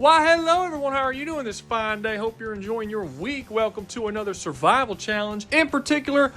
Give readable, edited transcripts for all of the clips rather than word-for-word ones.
Why, hello everyone, how are you doing this fine day? Hope you're enjoying your week. Welcome to another survival challenge. In particular,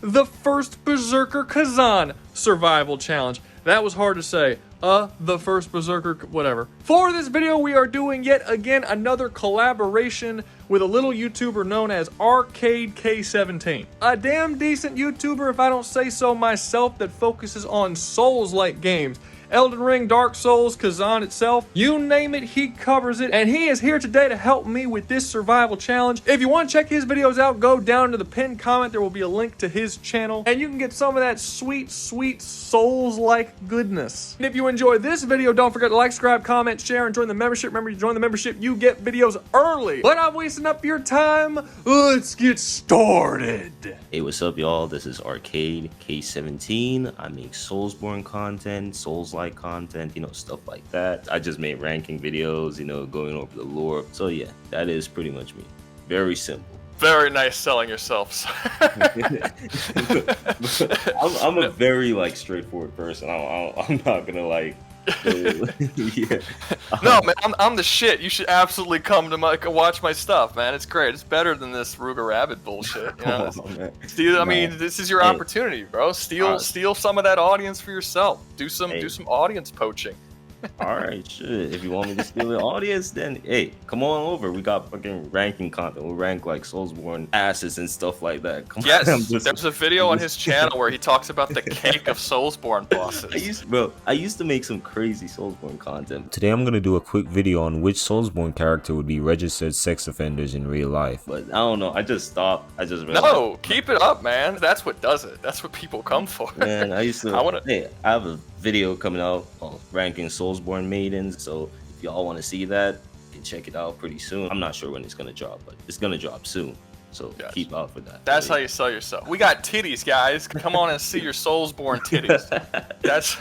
the First Berserker Khazan survival challenge. That was hard to say. The First Berserker, whatever. For this video, we are doing yet again another collaboration with a little YouTuber known as ARKADE K17. A damn decent YouTuber, if I don't say so myself, that focuses on Souls-like games. Elden Ring, Dark Souls, Khazan itself, you name it, he covers it, and he is here today to help me with this survival challenge. If you want to check his videos out, go down to the pinned comment. There will be a link to his channel, and you can get some of that sweet, sweet Souls-like goodness. And if you enjoyed this video, don't forget to like, subscribe, comment, share, and join the membership. Remember, you join the membership, you get videos early. But I'm wasting up your time. Let's get started. Hey, what's up, y'all? This is ARKADE K17. I make Soulsborne content, Souls-like content, stuff like that. I just made ranking videos, going over the lore. So yeah, that is pretty much me. Very simple. Very nice selling yourself. I'm a very straightforward person. I'm not gonna yeah. No, man, I'm the shit. You should absolutely come to watch my stuff, man. It's great. It's better than this Rouga Rabid bullshit. This is your opportunity, bro. Steal some of that audience for yourself. Do some audience poaching. All right, shit. If you want me to steal the audience, then hey, come on over. We got fucking ranking content. We'll rank like Soulsborne asses and stuff like that. Come on. There's a video on his channel where he talks about the cake of Soulsborne bosses. I used to make some crazy Soulsborne content. Today I'm gonna do a quick video on which Soulsborne character would be registered sex offenders in real life. But I don't know. I just stopped. I just realized. No, keep it up, man. That's what does it. That's what people come for. Man, I used to. Hey, I have a video coming out ranking Soulsborne maidens, so if y'all want to see that, you can check it out pretty soon. I'm not sure when it's gonna drop, but it's gonna drop soon, so keep out for that. That's how you sell yourself. We got titties, guys. Come on and see your Soulsborne titties. That's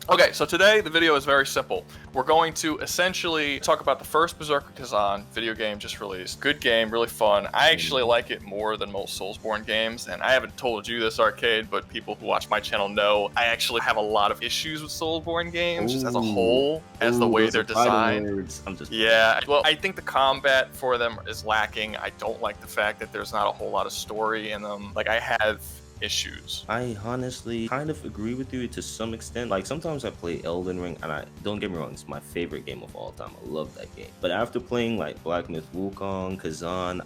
okay. So today the video is very simple. We're going to essentially talk about the First Berserker Khazan video game just released. Good game, really fun. I actually like it more than most Soulsborne games, and I haven't told you this, ARKADE, but people who watch my channel know I actually have a lot of issues with Soulsborne games just as a whole, as the way they're designed. Yeah, well, I think the combat for them is lacking. I don't like the fact that there's not a whole lot of story in them. I have issues. I honestly kind of agree with you to some extent. Sometimes I play Elden Ring, and don't get me wrong, it's my favorite game of all time. I love that game. But after playing Black Myth Wukong, Khazan,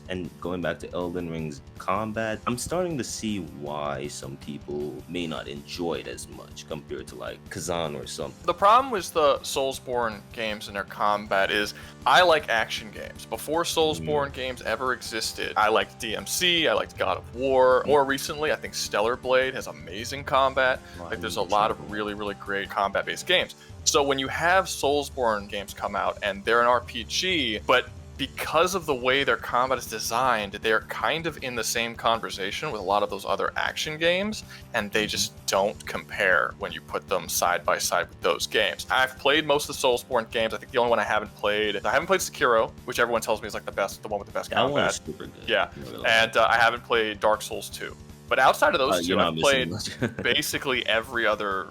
and going back to Elden Ring's combat, I'm starting to see why some people may not enjoy it as much compared to Khazan or something. The problem with the Soulsborne games and their combat is I like action games. Before Soulsborne games ever existed, I liked DMC, I liked God of War. More recently, I think Stellar Blade has amazing combat. There's a lot of really, really great combat-based games. So when you have Soulsborne games come out and they're an RPG, but because of the way their combat is designed, they're kind of in the same conversation with a lot of those other action games, and they just don't compare when you put them side by side with those games. I've played most of the Soulsborne games. I think the only one I haven't played Sekiro, which everyone tells me is the best, the one with the best combat. That one is super good. Yeah, and I haven't played Dark Souls 2. But outside of those two, I've played basically every other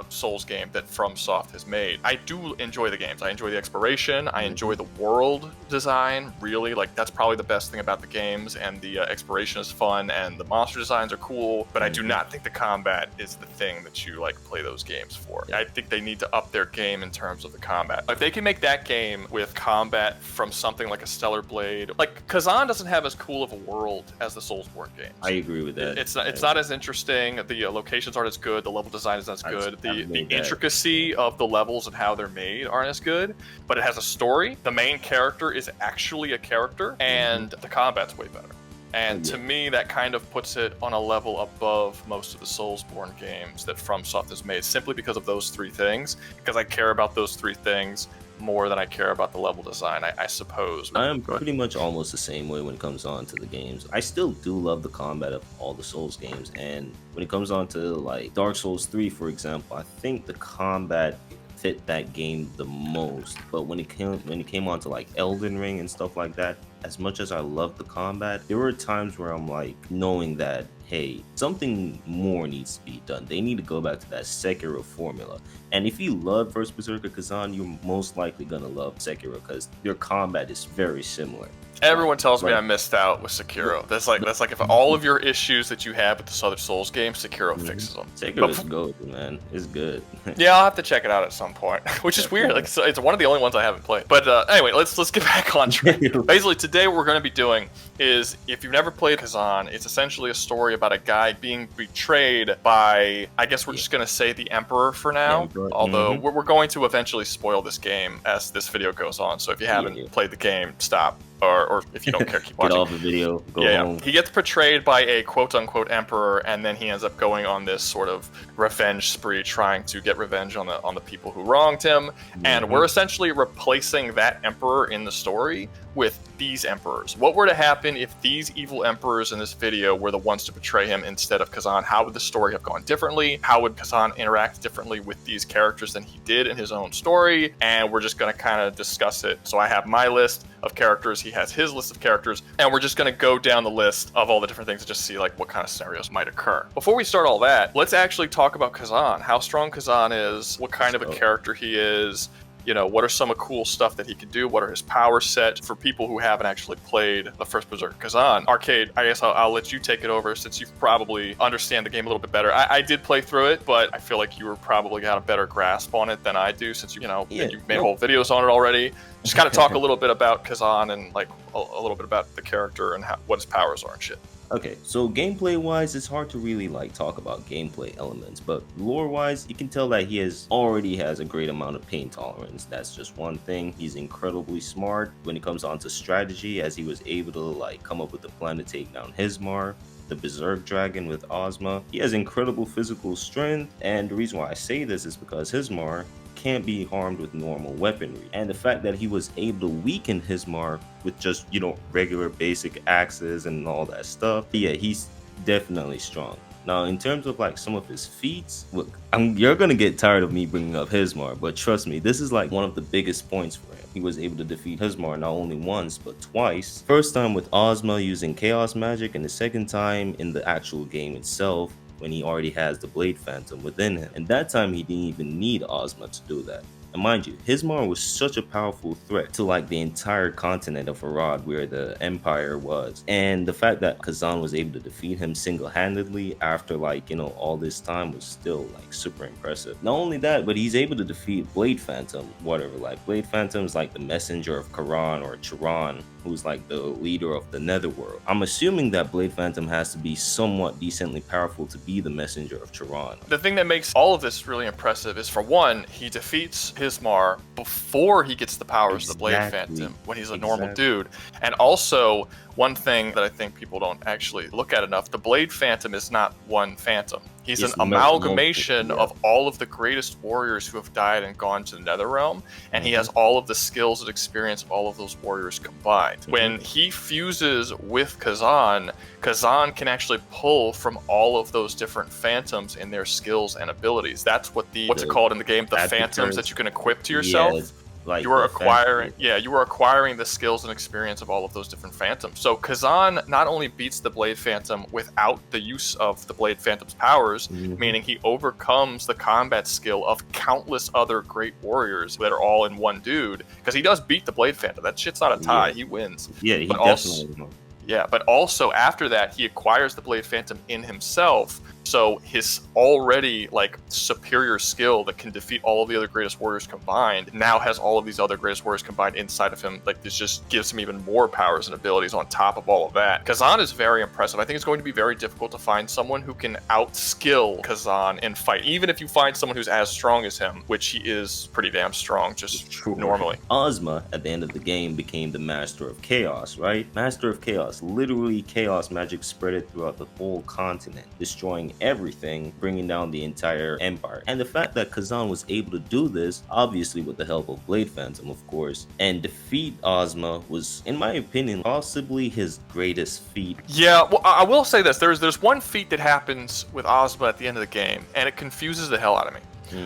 Souls game that FromSoft has made. I do enjoy the games. I enjoy the exploration. I enjoy the world design, really. That's probably the best thing about the games, and the exploration is fun, and the monster designs are cool, but I do not think the combat is the thing that you play those games for. I think they need to up their game in terms of the combat. If they can make that game with combat from something like a Stellar Blade, Khazan doesn't have as cool of a world as the Soulsborne games. I agree with that. It's not as interesting. The locations aren't as good. The level design is not as good. The intricacy of the levels and how they're made aren't as good, but it has a story. The main character is actually a character, and the combat's way better. And to me, that kind of puts it on a level above most of the Soulsborne games that FromSoft has made, simply because of those three things, because I care about those three things more than I care about the level design, I suppose. I am pretty much almost the same way when it comes on to the games. I still do love the combat of all the Souls games, and when it comes on to Dark Souls 3, for example, I think the combat fit that game the most. But when it came on to Elden Ring and stuff like that, as much as I love the combat, there were times where I'm knowing that hey, something more needs to be done. They need to go back to that Sekiro formula. And if you love First Berserker Khazan, you're most likely gonna love Sekiro because their combat is very similar. Everyone tells me I missed out with Sekiro. That's like if all of your issues that you have with the other Souls games, Sekiro fixes them. Sekiro is good, man. It's good. Yeah, I'll have to check it out at some point, which is weird. Like it's one of the only ones I haven't played. But anyway, let's get back on track. Basically, today what we're going to be doing is, if you've never played Khazan, it's essentially a story about a guy being betrayed by, I guess we're just going to say, the Emperor for now. Although we're going to eventually spoil this game as this video goes on. So if you haven't played the game, stop. Or if you don't care, keep watching. Get off the video, go home. He gets betrayed by a quote-unquote emperor, and then he ends up going on this sort of revenge spree, trying to get revenge on the people who wronged him. And we're essentially replacing that emperor in the story with these emperors. What were to happen if these evil emperors in this video were the ones to betray him instead of Khazan? How would the story have gone differently? How would Khazan interact differently with these characters than he did in his own story? And we're just going to kind of discuss it. So I have my list of characters, he has his list of characters, and we're just going to go down the list of all the different things and just see like what kind of scenarios might occur. Before we start all that, let's actually talk about Khazan, how strong Khazan is, what kind of a character he is, you know, what are some of cool stuff that he can do? What are his power set for people who haven't actually played the First Berserker Khazan? Arcade, I guess I'll let you take it over since you probably understand the game a little bit better. I did play through it, but I feel like you were probably got a better grasp on it than I do since you made whole videos on it already. Just kind of talk a little bit about Khazan and like a little bit about the character and what his powers are and shit. Okay, so gameplay wise, it's hard to really like talk about gameplay elements, but lore wise, you can tell that he already has a great amount of pain tolerance. That's just one thing. He's incredibly smart when it comes on to strategy, as he was able to like come up with a plan to take down Hismar, the Berserk Dragon with Ozma. He has incredible physical strength, and the reason why I say this is because Hismar can't be harmed with normal weaponry, and the fact that he was able to weaken Hismar with just, you know, regular basic axes and all that stuff, yeah, he's definitely strong. Now, in terms of like some of his feats, look, you're gonna get tired of me bringing up Hismar, but trust me, this is like one of the biggest points for him. He was able to defeat Hismar not only once, but twice. First time with Ozma using chaos magic, and the second time in the actual game itself, when he already has the Blade Phantom within him. And that time he didn't even need Ozma to do that. And mind you, Hismar was such a powerful threat to like the entire continent of Arad where the Empire was. And the fact that Khazan was able to defeat him single-handedly after like, you know, all this time was still like super impressive. Not only that, but he's able to defeat Blade Phantom, whatever. Like Blade Phantom is like the messenger of Karan or Chiron, who's like the leader of the Netherworld. I'm assuming that Blade Phantom has to be somewhat decently powerful to be the messenger of Chiron. The thing that makes all of this really impressive is, for one, he defeats Hismar before he gets the powers of the Blade Phantom, when he's a normal dude. And also, one thing that I think people don't actually look at enough, the Blade Phantom is not one phantom. He's an amalgamation of all of the greatest warriors who have died and gone to the Netherrealm, and he has all of the skills and experience of all of those warriors combined. When he fuses with Khazan, Khazan can actually pull from all of those different phantoms in their skills and abilities. That's what what's it called in the game? The phantoms that you can equip to yourself. Yeah. Like you are acquiring the skills and experience of all of those different phantoms. So Khazan not only beats the Blade Phantom without the use of the Blade Phantom's powers, meaning he overcomes the combat skill of countless other great warriors that are all in one dude, because he does beat the Blade Phantom. That shit's not a tie. He wins. Yeah, he definitely. But also after that, he acquires the Blade Phantom in himself. So his already like superior skill that can defeat all of the other greatest warriors combined now has all of these other greatest warriors combined inside of him. Like, this just gives him even more powers and abilities on top of all of that. Khazan is very impressive. I think it's going to be very difficult to find someone who can outskill Khazan in fight, even if you find someone who's as strong as him, which he is pretty damn strong just normally. Ozma at the end of the game became the Master of Chaos, right? Master of Chaos, literally chaos magic spread it throughout the whole continent, destroying everything, bringing down the entire empire. And the fact that Khazan was able to do this, obviously with the help of Blade Phantom, of course, and defeat Ozma was, in my opinion, possibly his greatest feat. Yeah, well, I will say this. There's one feat that happens with Ozma at the end of the game, and it confuses the hell out of me.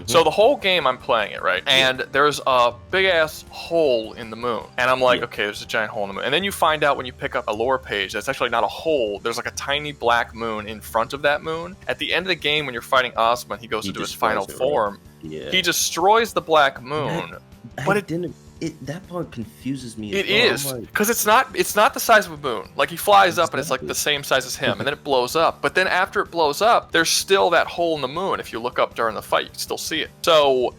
So the whole game I'm playing it, right? And there's a big ass hole in the moon. And I'm like, okay, there's a giant hole in the moon. And then you find out when you pick up a lore page that's actually not a hole. There's like a tiny black moon in front of that moon. At the end of the game, when you're fighting Ozma, he goes into his final form. Yeah. He destroys the black moon. But it didn't. That part confuses me. It is, because it's not the size of a moon. Like, he flies up and it's like the same size as him, and then it blows up. But then after it blows up, there's still that hole in the moon. If you look up during the fight, you can still see it. So,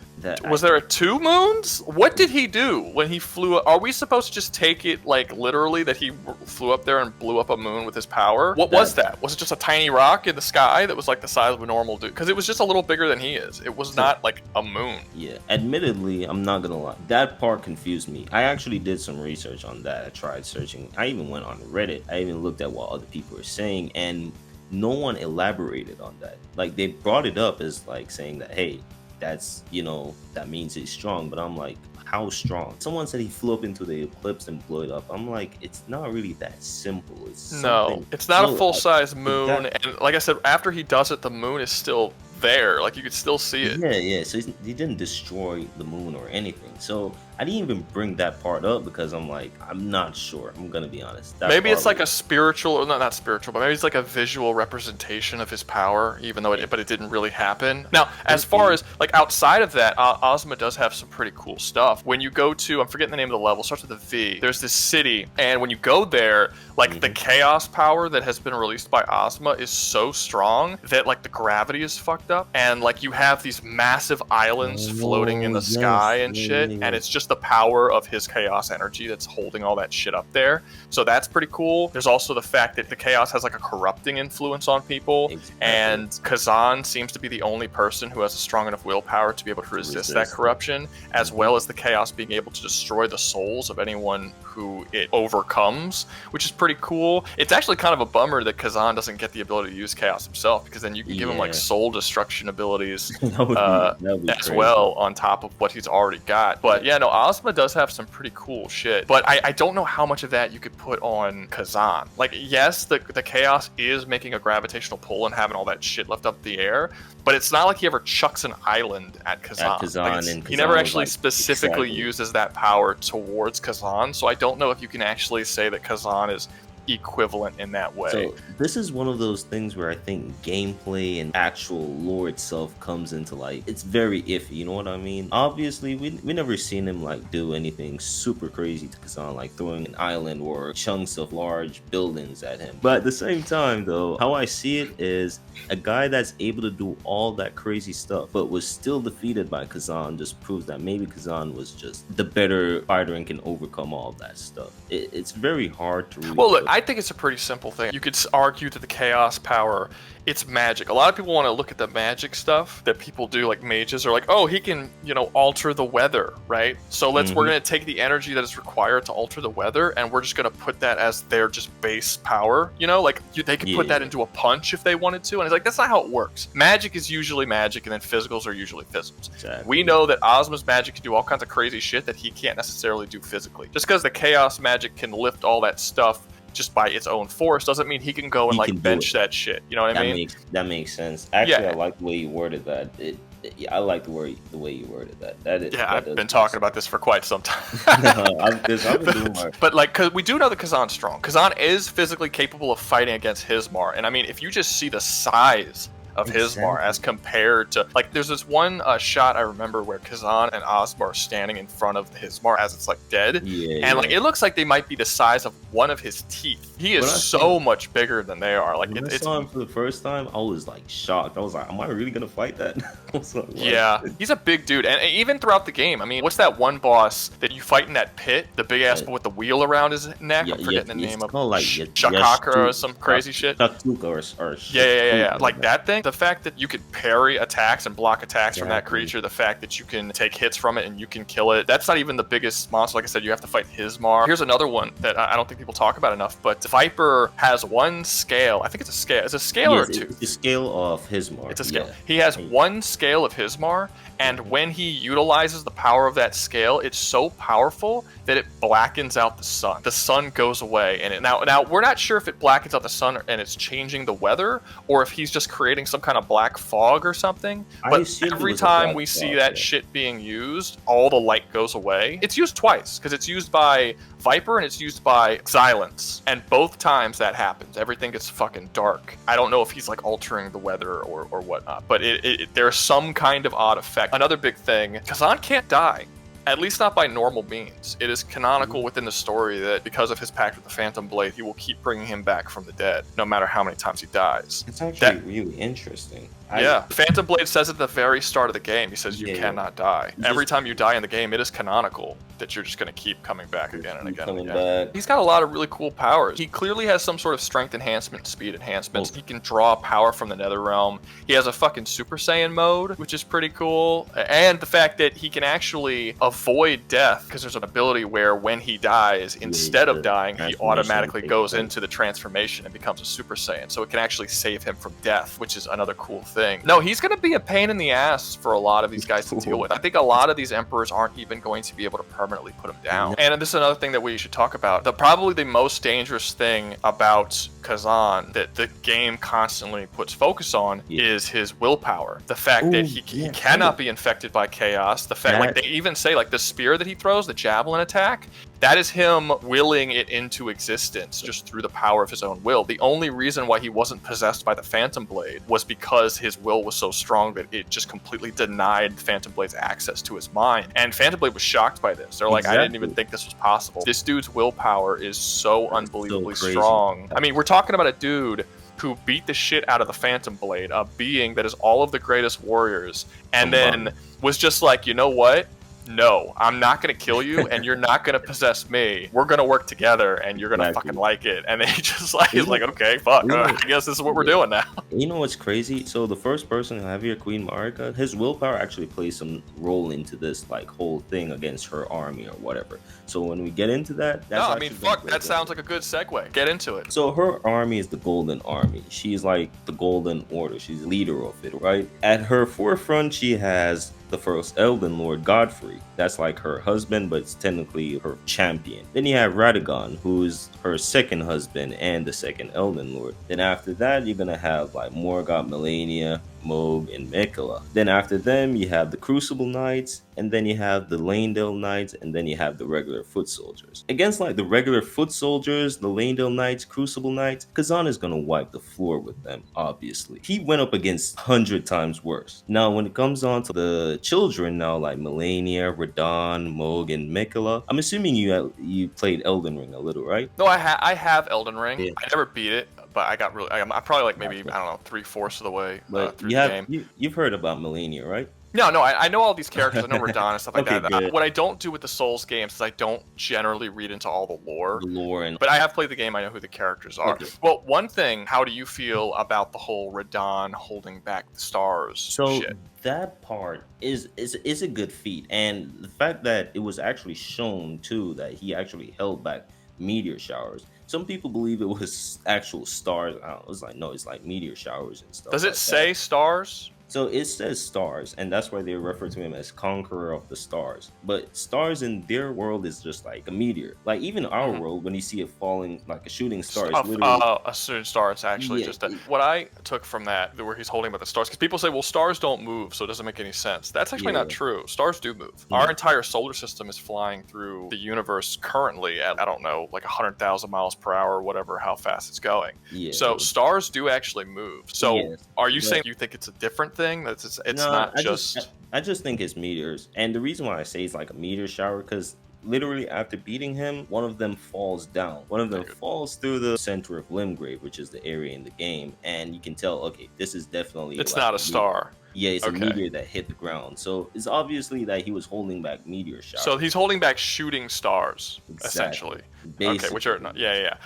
was there 2 moons? What did he do when he flew up? Are we supposed to just take it, like, literally that he flew up there and blew up a moon with his power? What was that? Was it just a tiny rock in the sky that was like the size of a normal dude? Because it was just a little bigger than he is. It was not like a moon. Yeah, admittedly, I'm not gonna lie. That part confused me. I actually did some research on that. I tried searching. I even went on Reddit. I even looked at what other people were saying, and no one elaborated on that. Like, they brought it up as like saying that, hey, that's, you know, that means he's strong. But I'm like, how strong? Someone said he flew up into the eclipse and blew it up. I'm like, it's not really that simple. It's no, it's not a full-size moon. And like I said, after he does it, the moon is still there. Like, you could still see it. Yeah. So he didn't destroy the moon or anything. So I didn't even bring that part up because I'm like, I'm not sure. I'm gonna be honest. Maybe it's like a spiritual, or not spiritual, but maybe it's like a visual representation of his power, even though it didn't really happen. Now, as far as like outside of that, Ozma does have some pretty cool stuff. When you go to, I'm forgetting the name of the level, starts with a V. There's this city, and when you go there, like the chaos power that has been released by Ozma is so strong that like the gravity is fucked up, and like you have these massive islands floating in the sky and shit, and it's just the power of his chaos energy that's holding all that shit up there. So that's pretty cool. There's also the fact that the chaos has like a corrupting influence on people, and Khazan seems to be the only person who has a strong enough willpower to be able to resist that corruption, as well as the chaos being able to destroy the souls of anyone who it overcomes, which is pretty cool. It's actually kind of a bummer that Khazan doesn't get the ability to use chaos himself, because then you can give him like soul destruction abilities as well on top of what he's already got. But yeah, no, Ozma does have some pretty cool shit, but I don't know how much of that you could put on Khazan. Like, yes, the chaos is making a gravitational pull and having all that shit left up the air, but it's not like he ever chucks an island at Khazan. He never actually specifically uses that power towards Khazan, so I don't know if you can actually say that Khazan is equivalent in that way. So this is one of those things where I think gameplay and actual lore itself comes into like, it's very iffy, you know what I mean? Obviously we never seen him like do anything super crazy to Khazan, like throwing an island or chunks of large buildings at him. But at the same time though, how I see it is a guy that's able to do all that crazy stuff but was still defeated by Khazan just proves that maybe Khazan was just the better fighter and can overcome all that stuff. It's very hard to really look, I think it's a pretty simple thing. You could argue that the chaos power, it's magic. A lot of people want to look at the magic stuff that people do, like mages are like, oh, he can, you know, alter the weather, right? So we're going to take the energy that is required to alter the weather, and we're just going to put that as their just base power, you know, like they could put that into a punch if they wanted to, and it's like, that's not how it works. Magic is usually magic, and then physicals are usually physicals. Exactly. We know that Ozma's magic can do all kinds of crazy shit that he can't necessarily do physically. Just because the chaos magic can lift all that stuff just by its own force doesn't mean he can go and like bench that shit. You know what I mean? That makes sense. Actually, I like the way you worded that. I like the way you worded that. I've been talking about this for quite some time. I've been doing more. But like, cause we do know that Khazan's strong. Khazan is physically capable of fighting against Hismar, and I mean, if you just see the size of Hismar as compared to, like, there's this one shot I remember where Khazan and Ozma are standing in front of Hismar as it's like dead, and like it looks like they might be the size of one of his teeth. He is so much bigger than they are. Like, when I saw him for the first time, I was like shocked. I was like, am I really gonna fight that? I was like, yeah, he's a big dude, and even throughout the game, I mean, what's that one boss that you fight in that pit, the big ass with the wheel around his neck? I'm forgetting the name of like Shakaka or some crazy shit. Yeah, like that thing. The fact that you could parry attacks and block attacks from that creature, the fact that you can take hits from it and you can kill it, that's not even the biggest monster. Like I said, you have to fight Hismar. Here's another one that I don't think people talk about enough, but Viper has one scale. I think it's a scale. It's a scale or two? It's a scale of Hismar. It's a scale. Yeah. He has one scale of Hismar, and when he utilizes the power of that scale, it's so powerful powerful that it blackens out the sun. The sun goes away, and now we're not sure if it blackens out the sun and it's changing the weather, or if he's just creating some kind of black fog or something. But every time we see that shit being used, all the light goes away. It's used twice, because it's used by Viper and it's used by Xylence, and both times that happens, everything gets fucking dark. I don't know if he's like altering the weather or whatnot, but there's some kind of odd effect. Another big thing, Khazan can't die. At least not by normal means. It is canonical within the story that because of his pact with the Phantom Blade, he will keep bringing him back from the dead, no matter how many times he dies. It's actually really interesting. Yeah, Phantom Blade says at the very start of the game, he says you cannot die. Every time you die in the game, it is canonical that you're just going to keep coming back again and again and again. He's got a lot of really cool powers. He clearly has some sort of strength enhancement, speed enhancements. He can draw power from the Nether Realm. He has a fucking Super Saiyan mode, which is pretty cool. And the fact that he can actually avoid death, because there's an ability where when he dies, instead of dying, he automatically goes into the transformation and becomes a Super Saiyan. So it can actually save him from death, which is another cool thing. No, he's going to be a pain in the ass for a lot of these guys to deal with. I think a lot of these emperors aren't even going to be able to permanently put him down. And this is another thing that we should talk about. Probably the most dangerous thing about Khazan that the game constantly puts focus on is his willpower. The fact that he cannot be infected by chaos. The fact, like they even say, like the spear that he throws, the javelin attack, that is him willing it into existence just through the power of his own will. The only reason why he wasn't possessed by the Phantom Blade was because his will was so strong that it just completely denied the Phantom Blade's access to his mind. And Phantom Blade was shocked by this. They're like, I didn't even think this was possible. This dude's willpower is so unbelievably strong. I mean, we're talking about a dude who beat the shit out of the Phantom Blade, a being that is all of the greatest warriors, and then was just like, you know what? No, I'm not going to kill you, and you're not going to possess me. We're going to work together, and you're going to fucking like it. And then he just like, he's like, okay, fuck, I guess this is what we're doing now. You know what's crazy? So the first person to have your Queen Marika, his willpower actually plays some role into this like whole thing against her army or whatever. So when we get into that, that's no, I mean, fuck, that sounds like a good segue. Get into it. So her army is the Golden Army. She's like the Golden Order. She's the leader of it, right? At her forefront, she has the first Elden Lord, Godfrey. That's like her husband, but it's technically her champion. Then you have Radagon, who's her second husband and the second Elden Lord. Then after that, you're gonna have like Morgoth, Melania, Moog, and Mikela. Then after them, you have the Crucible Knights, and then you have the Lanedale Knights, and then you have the regular foot soldiers. Against like the regular foot soldiers, the Lanedale Knights, Crucible Knights, Khazan is gonna wipe the floor with them, obviously. He went up against 100 times worse. Now, when it comes on to the children now, like Melania, Radon, Moog, and Mikela, I'm assuming you played Elden Ring a little, right? No, I have Elden Ring. Yeah. I never beat it, but I got really, I'm probably like maybe, I don't know, 3/4 of the way through the game. You've heard about Melania, right? No, I know all these characters. I know Radon and stuff like that. What I don't do with the Souls games is I don't generally read into all the lore. But I have played the game. I know who the characters are. Okay. Well, one thing, how do you feel about the whole Radon holding back the stars shit? That part is a good feat. And the fact that it was actually shown, too, that he actually held back meteor showers. Some people believe it was actual stars. I don't know, it's like, no, it's like meteor showers and stuff. Does it say stars? So it says stars, and that's why they refer to him as Conqueror of the Stars. But stars in their world is just like a meteor. Like even our world, when you see it falling like a shooting star, it's literally a shooting star. It's actually just what I took from that, where he's holding about the stars, because people say, well, stars don't move, so it doesn't make any sense. That's actually not true. Stars do move. Our entire solar system is flying through the universe currently at, I don't know, like 100,000 miles per hour, or whatever, how fast it's going. So stars do actually move. So are you saying you think it's a different thing? It's not just... I just think it's meteors. And the reason why I say it's like a meteor shower, because literally after beating him, one of them falls down. One of them falls through the center of Limgrave, which is the area in the game. And you can tell, okay, this is definitely... It's like not a star. Yeah, it's a meteor that hit the ground. So it's obviously that he was holding back meteor showers. So he's holding back shooting stars, essentially. Basically. Okay, which are not,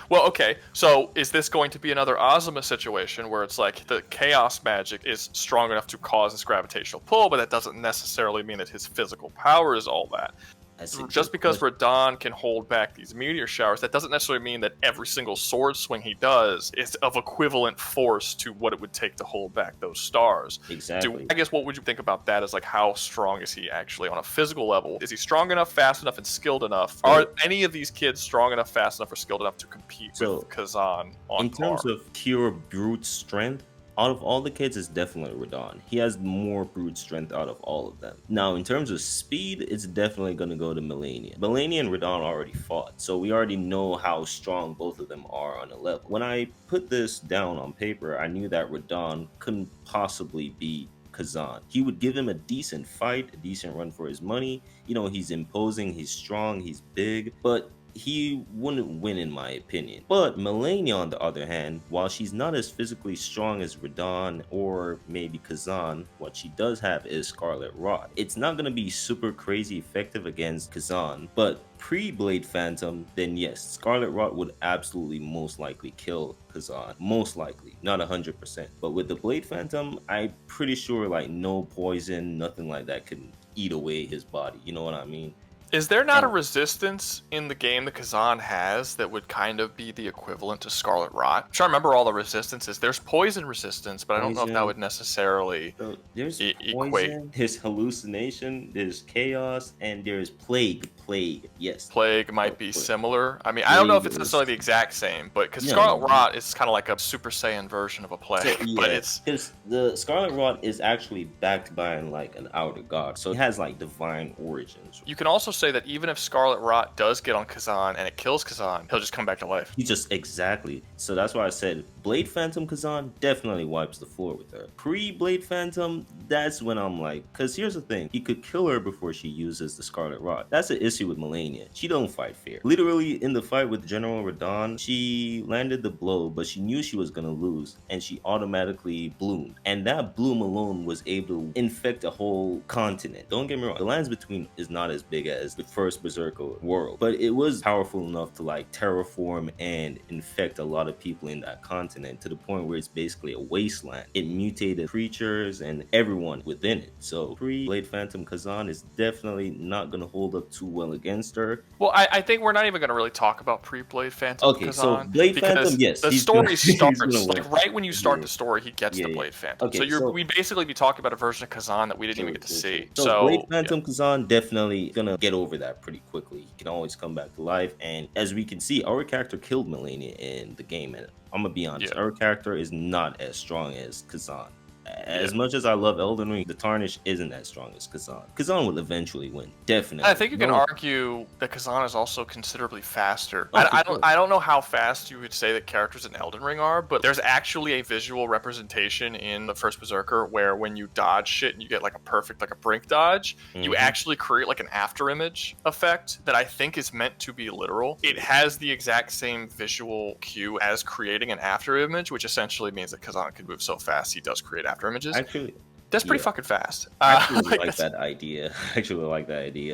Well, okay. So is this going to be another Ozma situation where it's like the chaos magic is strong enough to cause this gravitational pull, but that doesn't necessarily mean that his physical power is all that? That's a just good because question. Radahn can hold back these meteor showers, that doesn't necessarily mean that every single sword swing he does is of equivalent force to what it would take to hold back those stars. Exactly. I guess what would you think about that as like how strong is he actually on a physical level? Is he strong enough, fast enough, and skilled enough? Are any of these kids strong enough, fast enough, or skilled enough to compete with Khazan on in par? terms of pure brute strength, out of all the kids, it's definitely Radahn. He has more brute strength out of all of them. Now, in terms of speed, it's definitely going to go to Melania. Melania and Radahn already fought, so we already know how strong both of them are on a level. When I put this down on paper, I knew that Radahn couldn't possibly be Khazan. He would give him a decent fight, a decent run for his money. You know, he's imposing, he's strong, he's big, but he wouldn't win in my opinion. But Melania, on the other hand, while she's not as physically strong as Radahn or maybe Khazan, what she does have is Scarlet Rot. It's not going to be super crazy effective against Khazan, but pre-Blade Phantom, then yes, Scarlet Rot would absolutely most likely kill Khazan. Most likely, not 100%. But with the Blade Phantom, I'm pretty sure like no poison, nothing like that can eat away his body. You know what I mean? Is there not a resistance in the game that Khazan has that would kind of be the equivalent to Scarlet Rot? I'm trying to remember all the resistances. There's poison resistance, but I don't know if that would necessarily there's equate. poison, there's hallucination, there's chaos, and there's plague. Plague, yes. Plague might be similar. I mean, I don't know if it's necessarily the exact same, but because Scarlet Rot is kind of like a Super Saiyan version of a plague. So, yeah, but it's because the Scarlet Rot is actually backed by like an outer god, so it has like divine origins. You can also say that even if Scarlet Rot does get on Khazan and it kills Khazan, he'll just come back to life. He just exactly. So that's why I said Blade Phantom Khazan definitely wipes the floor with her. Pre-Blade Phantom, that's when I'm like, because here's the thing, he could kill her before she uses the Scarlet Rot. That's the issue with Melania. She don't fight fair. Literally in the fight with General Radahn, she landed the blow, but she knew she was gonna lose, and she automatically bloomed. And that bloom alone was able to infect a whole continent. Don't get me wrong, the lands between is not as big as the first Berserker world, but it was powerful enough to like terraform and infect a lot of people in that continent to the point where it's basically a wasteland. It mutated creatures and everyone within it. So pre-Blade Phantom Khazan is definitely not gonna hold up too well against her. Well, I think we're not even going to really talk about pre-Blade Phantom Khazan. So Blade Phantom, yes. The story starts, like right when you start the story, he gets the Blade Phantom. So we'd basically be talking about a version of Khazan that we didn't even get to see. So Blade Phantom Khazan definitely gonna get over that pretty quickly. He can always come back to life. And as we can see, our character killed Melania in the game. And I'm gonna be honest, our character is not as strong as Khazan. As much as I love Elden Ring, the Tarnish isn't as strong as Khazan. Khazan will eventually win, definitely. I think you can argue that Khazan is also considerably faster. I don't know how fast you would say that characters in Elden Ring are, but there's actually a visual representation in the first Berserker where when you dodge shit and you get like a perfect, like a brink dodge, you actually create like an after image effect that I think is meant to be literal. It has the exact same visual cue as creating an after image, which essentially means that Khazan can move so fast he does create after images. Actually, that's pretty fucking fast. I actually like that idea.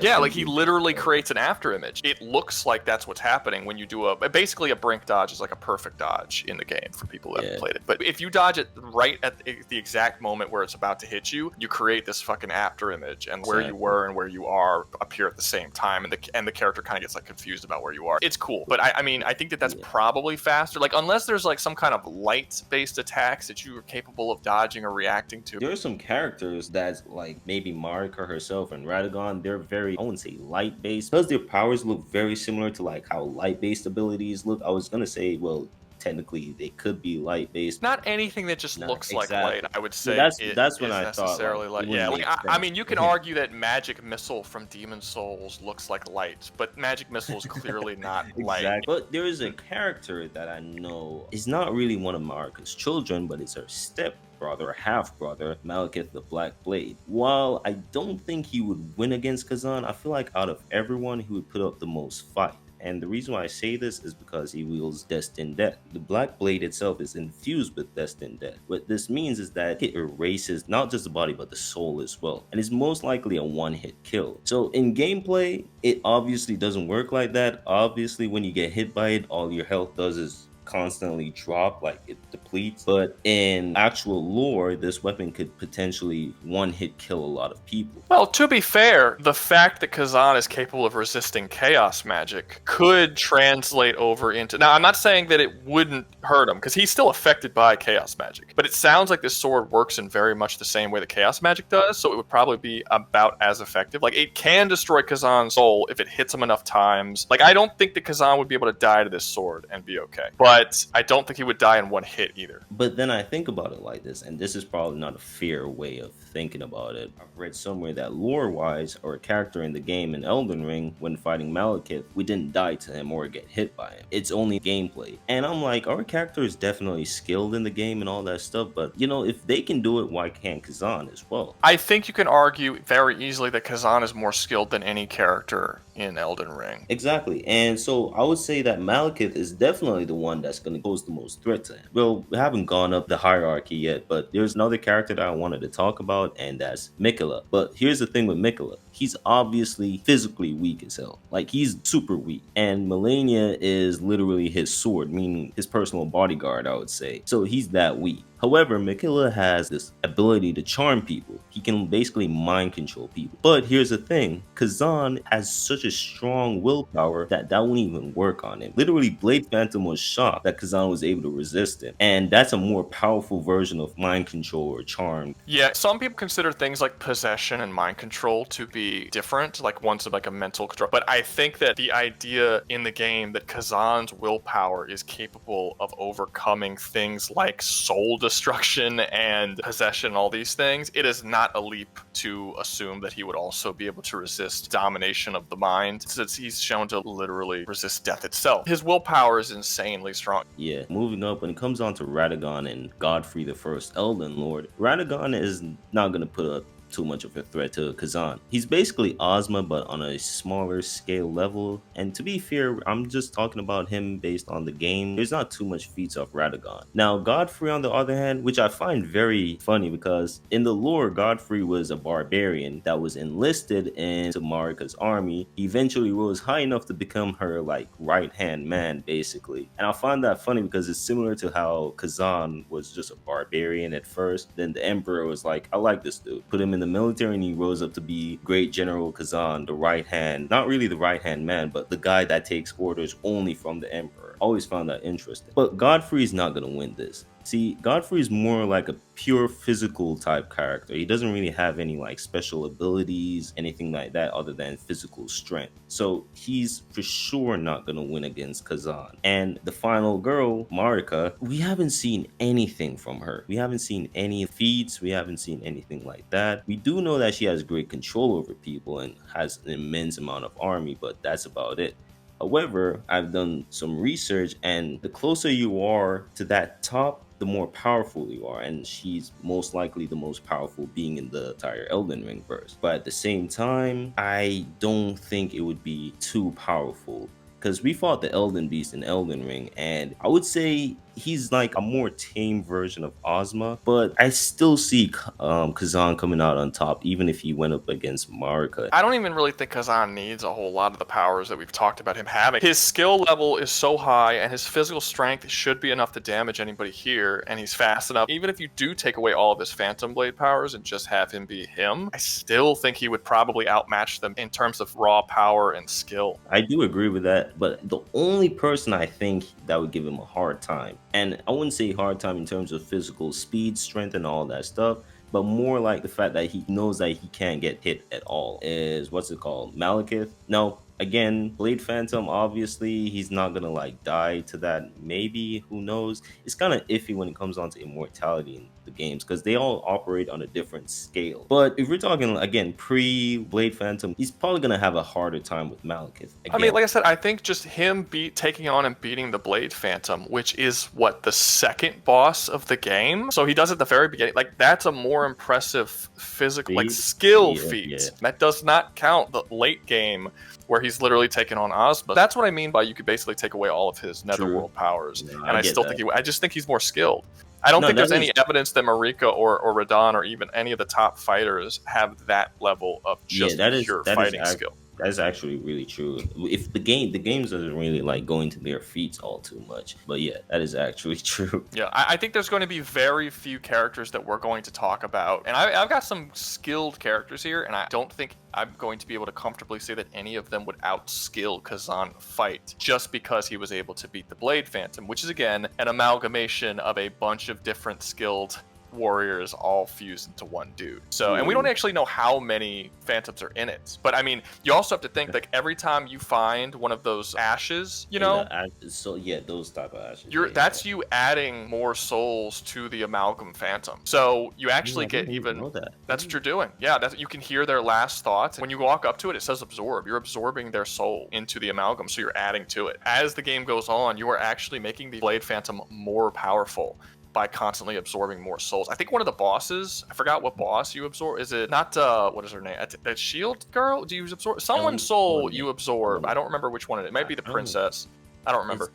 Yeah, like he literally creates an after image. It looks like that's what's happening when you do basically a brink dodge is like a perfect dodge in the game for people who haven't played it. But if you dodge it right at the exact moment where it's about to hit you, you create this fucking after image, and where you were and where you are appear at the same time, and the character kind of gets like confused about where you are. It's cool, but I mean, I think that's probably faster. Like unless there's like some kind of light-based attacks that you are capable of dodging or reacting to. There are some characters that's like maybe Marika herself and Radagon, they're very, I wouldn't say light based, because their powers look very similar to like how light based abilities look. I was gonna say, well, technically they could be light based. Not anything that just looks like light, I would say. That's when I necessarily thought like, I mean, you can argue that Magic Missile from Demon Souls looks like light, but Magic Missile is clearly not light. But there is a character that I know is not really one of Marika's children, but it's her step-brother, half-brother, Malekith the Black Blade. While I don't think he would win against Khazan, I feel like out of everyone, he would put up the most fight. And the reason why I say this is because he wields Destined Death. The Black Blade itself is infused with Destined Death. What this means is that it erases not just the body, but the soul as well. And it's most likely a one-hit kill. So in gameplay, it obviously doesn't work like that. Obviously, when you get hit by it, all your health does is constantly drop, like it depletes. But in actual lore, this weapon could potentially one-hit kill a lot of people. Well, to be fair, the fact that Khazan is capable of resisting chaos magic could translate over into... Now, I'm not saying that it wouldn't hurt him, because he's still affected by chaos magic. But it sounds like this sword works in very much the same way that chaos magic does, so it would probably be about as effective. Like, it can destroy Khazan's soul if it hits him enough times. Like, I don't think that Khazan would be able to die to this sword and be okay. But I don't think he would die in one hit either. But then I think about it like this, and this is probably not a fair way of thinking about it. I've read somewhere that lore-wise, or a character in the game in Elden Ring, when fighting Malekith, we didn't die to him or get hit by him. It's only gameplay. And I'm like, our character is definitely skilled in the game and all that stuff, but you know, if they can do it, why can't Khazan as well? I think you can argue very easily that Khazan is more skilled than any character in Elden Ring. Exactly. And so I would say that Malekith is definitely the one that's going to pose the most threat to him. Well, we haven't gone up the hierarchy yet, but there's another character that I wanted to talk about, and that's Miquella. But here's the thing with Miquella. He's obviously physically weak as hell. Like, he's super weak. And Melania is literally his sword, meaning his personal bodyguard, I would say. So he's that weak. However, Miquella has this ability to charm people. He can basically mind control people. But here's the thing, Khazan has such a strong willpower that won't even work on him. Literally, Blade Phantom was shocked that Khazan was able to resist him. And that's a more powerful version of mind control or charm. Yeah, some people consider things like possession and mind control to be different, like one's like a mental control. But I think that the idea in the game that Khazan's willpower is capable of overcoming things like soul destruction and possession and all these things, it is not a leap to assume that he would also be able to resist domination of the mind, since he's shown to literally resist death itself. His willpower is insanely strong. Yeah, moving up, when it comes on to Radagon and Godfrey the First Elden Lord, Radagon is not going to put up too much of a threat to Khazan. He's basically Ozma, but on a smaller scale level. And to be fair, I'm just talking about him based on the game. There's not too much feats of Radagon. Now, Godfrey, on the other hand, which I find very funny, because in the lore, Godfrey was a barbarian that was enlisted into Marika's army. He eventually rose high enough to become her, like, right-hand man, basically. And I find that funny because it's similar to how Khazan was just a barbarian at first. Then the Emperor was like, I like this dude. Put him in the military, and he rose up to be Great General Khazan, the right hand, not really the right hand man, but the guy that takes orders only from the Emperor. Always found that interesting. But Godfrey's not gonna win this. See, Godfrey is more like a pure physical type character. He doesn't really have any like special abilities, anything like that, other than physical strength. So he's for sure not gonna win against Khazan. And the final girl, Marika, we haven't seen anything from her. We haven't seen any feats. We haven't seen anything like that. We do know that she has great control over people and has an immense amount of army, but that's about it. However, I've done some research, and the closer you are to that top, the more powerful you are, and she's most likely the most powerful being in the entire Elden Ring verse. But at the same time, I don't think it would be too powerful, because we fought the Elden Beast in Elden Ring, and I would say he's like a more tame version of Ozma, but I still see Khazan coming out on top, even if he went up against Marika. I don't even really think Khazan needs a whole lot of the powers that we've talked about him having. His skill level is so high, and his physical strength should be enough to damage anybody here, and he's fast enough. Even if you do take away all of his Phantom Blade powers and just have him be him, I still think he would probably outmatch them in terms of raw power and skill. I do agree with that, but the only person I think that would give him a hard time, and I wouldn't say hard time in terms of physical speed, strength, and all that stuff, but more like the fact that he knows that he can't get hit at all, is what's it called, Malekith. No, again, Blade Phantom, obviously he's not gonna like die to that. Maybe, who knows. It's kind of iffy when it comes on to immortality in the games, because they all operate on a different scale. But if we're talking again pre Blade Phantom, he's probably gonna have a harder time with Malekith again. I mean, like I said, I think just him taking on and beating the Blade Phantom, which is what, the second boss of the game, so he does it at the very beginning, like that's a more impressive physical like skill feat. That does not count the late game where he's literally taking on Ozma. That's what I mean by you could basically take away all of his netherworld powers. Yeah, and I still think I just think he's more skilled. I don't think there's any evidence that Marika or Radahn or even any of the top fighters have that level of just pure fighting skill. That's actually really true. If the games doesn't really like go into their feats all too much, but yeah, that is actually true. Yeah, I think there's going to be very few characters that we're going to talk about, and I've got some skilled characters here, and I don't think I'm going to be able to comfortably say that any of them would outskill Khazan in a fight just because he was able to beat the Blade Phantom, which is again an amalgamation of a bunch of different skilled warriors all fused into one dude. So, and we don't actually know how many phantoms are in it, but I mean, you also have to think like every time you find one of those ashes, you know, so yeah, those type of ashes, that's you adding more souls to the amalgam phantom. So you actually get even that's what you're doing. Yeah, that's, you can hear their last thoughts. When you walk up to it, it says absorb. You're absorbing their soul into the amalgam, so you're adding to it. As the game goes on, you are actually making the Blade Phantom more powerful by constantly absorbing more souls. I think one of the bosses, I forgot what boss you absorb. Is it not, what is her name? That shield girl? Do you absorb? Someone's soul you absorb. I don't remember which one it is. It might be the princess. I don't remember.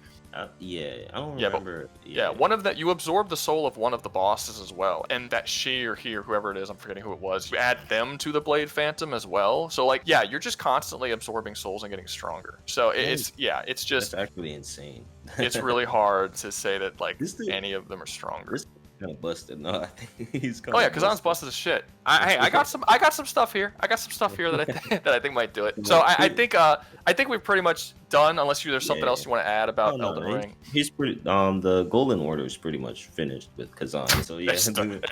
Yeah, I don't remember. Yeah, one of that, you absorb the soul of one of the bosses as well. And that she or he or whoever it is, I'm forgetting who it was, you add them to the Blade Phantom as well. So like, yeah, you're just constantly absorbing souls and getting stronger. So it's just... That's actually insane. It's really hard to say that like any of them are stronger. Kind of busted. No, I think he's. Oh yeah, Khazan's busted as shit. I got some stuff here. I got some stuff here that I think might do it. So I think we've pretty much done. Unless there's something else you want to add about Elden Ring. He's pretty. The Golden Order is pretty much finished with Khazan. So yeah,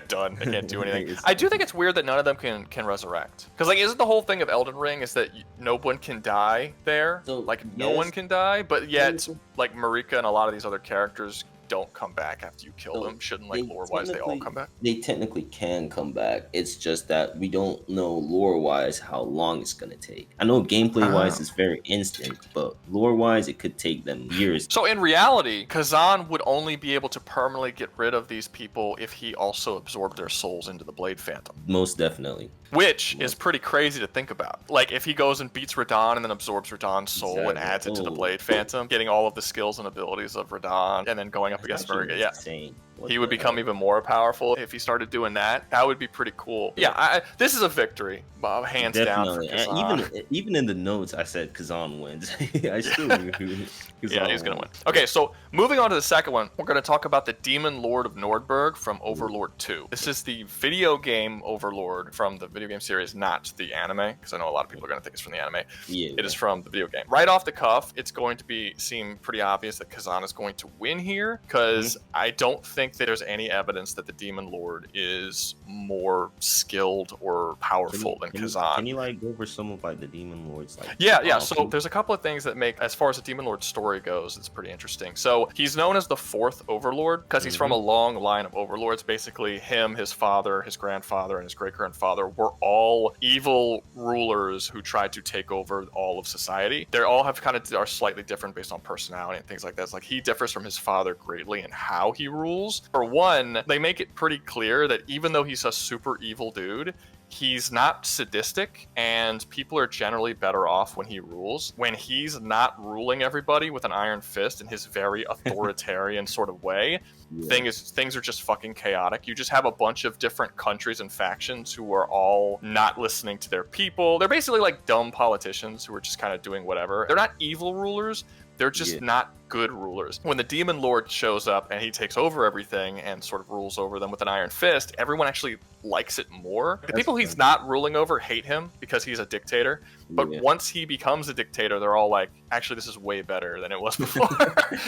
done. I can't do anything. I do think it's weird that none of them can resurrect. Because like, isn't the whole thing of Elden Ring is that no one can die there? So, like no one can die, but yet like Marika and a lot of these other characters don't come back after you kill them. Shouldn't like lore-wise they all come back? They technically can come back. It's just that we don't know lore-wise how long it's gonna take. I know gameplay-wise it's very instant, but lore-wise it could take them years. So in reality, Khazan would only be able to permanently get rid of these people if he also absorbed their souls into the Blade Phantom. Most definitely. Which is pretty crazy to think about. Like if he goes and beats Radahn and then absorbs Radahn's soul and adds it to the Blade Phantom, getting all of the skills and abilities of Radahn, and then going up against Rouga, he would become even more powerful if he started doing that. That would be pretty cool. Yeah, this is a victory, hands down for Khazan. Even in the notes, I said Khazan wins. I still agree. Yeah, he's gonna win. Okay, so moving on to the second one, we're gonna talk about the Demon Lord of Nordberg from Overlord 2. This is the video game Overlord from the video game series, not the anime, because I know a lot of people are gonna think it's from the anime. It is from the video game. Right off the cuff, it's going to seem pretty obvious that Khazan is going to win here, because I don't think that there's any evidence that the Demon Lord is more skilled or powerful than Khazan. Can you like go over some of like the Demon Lord's like? Yeah. So there's a couple of things that make, as far as the Demon Lord story goes, it's pretty interesting. So he's known as the Fourth Overlord because he's from a long line of overlords. Basically, him, his father, his grandfather, and his great-grandfather were all evil rulers who tried to take over all of society. They all have are slightly different based on personality and things like that. It's like he differs from his father greatly in how he rules. For one, they make it pretty clear that even though he's a super evil dude, he's not sadistic, and people are generally better off when he rules. When he's not ruling everybody with an iron fist in his very authoritarian sort of way, things are just fucking chaotic. You just have a bunch of different countries and factions who are all not listening to their people. They're basically like dumb politicians who are just kind of doing whatever. They're not evil rulers. They're just not good rulers. When the Demon Lord shows up and he takes over everything and sort of rules over them with an iron fist, everyone actually likes it more. The people he's not ruling over hate him because he's a dictator. But once he becomes a dictator, they're all like, actually, this is way better than it was before.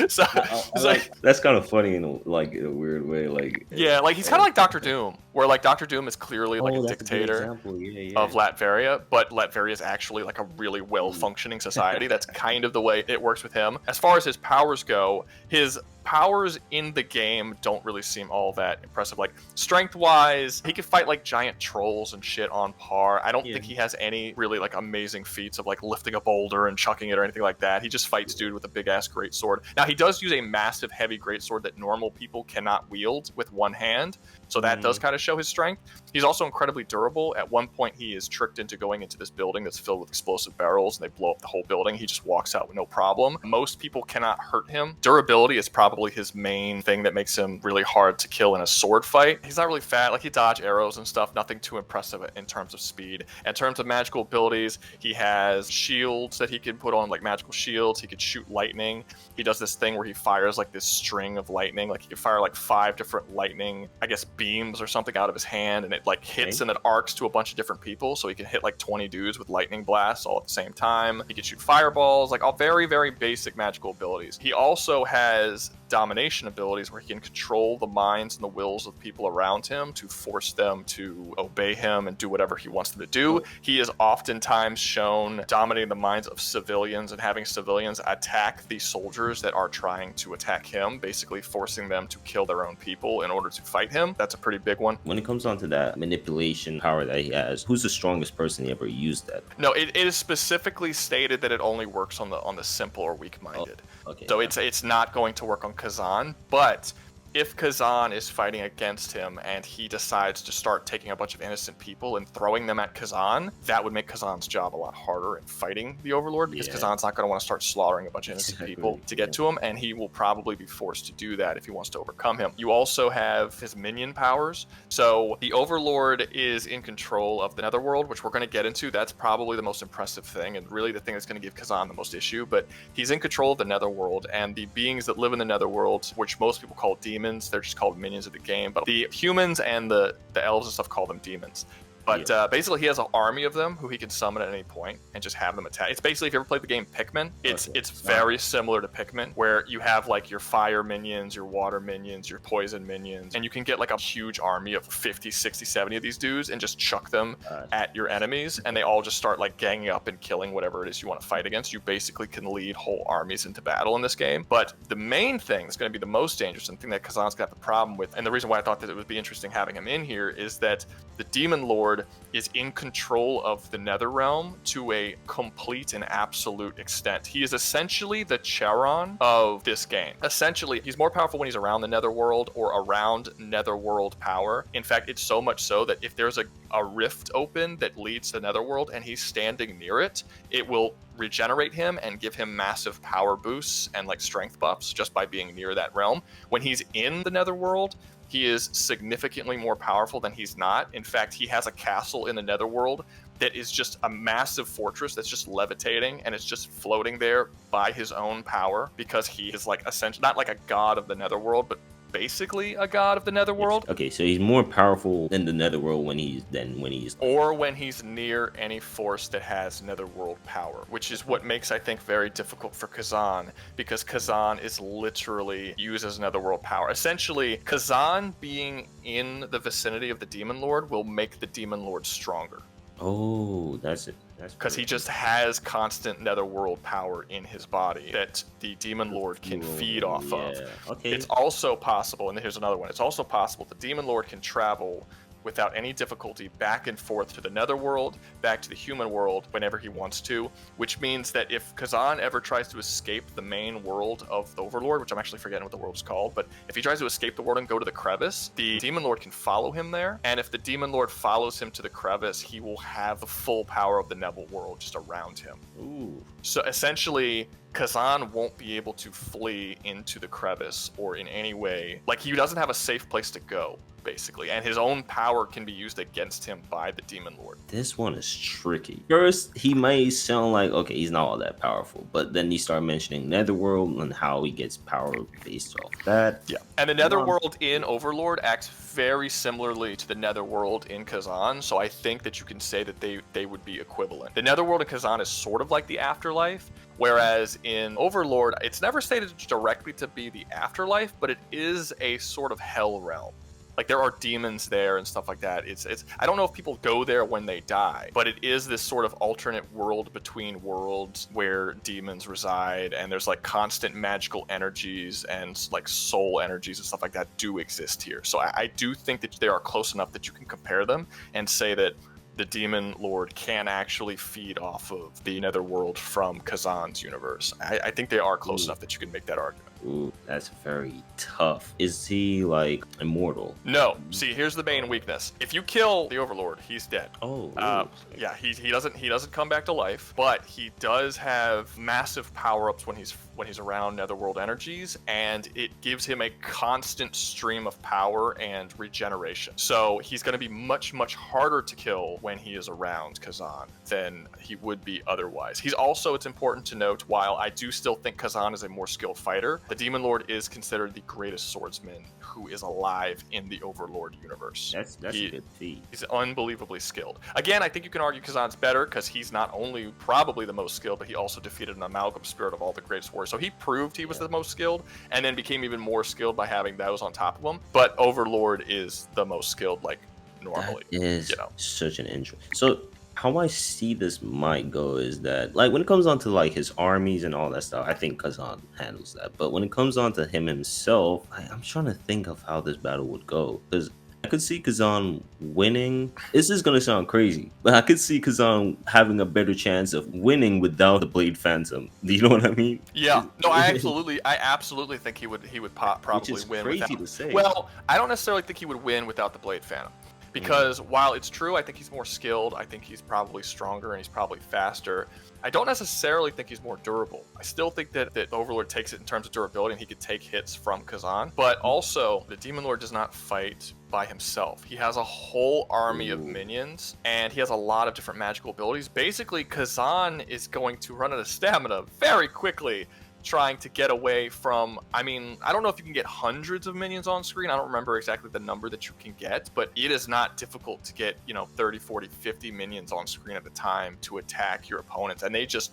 So it's like, that's kind of funny in a weird way. Like, yeah, like he's kind of like Dr. Doom, where like Dr. Doom is clearly like a dictator of Latveria, but Latveria is actually like a really well-functioning society. That's kind of the way it works with him. As far as his powers go, his powers in the game don't really seem all that impressive. Like strength-wise, he can fight like giant trolls and shit on par. I don't think he has any really like amazing feats of like lifting a boulder and chucking it or anything like that. He just fights dude with a big-ass greatsword. Now, he does use a massive heavy greatsword that normal people cannot wield with one hand, so that does kind of show his strength. He's also incredibly durable. At one point, he is tricked into going into this building that's filled with explosive barrels, and they blow up the whole building. He just walks out with no problem. Most people cannot hurt him. Durability is probably probably his main thing that makes him really hard to kill in a sword fight. He's not really fat, like he dodge arrows and stuff, nothing too impressive in terms of speed. In terms of magical abilities, he has shields that he can put on, like magical shields. He could shoot lightning. He does this thing where he fires like this string of lightning, like he can fire like 5 different lightning, I guess, beams or something out of his hand, and it like hits and it arcs to a bunch of different people, so he can hit like 20 dudes with lightning blasts all at the same time. He can shoot fireballs, like all very, very basic magical abilities. He also has domination abilities where he can control the minds and the wills of people around him to force them to obey him and do whatever he wants them to do. He is oftentimes shown dominating the minds of civilians and having civilians attack the soldiers that are trying to attack him, basically forcing them to kill their own people in order to fight him. That's a pretty big one. When it comes on to that manipulation power that he has, who's the strongest person he ever used that? No, it is specifically stated that it only works on the simple or weak-minded. Okay. So it's not going to work on Khazan, but if Khazan is fighting against him and he decides to start taking a bunch of innocent people and throwing them at Khazan, that would make Khazan's job a lot harder in fighting the Overlord, because Khazan's not going to want to start slaughtering a bunch of innocent people to get to him, and he will probably be forced to do that if he wants to overcome him. You also have his minion powers. So the Overlord is in control of the Netherworld, which we're going to get into. That's probably the most impressive thing, and really the thing that's going to give Khazan the most issue, but he's in control of the Netherworld, and the beings that live in the Netherworld, which most people call demons, they're just called minions of the game, but the humans and the elves and stuff call them demons. But basically, he has an army of them who he can summon at any point and just have them attack. It's basically, if you ever played the game Pikmin, it's very similar to Pikmin, where you have like your fire minions, your water minions, your poison minions, and you can get like a huge army of 50, 60, 70 of these dudes and just chuck them at your enemies, and they all just start like ganging up and killing whatever it is you want to fight against. You basically can lead whole armies into battle in this game. But the main thing that's going to be the most dangerous, and the thing that Khazan's got the problem with, and the reason why I thought that it would be interesting having him in here, is that the Demon Lord is in control of the Netherrealm to a complete and absolute extent. He is essentially the Charon of this game. Essentially, he's more powerful when he's around the Netherworld or around Netherworld power. In fact, it's so much so that if there's a rift open that leads to the Netherworld and he's standing near it, it will regenerate him and give him massive power boosts and like strength buffs just by being near that realm. When he's in the Netherworld, he is significantly more powerful than he's not. In fact, he has a castle in the Netherworld that is just a massive fortress that's just levitating, and it's just floating there by his own power, because he is like essentially not like a god of the Netherworld, but basically a god of the Netherworld. Okay, so he's more powerful in the Netherworld when he's or when he's near any force that has Netherworld power, which is what makes, I think, very difficult for Khazan, because Khazan is literally used as Netherworld power. Essentially, Khazan being in the vicinity of the Demon Lord will make the Demon Lord stronger. Oh, that's it. Because he just has constant Netherworld power in his body that the Demon Lord can feed off of. Okay. It's also possible, and here's another one, it's also possible the Demon Lord can travel without any difficulty back and forth to the Netherworld, back to the human world whenever he wants to, which means that if Khazan ever tries to escape the main world of the Overlord, which I'm actually forgetting what the world is called, but if he tries to escape the world and go to the crevice, the Demon Lord can follow him there, and if the Demon Lord follows him to the crevice, he will have the full power of the Netherworld just around him. Ooh. So essentially, Khazan won't be able to flee into the crevice or in any way. Like, he doesn't have a safe place to go, basically, and his own power can be used against him by the Demon Lord. This one is tricky. First, he might sound like, okay, he's not all that powerful, but then you start mentioning Netherworld and how he gets power based off that. Yeah, and the Netherworld in Overlord acts very similarly to the Netherworld in Khazan, so I think that you can say that they would be equivalent. The Netherworld in Khazan is sort of like the afterlife, whereas in Overlord, it's never stated directly to be the afterlife, but it is a sort of hell realm. Like, there are demons there and stuff like that. It's I don't know if people go there when they die, but it is this sort of alternate world between worlds where demons reside, and there's like constant magical energies and like soul energies and stuff like that do exist here. So I do think that they are close enough that you can compare them and say that the Demon Lord can actually feed off of the Netherworld from Khazan's universe. I think they are close enough that you can make that argument. Ooh, that's very tough. Is he like immortal? No. See, here's the main weakness. If you kill the Overlord, he's dead. Oh, Yeah, he doesn't come back to life, but he does have massive power-ups when he's around Netherworld energies, and it gives him a constant stream of power and regeneration. So he's going to be much harder to kill when he is around Khazan than he would be otherwise. He's also, it's important to note, while I do still think Khazan is a more skilled fighter, the Demon Lord is considered the greatest swordsman who is alive in the Overlord universe. that's a good feat. He's unbelievably skilled. Again, I think you can argue Khazan's better because he's not only probably the most skilled, but he also defeated an amalgam spirit of all the greatest warriors. So he proved he was the most skilled, and then became even more skilled by having those on top of him. But Overlord is the most skilled, like, normally. That is such an interest. So how I see this might go is that, like, when it comes on to like his armies and all that stuff, I think Khazan handles that. But when it comes on to him himself, I'm trying to think of how this battle would go, because I could see Khazan winning. This is gonna sound crazy, but I could see Khazan having a better chance of winning without the Blade Phantom. Do you know what I mean? Yeah. No, I absolutely think he would probably Which is win. crazy to say. Well, I don't necessarily think he would win without the Blade Phantom. Because while it's true, I think he's more skilled, I think he's probably stronger, and he's probably faster, I don't necessarily think he's more durable. I still think that Overlord takes it in terms of durability, and he could take hits from Khazan. But also, the Demon Lord does not fight by himself. He has a whole army of minions, and he has a lot of different magical abilities. Basically, Khazan is going to run out of stamina very quickly, trying to get away from, I mean, I don't know if you can get hundreds of minions on screen. I don't remember exactly the number that you can get, but it is not difficult to get, 30, 40, 50 minions on screen at a time to attack your opponents. And they just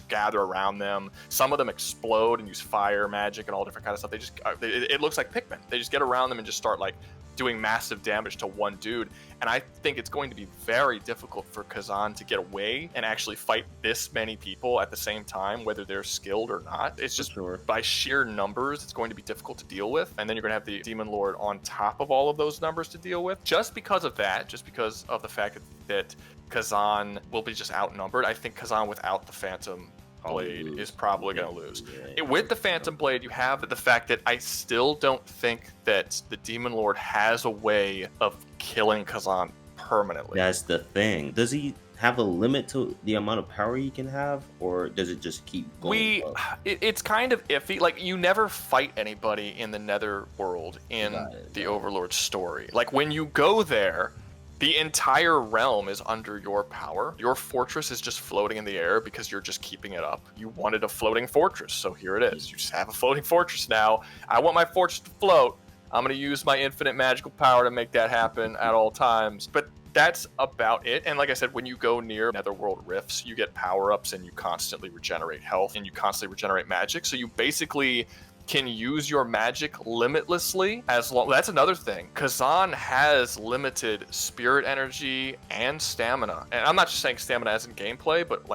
gather around them. Some of them explode and use fire magic and all different kind of stuff. It looks like Pikmin. They just get around them and just start like doing massive damage to one dude. And I think it's going to be very difficult for Khazan to get away and actually fight this many people at the same time, whether they're skilled or not. It's just by sheer numbers, it's going to be difficult to deal with. And then you're going to have the Demon Lord on top of all of those numbers to deal with. Just because of that, just because of the fact that Khazan will be just outnumbered, I think Khazan without the Phantom Blade is probably going to lose. With the Phantom Blade, you have the fact that I still don't think that the Demon Lord has a way of killing Khazan permanently. That's the thing. Does he have a limit to the amount of power he can have, or does it just keep going it's kind of iffy. Like, you never fight anybody in the Nether world in the Overlord story. Like, when you go there, the entire realm is under your power. Your fortress is just floating in the air because you're just keeping it up. You wanted a floating fortress, so here it is. You just have a floating fortress now. I want my fortress to float. I'm going to use my infinite magical power to make that happen at all times. But that's about it. And like I said, when you go near Netherworld rifts, you get power-ups and you constantly regenerate health and you constantly regenerate magic. So you basically can use your magic limitlessly. That's another thing. Khazan has limited spirit energy and stamina. And I'm not just saying stamina as in gameplay, but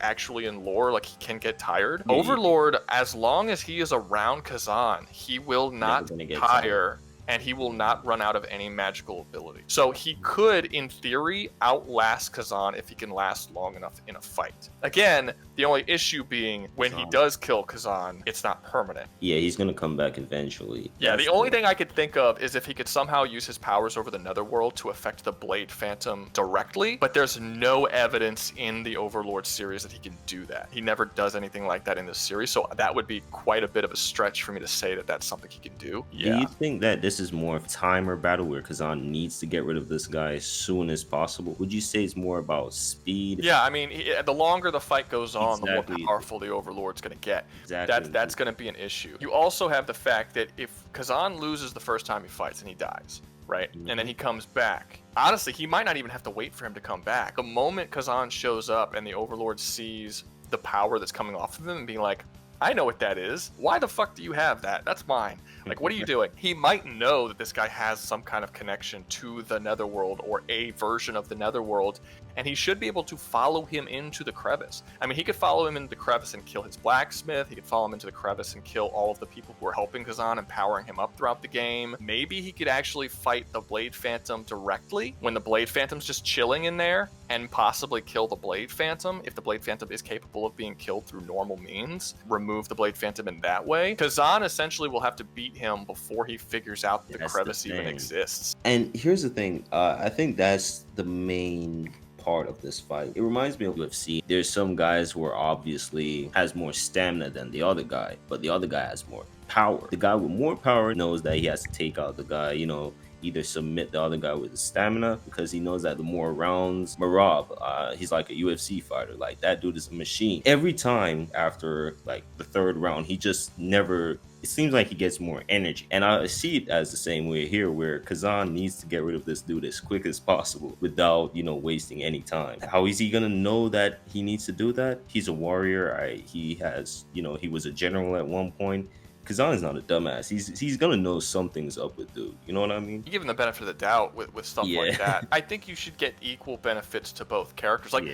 actually in lore, like, he can get tired. Overlord, as long as he is around Khazan, he will not tire. And he will not run out of any magical ability. So he could, in theory, outlast Khazan if he can last long enough in a fight. Again, the only issue being when he does kill Khazan, it's not permanent. Yeah, he's gonna come back eventually. Yeah, the only thing I could think of is if he could somehow use his powers over the Netherworld to affect the Blade Phantom directly, but there's no evidence in the Overlord series that he can do that. He never does anything like that in this series, so that would be quite a bit of a stretch for me to say that that's something he can do. Yeah. Do you think that this is more of a timer battle where Khazan needs to get rid of this guy as soon as possible? Would you say it's more about speed? Yeah, I mean, the longer the fight goes on, the more powerful the Overlord's going to get. That's going to be an issue. You also have the fact that if Khazan loses the first time he fights and he dies, right? And then he comes back. Honestly, he might not even have to wait for him to come back. The moment Khazan shows up and the Overlord sees the power that's coming off of him and being like, I know what that is. Why the fuck do you have that? That's mine. Like, what are you doing? He might know that this guy has some kind of connection to the Netherworld or a version of the Netherworld, and he should be able to follow him into the crevice. I mean, he could follow him into the crevice and kill his blacksmith. He could follow him into the crevice and kill all of the people who are helping Khazan and powering him up throughout the game. Maybe he could actually fight the Blade Phantom directly when the Blade Phantom's just chilling in there, and possibly kill the Blade Phantom if the Blade Phantom is capable of being killed through normal means. Remove the Blade Phantom in that way. Khazan essentially will have to beat him before he figures out that the crevice even exists. And here's the thing, I think that's the main part of this fight. It reminds me of UFC. There's some guys who are obviously has more stamina than the other guy, but the other guy has more power. The guy with more power knows that he has to take out the guy, you know, either submit the other guy with his stamina, because he knows that the more rounds, Marab, he's like a UFC fighter. Like, that dude is a machine. Every time after like the third round, he just never, it seems like he gets more energy. And I see it as the same way here, where Khazan needs to get rid of this dude as quick as possible without, you know, wasting any time. How is he gonna know that he needs to do that? He's a warrior. He has, you know, he was a general at one point. Khazan is not a dumbass. He's gonna know something's up with dude. You know what I mean? You give him the benefit of the doubt with stuff like that. I think you should get equal benefits to both characters. Like,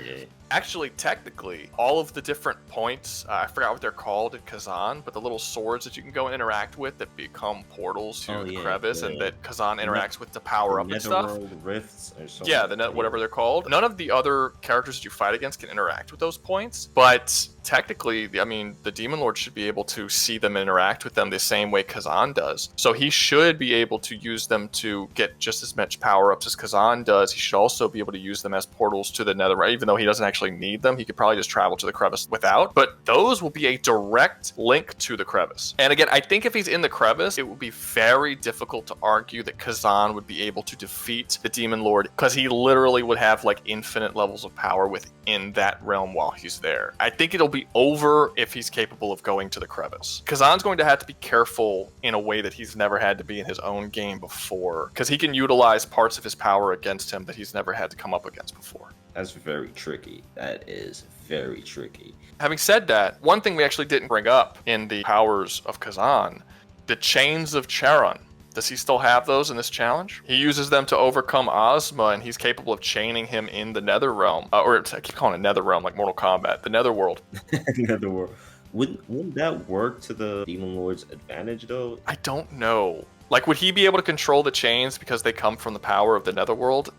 actually, technically, all of the different points, I forgot what they're called in Khazan, but the little swords that you can go and interact with that become portals to the crevice, and that Khazan interacts with to power up and stuff. Rifts or something. Yeah, whatever they're called. None of the other characters that you fight against can interact with those points, but technically, I mean, the Demon Lord should be able to see them and interact with them the same way Khazan does. So he should be able to use them to get just as much power-ups as Khazan does. He should also be able to use them as portals to the Netherrealm, even though he doesn't actually need them. He could probably just travel to the crevice without, but those will be a direct link to the crevice. And again, I think if he's in the crevice, it would be very difficult to argue that Khazan would be able to defeat the Demon Lord, because he literally would have like infinite levels of power within that realm while he's there. I think it'll be over if he's capable of going to the crevice. Khazan's going to have to be careful in a way that he's never had to be in his own game before, because he can utilize parts of his power against him that he's never had to come up against before. That's very tricky. That is very tricky. Having said that, one thing we actually didn't bring up in the powers of Khazan, the Chains of Charon. Does he still have those in this challenge? He uses them to overcome Ozma, and he's capable of chaining him in the Netherrealm. Or I keep calling it Netherrealm, like Mortal Kombat. The Netherworld. Netherworld. Wouldn't that work to the Demon Lord's advantage, though? I don't know. Like, would he be able to control the chains because they come from the power of the Netherworld?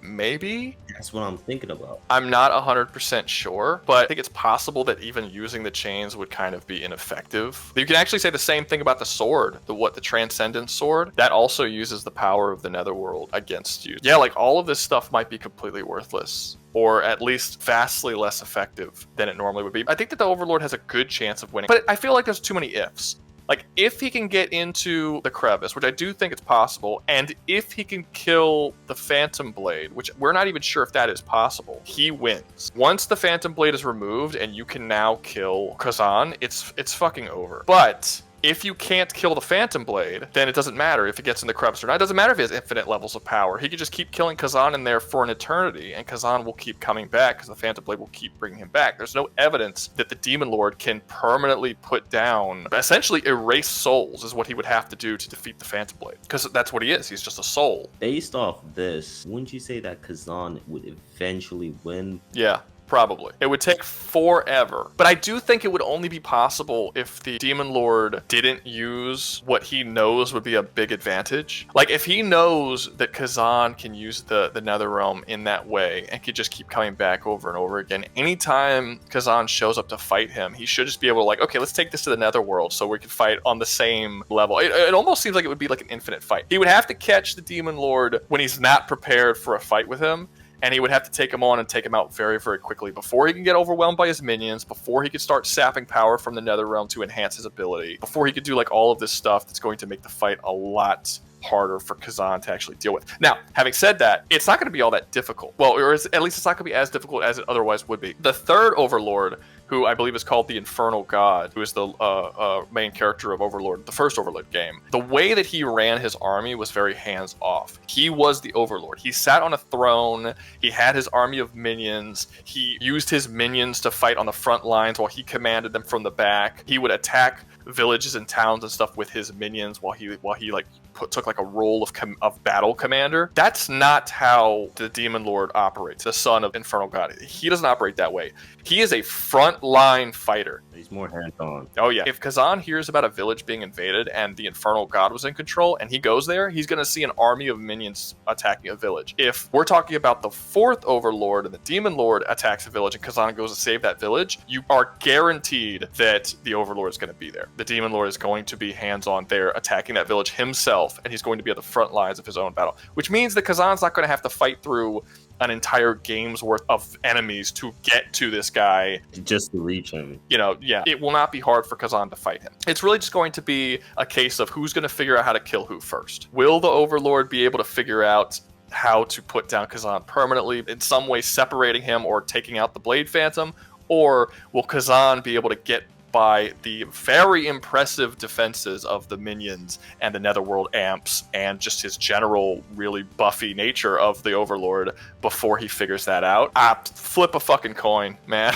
Maybe? That's what I'm thinking about. I'm not 100% sure, but I think it's possible that even using the chains would kind of be ineffective. You can actually say the same thing about the sword, the Transcendence Sword. That also uses the power of the Netherworld against you. Yeah, like, all of this stuff might be completely worthless, or at least vastly less effective than it normally would be. I think that the Overlord has a good chance of winning, but I feel like there's too many ifs. Like, if he can get into the crevice, which I do think it's possible, and if he can kill the Phantom Blade, which we're not even sure if that is possible, he wins. Once the Phantom Blade is removed and you can now kill Khazan, it's fucking over. But if you can't kill the Phantom Blade, then it doesn't matter if it gets in the crevice or not. It doesn't matter if he has infinite levels of power. He could just keep killing Khazan in there for an eternity, and Khazan will keep coming back because the Phantom Blade will keep bringing him back. There's no evidence that the Demon Lord can permanently put down, essentially erase souls is what he would have to do to defeat the Phantom Blade, because that's what he is. He's just a soul. Based off this, wouldn't you say that Khazan would eventually win? Yeah. Probably. It would take forever. But I do think it would only be possible if the Demon Lord didn't use what he knows would be a big advantage. Like, if he knows that Khazan can use the Netherrealm in that way and could just keep coming back over and over again, anytime Khazan shows up to fight him, he should just be able to, like, okay, let's take this to the Netherworld so we can fight on the same level. It almost seems like it would be like an infinite fight. He would have to catch the Demon Lord when he's not prepared for a fight with him, and he would have to take him on and take him out very, very quickly before he can get overwhelmed by his minions, before he could start sapping power from the Netherrealm to enhance his ability, before he could do like all of this stuff that's going to make the fight a lot harder for Khazan to actually deal with. Now, having said that, it's not going to be all that difficult. Well, or at least it's not going to be as difficult as it otherwise would be. The third Overlord, who I believe is called the Infernal God, who is the main character of Overlord, the First Overlord game. The way that he ran his army was very hands-off. He was the Overlord. He sat on a throne. He had his army of minions. He used his minions to fight on the front lines while he commanded them from the back. He would attack villages and towns and stuff with his minions while he like took like a role of battle commander. That's not how the Demon Lord operates, the son of Infernal God. He doesn't operate that way. He is a frontline fighter. He's more hands-on. Oh yeah. If Khazan hears about a village being invaded and the Infernal God was in control and he goes there, he's going to see an army of minions attacking a village. If we're talking about the Fourth Overlord and the Demon Lord attacks a village and Khazan goes to save that village, you are guaranteed that the Overlord is going to be there. The Demon Lord is going to be hands-on there attacking that village himself, and he's going to be at the front lines of his own battle, which means that Khazan's not going to have to fight through an entire game's worth of enemies to get to this guy. Just to reach him. You know, yeah, it will not be hard for Khazan to fight him. It's really just going to be a case of who's going to figure out how to kill who first. Will the Overlord be able to figure out how to put down Khazan permanently, in some way separating him or taking out the Blade Phantom? Or will Khazan be able to get by the very impressive defenses of the minions and the Netherworld amps and just his general really buffy nature of the Overlord before he figures that out? Flip a fucking coin, man.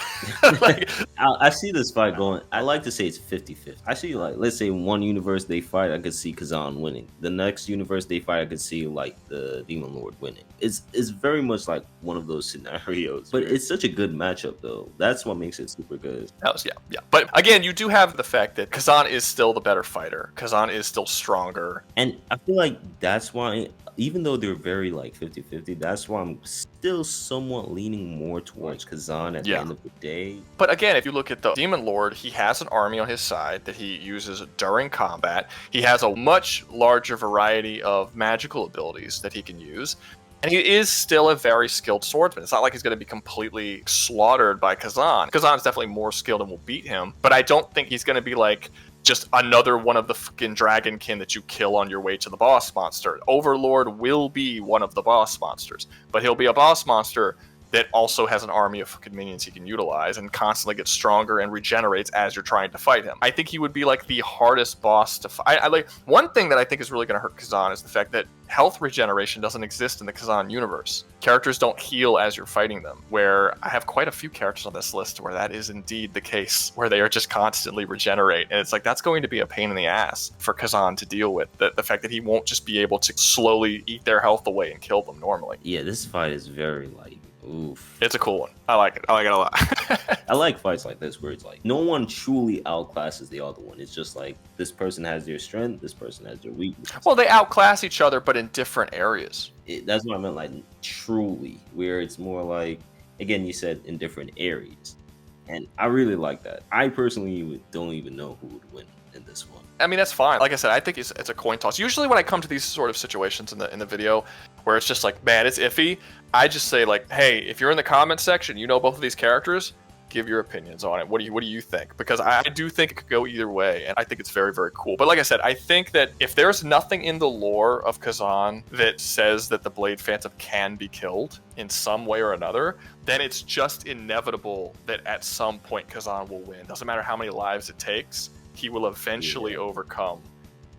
Like, I see this fight going, I like to say it's 50-50. I see, like, let's say one universe they fight, I could see Khazan winning. The next universe they fight, I could see like the Demon Lord winning. It's very much like one of those scenarios, but it's such a good matchup though. That's what makes it super good. Yeah. But again, you do have the fact that Khazan is still the better fighter. Khazan is still stronger. And I feel like that's why, even though they're very like 50-50, that's why I'm still somewhat leaning more towards Khazan at the end of the day. But again, if you look at the Demon Lord, he has an army on his side that he uses during combat. He has a much larger variety of magical abilities that he can use. And he is still a very skilled swordsman. It's not like he's going to be completely slaughtered by Khazan. Khazan is definitely more skilled and will beat him. But I don't think he's going to be like just another one of the fucking dragonkin that you kill on your way to the boss monster. Overlord will be one of the boss monsters. But he'll be a boss monster that also has an army of fucking minions he can utilize and constantly gets stronger and regenerates as you're trying to fight him. I think he would be like the hardest boss to fight. I like one thing that I think is really going to hurt Khazan is the fact that health regeneration doesn't exist in the Khazan universe. Characters don't heal as you're fighting them, where I have quite a few characters on this list where that is indeed the case, where they are just constantly regenerate. And it's like, that's going to be a pain in the ass for Khazan to deal with. The fact that he won't just be able to slowly eat their health away and kill them normally. Yeah, this fight is very like, oof. It's a cool one. I like it. I like it a lot. I like fights like this where it's like no one truly outclasses the other one. It's just like this person has their strength, this person has their weakness. Well, they outclass each other, but in different areas. That's what I meant, like truly, where it's more like, again, you said in different areas. And I really like that. I personally don't even know who would win in this one. I mean, that's fine. Like I said, I think it's a coin toss. Usually when I come to these sort of situations in the video where it's just like, man, it's iffy, I just say like, hey, if you're in the comment section, you know both of these characters, give your opinions on it. What do you think? Because I do think it could go either way, and I think it's very, very cool. But like I said, I think that if there's nothing in the lore of Khazan that says that the Blade Phantom can be killed in some way or another, then it's just inevitable that at some point Khazan will win. Doesn't matter how many lives it takes, he will eventually overcome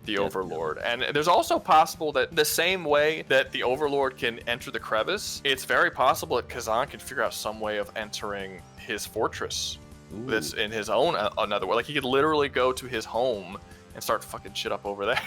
the Overlord. And there's also possible that the same way that the Overlord can enter the crevice, it's very possible that Khazan can figure out some way of entering his fortress that's in his own another way. Like he could literally go to his home and start fucking shit up over there.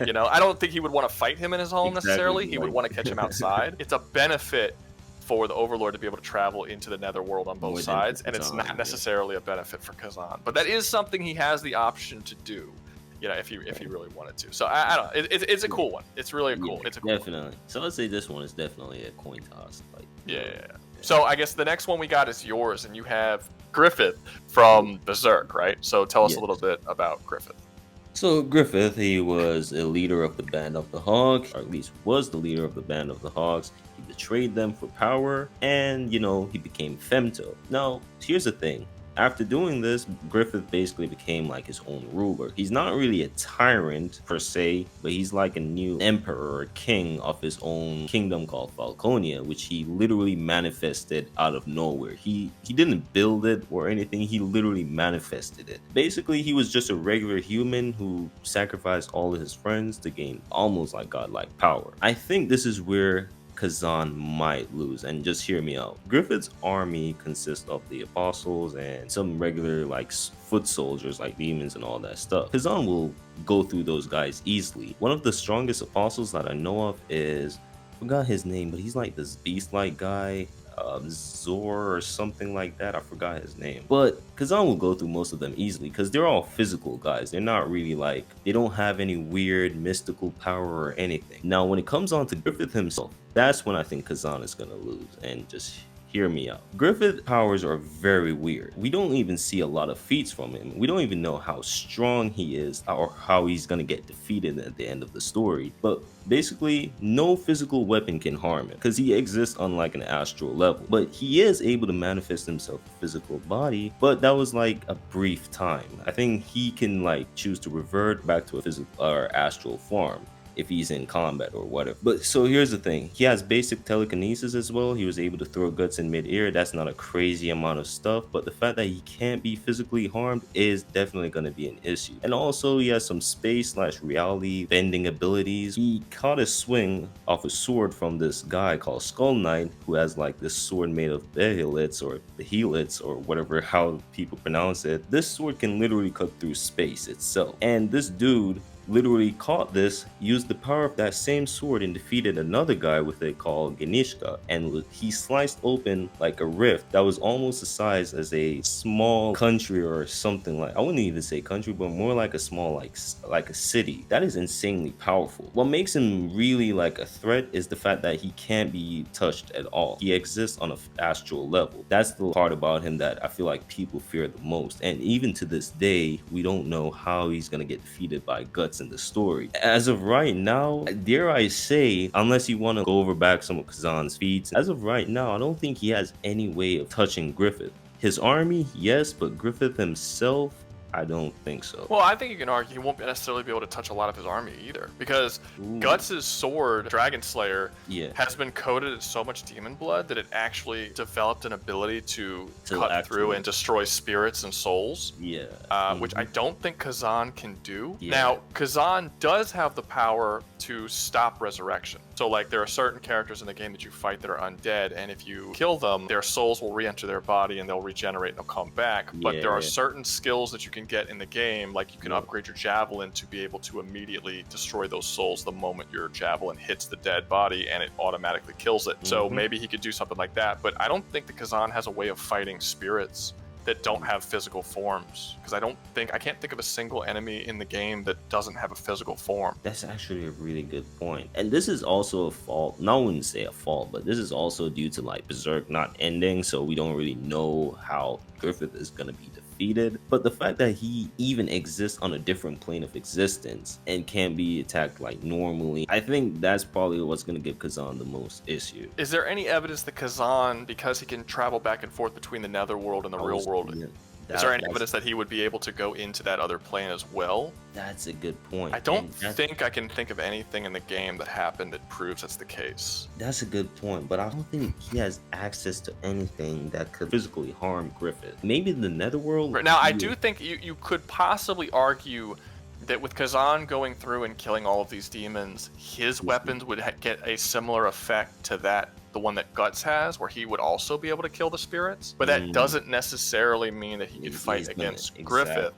You know, I don't think he would want to fight him in his home necessarily. He would want to catch him outside. It's a benefit for the Overlord to be able to travel into the Netherworld on both sides, and it's not necessarily a benefit for Khazan. But that is something he has the option to do, you know, if he really wanted to. So I don't know. It's a cool one. It's really a cool. It's a cool definitely. One. So let's say this one is definitely a coin toss. Like yeah. So I guess the next one we got is yours, and you have Griffith from Berserk, right? So tell us a little bit about Griffith. So Griffith, he was a leader of the Band of the Hawks, or at least was the leader of the Band of the Hawks. He betrayed them for power, and, you know, he became femto. Now, here's the thing. After doing this, Griffith basically became like his own ruler. He's not really a tyrant per se, but he's like a new emperor or king of his own kingdom called Falconia, which he literally manifested out of nowhere. He didn't build it or anything, he literally manifested it. Basically, he was just a regular human who sacrificed all of his friends to gain almost like godlike power. I think this is where Khazan might lose, and just hear me out. Griffith's army consists of the apostles and some regular like foot soldiers like demons and all that stuff. Khazan will go through those guys easily. One of the strongest apostles that I know of is, I forgot his name, but he's like this beast-like guy, Zor or something like that. I forgot his name. But Khazan will go through most of them easily because they're all physical guys. They're not really like, they don't have any weird mystical power or anything. Now, when it comes on to Griffith himself, that's when I think Khazan is gonna lose. And just hear me out. Griffith's powers are very weird. We don't even see a lot of feats from him. We don't even know how strong he is or how he's gonna get defeated at the end of the story. But basically, no physical weapon can harm him because he exists on like an astral level. But he is able to manifest himself in a physical body, but that was like a brief time. I think he can like choose to revert back to a physical or astral form if he's in combat or whatever. But so here's the thing, he has basic telekinesis as well. He was able to throw guts in mid-air. That's not a crazy amount of stuff, but the fact that he can't be physically harmed is definitely going to be an issue. And also he has some space/reality bending abilities. He caught a swing off a sword from this guy called Skull Knight, who has like this sword made of behilits or behilits or whatever how people pronounce it. This sword can literally cut through space itself, and this dude literally caught this, used the power of that same sword and defeated another guy with it called Ganishka, and he sliced open like a rift that was almost the size as a small country or something. Like, I wouldn't even say country, but more like a small like a city. That is insanely powerful. What makes him really like a threat is the fact that he can't be touched at all. He exists on an astral level. That's the part about him that I feel like people fear the most, and even to this day we don't know how he's gonna get defeated by Guts in the story. As of right now, dare I say, unless you want to go over back some of Khazan's feats, as of right now, I don't think he has any way of touching Griffith. His army, yes, but Griffith himself, I don't think so. Well, I think you can argue he won't necessarily be able to touch a lot of his army either, because Guts' sword, Dragon Slayer, has been coated in so much demon blood that it actually developed an ability to cut through and destroy spirits and souls. Which I don't think Khazan can do. Now, Khazan does have the power to stop resurrection. So like there are certain characters in the game that you fight that are undead, and if you kill them, their souls will re-enter their body and they'll regenerate and they'll come back. But there are certain skills that you can get in the game, like you can upgrade your javelin to be able to immediately destroy those souls the moment your javelin hits the dead body, and it automatically kills it. So maybe he could do something like that, but I don't think that Khazan has a way of fighting spirits that don't have physical forms, because I can't think of a single enemy in the game that doesn't have a physical form. That's actually a really good point. And this is also a fault, no, I wouldn't say a fault, but this is also due to like Berserk not ending, so we don't really know how Griffith is going to be defeated. But the fact that he even exists on a different plane of existence and can't be attacked like normally, I think that's probably what's going to give Khazan the most issue. Is there any evidence that Khazan, because he can travel back and forth between the netherworld and the real world, is there any evidence that he would be able to go into that other plane as well? That's a good point. I don't think I can think of anything in the game that happened that proves that's the case. That's a good point, but I don't think he has access to anything that could physically harm Griffith. Maybe the netherworld? Right, now, I do think you could possibly argue that with Khazan going through and killing all of these demons, his weapons would get a similar effect to the one that Guts has, where he would also be able to kill the spirits. But that doesn't necessarily mean that he could fight against Griffith.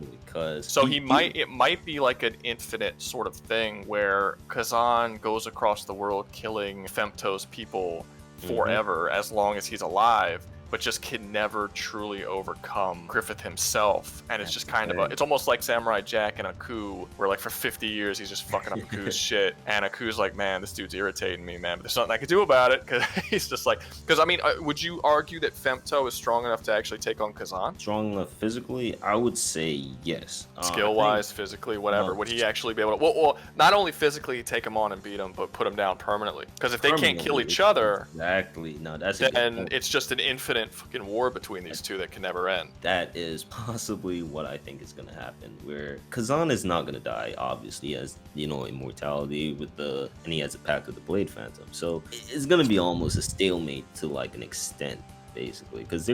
So it might be like an infinite sort of thing where Khazan goes across the world killing Femto's people forever as long as he's alive, but just can never truly overcome Griffith himself. And it's just kind of it's almost like Samurai Jack and Aku, where like for 50 years he's just fucking up Aku's shit, and Aku's like, man, this dude's irritating me, man, but there's nothing I can do about it, because he's just like, because I mean, would you argue that Femto is strong enough to actually take on Khazan? Strong enough physically? I would say yes. Skill-wise, physically, whatever. Would he actually be able to, well, not only physically take him on and beat him, but put him down permanently? Because if they can't kill each other, then it's just an infinite fucking war between these two that can never end. That is possibly what I think is gonna happen, where Khazan is not gonna die. Obviously, he has, immortality and he has a pact with the Blade Phantom, so it's gonna be almost a stalemate to like an extent. basically, because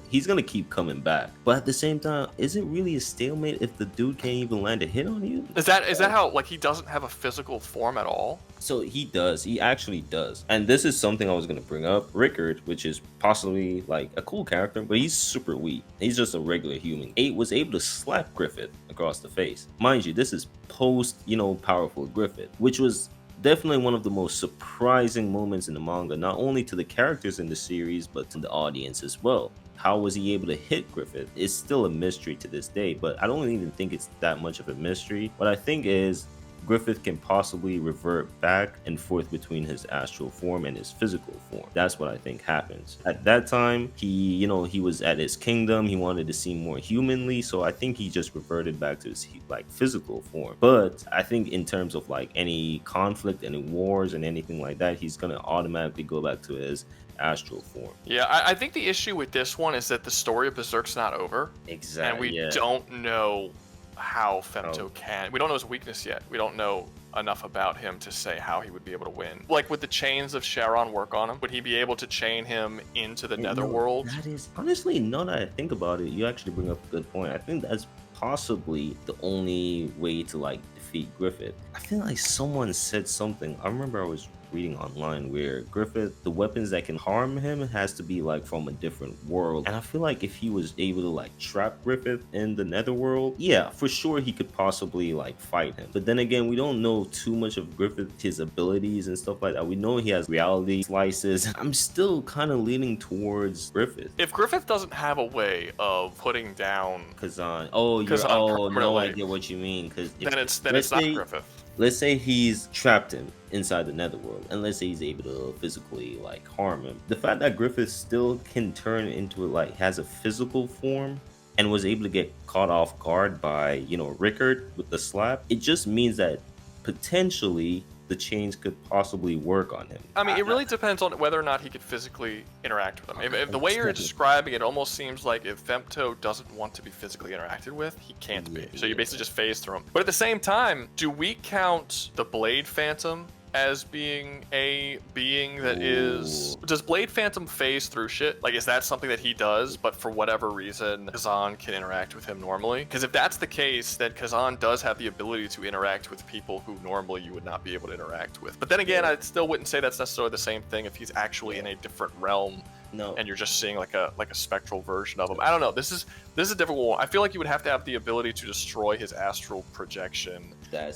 he's gonna keep coming back. But at the same time, is it really a stalemate if the dude can't even land a hit on you? Is that how, like, he doesn't have a physical form at all? So he does. He actually does. And this is something I was going to bring up. Rickard, which is possibly like a cool character, but he's super weak. He's just a regular human. 8 was able to slap Griffith across the face. Mind you, this is post, powerful Griffith, which was definitely one of the most surprising moments in the manga, not only to the characters in the series, but to the audience as well. How was he able to hit Griffith? It's still a mystery to this day, but I don't even think it's that much of a mystery. What I think is Griffith can possibly revert back and forth between his astral form and his physical form. That's what I think happens. At that time, he was at his kingdom. He wanted to seem more humanly, so I think he just reverted back to his physical form. But I think in terms of like any conflict, any wars, and anything like that, he's gonna automatically go back to his astral form. Yeah, I think the issue with this one is that the story of Berserk's not over. Exactly. And we don't know how Femto can. We don't know his weakness yet. We don't know enough about him to say how he would be able to win. Like, would the chains of Charon work on him? Would he be able to chain him into the netherworld? That is honestly, now that I think about it, you actually bring up a good point. I think that's possibly the only way to like defeat Griffith. I feel like someone said something. I remember I was reading online where Griffith, the weapons that can harm him has to be like from a different world. And I feel like if he was able to like trap Griffith in the netherworld, yeah, for sure he could possibly like fight him. But then again, we don't know too much of Griffith, his abilities and stuff like that. We know he has reality slices. I'm still kind of leaning towards Griffith. If Griffith doesn't have a way of putting down Khazan, no, I get what you mean. Because then it's not Griffith. Let's say he's trapped him inside the netherworld, and let's say he's able to physically like harm him. The fact that Griffith still can turn into has a physical form and was able to get caught off guard by Rickard with the slap, it just means that potentially the chains could possibly work on him. I mean, it really depends on whether or not he could physically interact with him. If the way you're describing it almost seems like if Femto doesn't want to be physically interacted with, he can't be. So you basically just phase through him. But at the same time, do we count the Blade Phantom as being a being that is... Does Blade Phantom phase through shit? Like, is that something that he does, but for whatever reason, Khazan can interact with him normally? Because if that's the case, then Khazan does have the ability to interact with people who normally you would not be able to interact with. But then again, I still wouldn't say that's necessarily the same thing if he's actually in a different realm. No. And you're just seeing like a spectral version of him. I don't know. This is a difficult one. I feel like you would have to have the ability to destroy his astral projection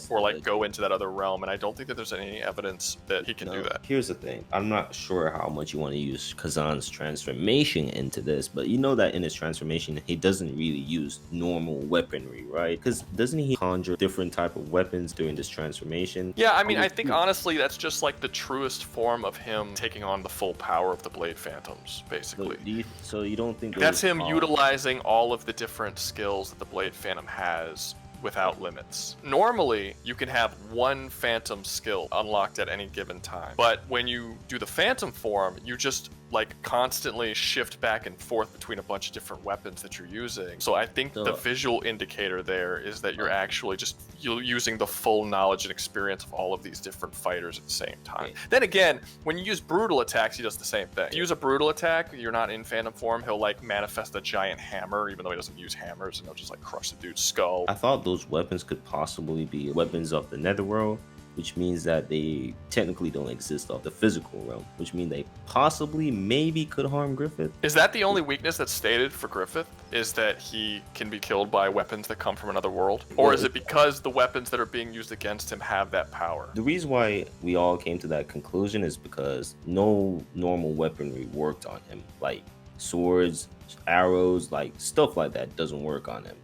or like go into that other realm. And I don't think that there's any evidence that he can do that. Here's the thing. I'm not sure how much you want to use Khazan's transformation into this, but you know that in his transformation, he doesn't really use normal weaponry, right? Because doesn't he conjure different type of weapons during this transformation? Yeah, I mean, I think honestly, that's just like the truest form of him taking on the full power of the Blade Phantoms. Basically. So you don't think that's him utilizing all of the different skills that the Blade Phantom has without limits. Normally, you can have one Phantom skill unlocked at any given time, but when you do the Phantom form, you just like constantly shift back and forth between a bunch of different weapons that you're using. So I think the visual indicator there is that you're actually just using the full knowledge and experience of all of these different fighters at the same time. Then again, when you use brutal attacks, he does the same thing. If you use a brutal attack, you're not in Phantom form, he'll like manifest a giant hammer, even though he doesn't use hammers, and he'll just like crush the dude's skull. I thought those weapons could possibly be weapons of the netherworld, which means that they technically don't exist off the physical realm, which means they possibly maybe could harm Griffith. Is that the only weakness that's stated for Griffith? Is that he can be killed by weapons that come from another world? Or is it because the weapons that are being used against him have that power? The reason why we all came to that conclusion is because no normal weaponry worked on him. Like swords, arrows, like stuff like that doesn't work on him.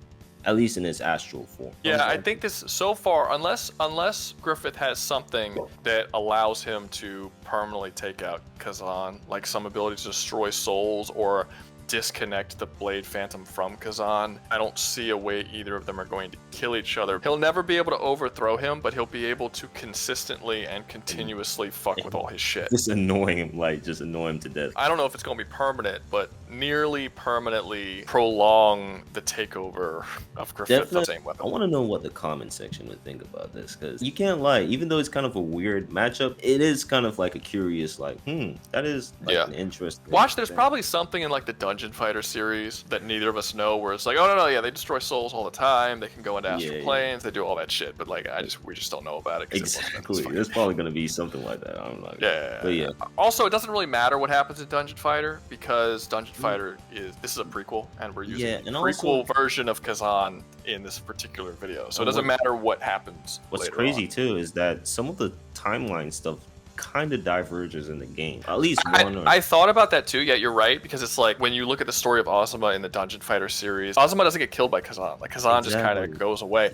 At least in his astral form. Yeah, I think this so far, unless Griffith has something that allows him to permanently take out Khazan, like some ability to destroy souls or disconnect the Blade Phantom from Khazan, I don't see a way either of them are going to kill each other. He'll never be able to overthrow him, but he'll be able to consistently and continuously fuck with all his shit. Just annoy him to death. I don't know if it's going to be permanent, but nearly permanently prolong the takeover of Griffith with the same I weapon. want to know what the comment section would think about this, because you can't lie. Even though it's kind of a weird matchup, it is kind of like a curious, like, that is like an interesting. Watch, there's thing. probably something in like the Dungeon Fighter series that neither of us know, where it's like, oh no, yeah, they destroy souls all the time. They can go into astral planes. They do all that shit. But like, we just don't know about it. Exactly. There's probably gonna be something like that. I'm not. Yeah. Also, it doesn't really matter what happens in Dungeon Fighter, because Dungeon Fighter this is a prequel, and we're using the prequel version of Khazan in this particular video. So it doesn't matter what happens. What's crazy too is that some of the timeline stuff kind of diverges in the game. At least one. I thought about that too. Yeah, you're right, because it's like when you look at the story of Ozma in the Dungeon Fighter series, Ozma doesn't get killed by Khazan. Like Khazan just kind of goes away.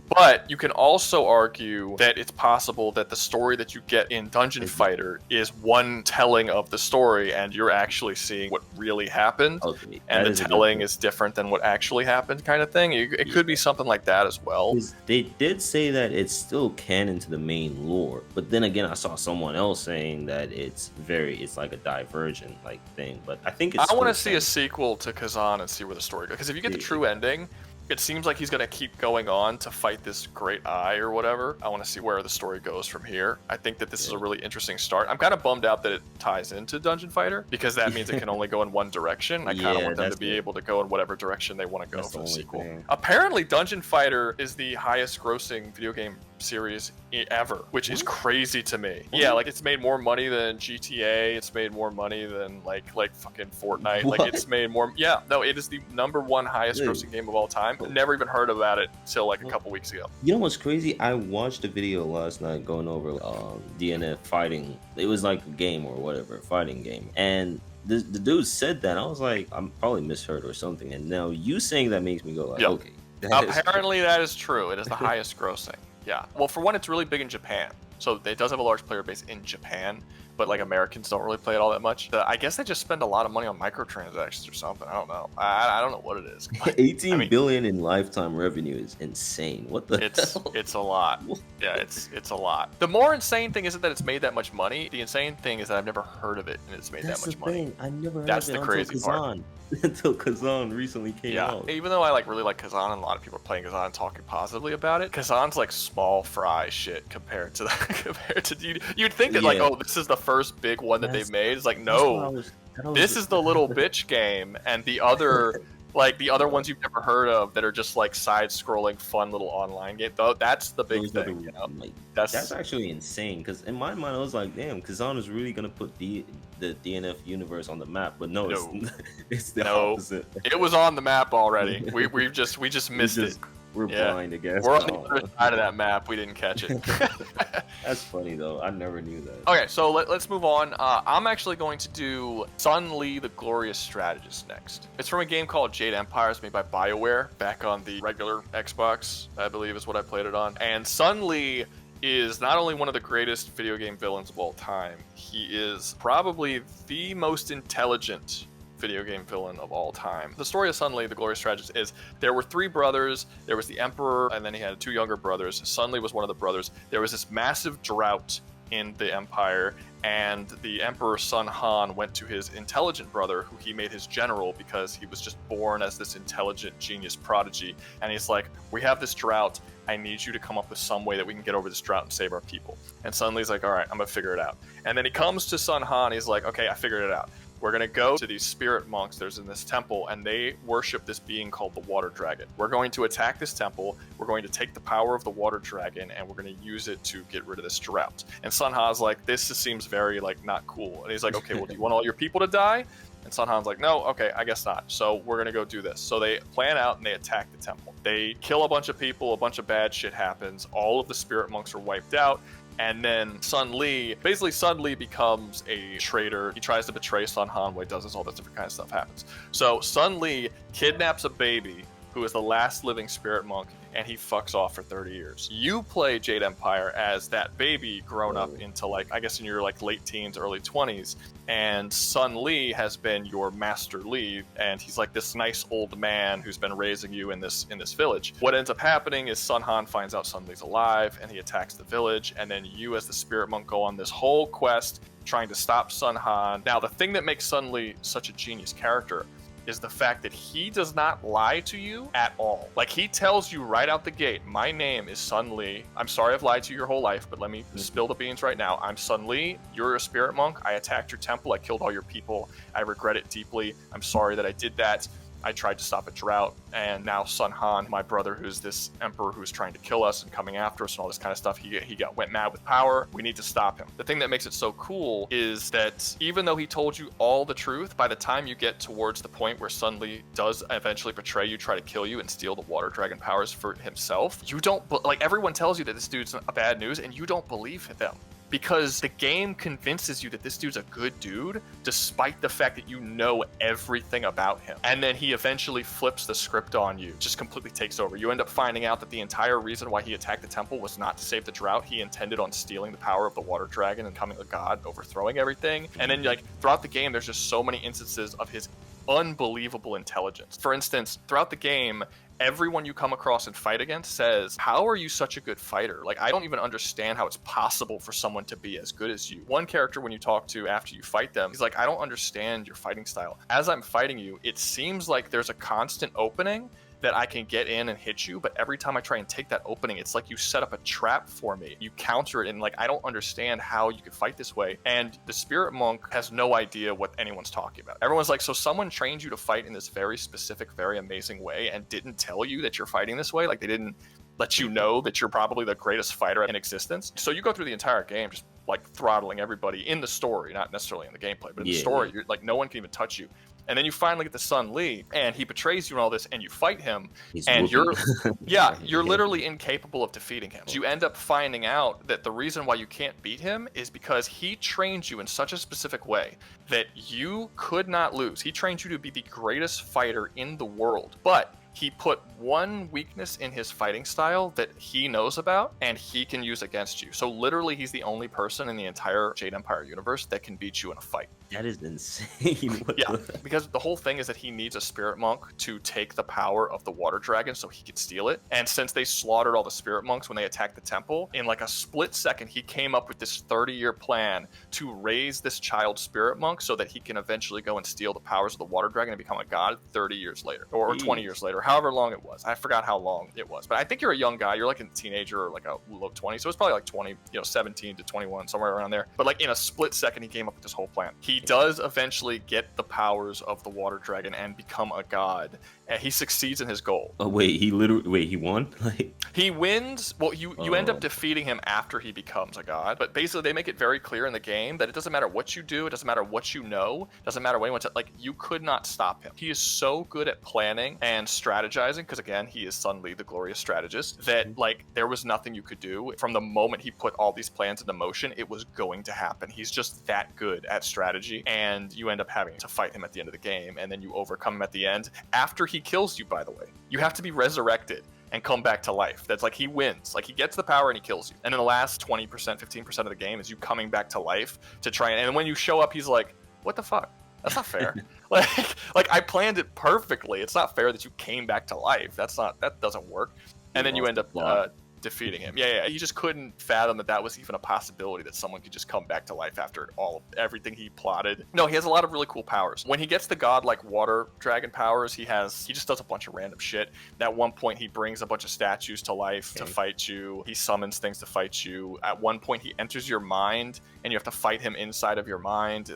But you can also argue that it's possible that the story that you get in Dungeon Fighter is one telling of the story, and you're actually seeing what really happened, and the telling is different than what actually happened, kind of thing. It could be something like that as well. They did say that it's still canon to the main lore, but then again, I saw someone else saying that it's like a divergent like thing. But I think I want to see a sequel to Khazan and see where the story goes, because if you get the true ending, it seems like he's going to keep going on to fight this great eye or whatever. I want to see where the story goes from here. I think that this is a really interesting start. I'm kind of bummed out that it ties into Dungeon Fighter, because that means it can only go in one direction. I kind of want them to be able to go in whatever direction they want to go for the sequel. Apparently, Dungeon Fighter is the highest grossing video game series ever, which is crazy to me. Yeah, like it's made more money than GTA. It's made more money than like fucking Fortnite. Like it's made more. Yeah, no, it is the #1 highest grossing game of all time. Never even heard about it till like a couple weeks ago. You know what's crazy? I watched a video last night going over DNF fighting. It was like a game or whatever, fighting game, and the dude said that. I was like, I'm probably misheard or something. And now you saying that makes me go like, okay. Apparently that is true. It is the highest grossing. Yeah. Well, for one, it's really big in Japan. So it does have a large player base in Japan, but like Americans don't really play it all that much. I guess they just spend a lot of money on microtransactions or something. I don't know. I don't know what it is. 18 billion in lifetime revenue is insane. What the hell? It's a lot. Yeah, it's a lot. The more insane thing isn't that it's made that much money. The insane thing is that I've never heard of it, and it's made that much money. I never heard That's of it the crazy part. Until Khazan recently came out. Even though I really like Khazan, and a lot of people are playing Khazan and talking positively about it, Khazan's like small fry shit compared to you'd think that like, oh, this is the first big one that they've made. It's like, no, this is the little bitch game, and the other like the other ones you've never heard of that are just like side-scrolling fun little online game. Though that's the big thing. You know? Like, that's actually insane, because in my mind I was like, damn, Khazan is really gonna put the DNF universe on the map, but no. It's the opposite. It was on the map already. we just missed it. We're blind, I guess. We're on the other side of that map. We didn't catch it. That's funny, though. I never knew that. Okay, so let's move on. I'm actually going to do Sun Li, the Glorious Strategist, next. It's from a game called Jade Empire. It's made by BioWare, back on the regular Xbox, I believe is what I played it on. And Sun Li is not only one of the greatest video game villains of all time, he is probably the most intelligent video game villain of all time. The story of Sun Li, the Glorious Strategist, is there were 3 brothers. There was the Emperor, and then he had 2 younger brothers. Sun Li was one of the brothers. There was this massive drought in the Empire, and the Emperor Sun Han went to his intelligent brother, who he made his general because he was just born as this intelligent genius prodigy. And he's like, we have this drought. I need you to come up with some way that we can get over this drought and save our people. And Sun Li's like, all right, I'm gonna figure it out. And then he comes to Sun Han. He's like, okay, I figured it out. We're going to go to these spirit monks there's in this temple, and they worship this being called the water dragon. We're going to attack this temple. We're going to take the power of the water dragon, and we're going to use it to get rid of this drought. And Sun Han's like, this just seems very like not cool. And he's like, okay, well, do you want all your people to die? And Sun Han's like, no, okay, I guess not. So we're going to go do this. So they plan out and they attack the temple. They kill a bunch of people. A bunch of bad shit happens. All of the spirit monks are wiped out. And then Sun Li becomes a traitor. He tries to betray Sun Han. What he does is all this different kind of stuff happens. So Sun Li kidnaps a baby who is the last living spirit monk. and he fucks off for 30 years. You play Jade Empire as that baby grown up into like, I guess in your like late teens, early 20s, and Sun Li has been your Master Li, and he's like this nice old man who's been raising you in this village. What ends up happening is Sun Han finds out Sun Li's alive, and he attacks the village, and then you as the spirit monk go on this whole quest trying to stop Sun Han. Now, the thing that makes Sun Li such a genius character is the fact that he does not lie to you at all. Like, he tells you right out the gate, my name is Sun Li. I'm sorry I've lied to you your whole life, but let me spill the beans right now. I'm Sun Li. You're a spirit monk. I attacked your temple. I killed all your people. I regret it deeply. I'm sorry that I did that. I tried to stop a drought, and now Sun Han, my brother, who's this emperor who's trying to kill us and coming after us and all this kind of stuff, he went mad with power. We need to stop him. The thing that makes it so cool is that even though he told you all the truth, by the time you get towards the point where Sun Li does eventually betray you, try to kill you, and steal the water dragon powers for himself, you don't, like, everyone tells you that this dude's bad news, and you don't believe them. Because the game convinces you that this dude's a good dude, despite the fact that you know everything about him. And then he eventually flips the script on you, just completely takes over. You end up finding out that the entire reason why he attacked the temple was not to save the drought. He intended on stealing the power of the water dragon and becoming a god, overthrowing everything. And then, like, throughout the game, there's just so many instances of his unbelievable intelligence. For instance, throughout the game, everyone you come across and fight against says, how are you such a good fighter? Like, I don't even understand how it's possible for someone to be as good as you. One character, when you talk to after you fight them, he's like, I don't understand your fighting style. As I'm fighting you, it seems like there's a constant opening that I can get in and hit you, but every time I try and take that opening, it's like you set up a trap for me. You counter it, and like, I don't understand how you could fight this way. And the spirit monk has no idea what anyone's talking about. Everyone's like, so someone trained you to fight in this very specific, very amazing way and didn't tell you that you're fighting this way? Like, they didn't let you know that you're probably the greatest fighter in existence? So you go through the entire game just like throttling everybody in the story, not necessarily in the gameplay, but in the story, you're like, no one can even touch you. And then you finally get the Sun Li, and he betrays you and all this, and you fight him, and you're literally incapable of defeating him. You end up finding out that the reason why you can't beat him is because he trained you in such a specific way that you could not lose. He trained you to be the greatest fighter in the world, but he put one weakness in his fighting style that he knows about and he can use against you. So literally, he's the only person in the entire Jade Empire universe that can beat you in a fight. That is insane. Because the whole thing is that he needs a spirit monk to take the power of the water dragon so he could steal it. And since they slaughtered all the spirit monks when they attacked the temple, in like a split second, he came up with this 30-year plan to raise this child spirit monk so that he can eventually go and steal the powers of the water dragon and become a god 30 years later, or 20 years later, however long it was. I forgot how long it was, but I think you're a young guy. You're like a teenager or like a low 20s, so it's probably like 20, 17 to 21, somewhere around there. But like in a split second, he came up with this whole plan. He does eventually get the powers of the water dragon and become a god, and he succeeds in his goal. Oh wait, he won? Like, he wins. Well, you end up defeating him after he becomes a god, but basically they make it very clear in the game that it doesn't matter what you do, it doesn't matter what you know, it doesn't matter what anyone said, like, you could not stop him. He is so good at planning and strategizing, because again, he is Sun Li, the glorious strategist, that like there was nothing you could do. From the moment he put all these plans into motion, it was going to happen. He's just that good at strategy, and you end up having to fight him at the end of the game, and then you overcome him at the end after he kills you. By the way, you have to be resurrected and come back to life. That's like, he wins. Like, he gets the power and he kills you. And then the last 20%, 15% of the game is you coming back to life to try and when you show up, he's like, what the fuck? That's not fair. like I planned it perfectly. It's not fair that you came back to life. That doesn't work. And then you end up defeating him. Yeah. He just couldn't fathom that was even a possibility, that someone could just come back to life after everything he plotted. No, he has a lot of really cool powers. When he gets the godlike water dragon powers, he just does a bunch of random shit. At one point, he brings a bunch of statues to life to fight you. He summons things to fight you. At one point, he enters your mind, and you have to fight him inside of your mind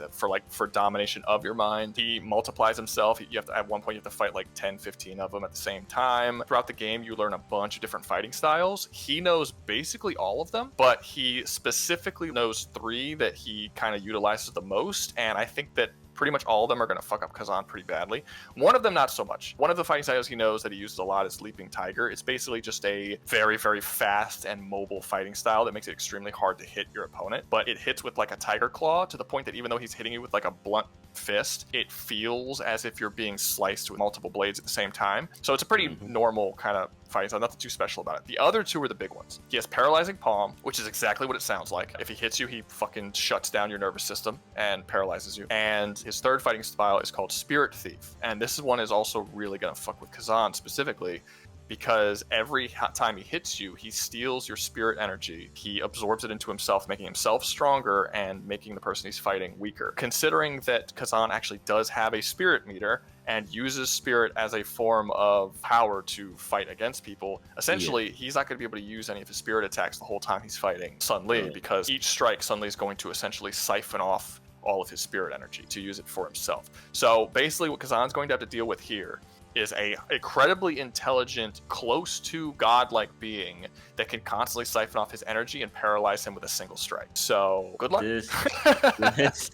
for domination of your mind. He multiplies himself. At one point, you have to fight like 10, 15 of them at the same time. Throughout the game, you learn a bunch of different fighting styles. He knows basically all of them, but he specifically knows 3 that he kind of utilizes the most, and I think that pretty much all of them are going to fuck up Khazan pretty badly. One of them, not so much. One of the fighting styles he knows that he uses a lot is Leaping Tiger. It's basically just a very, very fast and mobile fighting style that makes it extremely hard to hit your opponent, but it hits with like a tiger claw to the point that even though he's hitting you with like a blunt fist, it feels as if you're being sliced with multiple blades at the same time. So it's a pretty normal kind of fighting style, nothing too special about it. The other two are the big ones. He has Paralyzing Palm, which is exactly what it sounds like. If he hits you, he fucking shuts down your nervous system and paralyzes you. And his third fighting style is called Spirit Thief. And this one is also really gonna fuck with Khazan specifically, because every time he hits you, he steals your spirit energy. He absorbs it into himself, making himself stronger and making the person he's fighting weaker. Considering that Khazan actually does have a spirit meter and uses spirit as a form of power to fight against people, essentially, he's not going to be able to use any of his spirit attacks the whole time he's fighting Sun Li, because each strike, Sun Li is going to essentially siphon off all of his spirit energy to use it for himself. So basically what Khazan's going to have to deal with here is a incredibly intelligent, close to godlike being that can constantly siphon off his energy and paralyze him with a single strike. So good luck.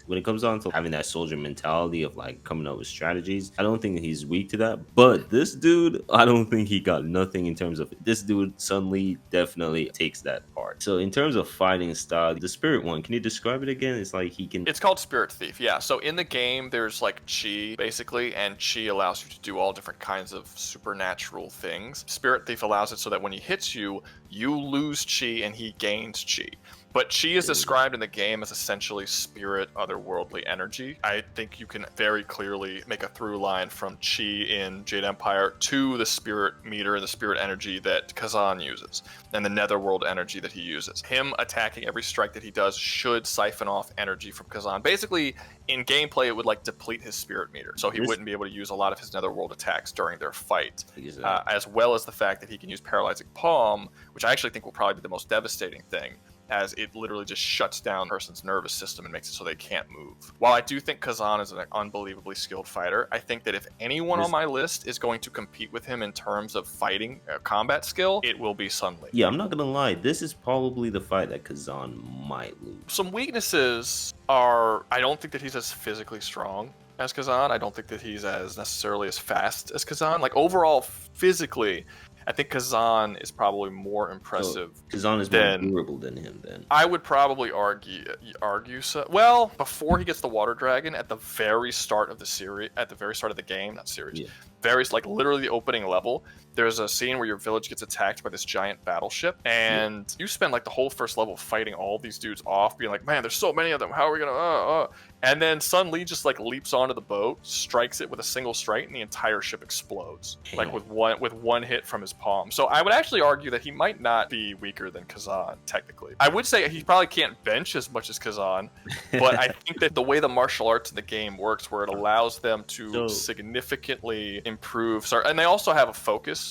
When it comes down to having that soldier mentality of like coming up with strategies, I don't think he's weak to that. But this dude, I don't think he got nothing in terms of this dude. Sun Li definitely takes that part. So in terms of fighting style, the spirit one, can you describe it again? It's like he can. It's called Spirit Thief. Yeah. So in the game, there's like chi basically, and chi allows you to do all different kinds of supernatural things. Spirit Thief allows it so that when he hits you, you lose chi and he gains chi. But chi is described in the game as essentially spirit, otherworldly energy. I think you can very clearly make a through line from chi in Jade Empire to the spirit meter and the spirit energy that Khazan uses, and the netherworld energy that he uses. Him attacking every strike that he does should siphon off energy from Khazan. Basically, in gameplay, it would like deplete his spirit meter, so he wouldn't be able to use a lot of his netherworld attacks during their fight, as well as the fact that he can use Paralyzing Palm, which I actually think will probably be the most devastating thing, as it literally just shuts down a person's nervous system and makes it so they can't move. While I do think Khazan is an unbelievably skilled fighter, I think that if anyone on my list is going to compete with him in terms of fighting combat skill, it will be Sun Li. Yeah, I'm not gonna lie, this is probably the fight that Khazan might lose. Some weaknesses are, I don't think that he's as physically strong as Khazan. I don't think that he's as necessarily as fast as Khazan. Like overall, physically, I think Khazan is probably more impressive. So Khazan is more durable than him, then. I would probably argue so. Well, before he gets the water dragon, at the very start of the series, at the very start of the game, not series, very like literally the opening level, there's a scene where your village gets attacked by this giant battleship, and you spend like the whole first level fighting all these dudes off, being like, man, there's so many of them. How are we gonna? And then Sun Li just like leaps onto the boat, strikes it with a single strike, and the entire ship explodes, like with one hit from his palm. So I would actually argue that he might not be weaker than Khazan, technically. I would say he probably can't bench as much as Khazan, but I think that the way the martial arts in the game works, where it allows them to significantly improve. And they also have a focus.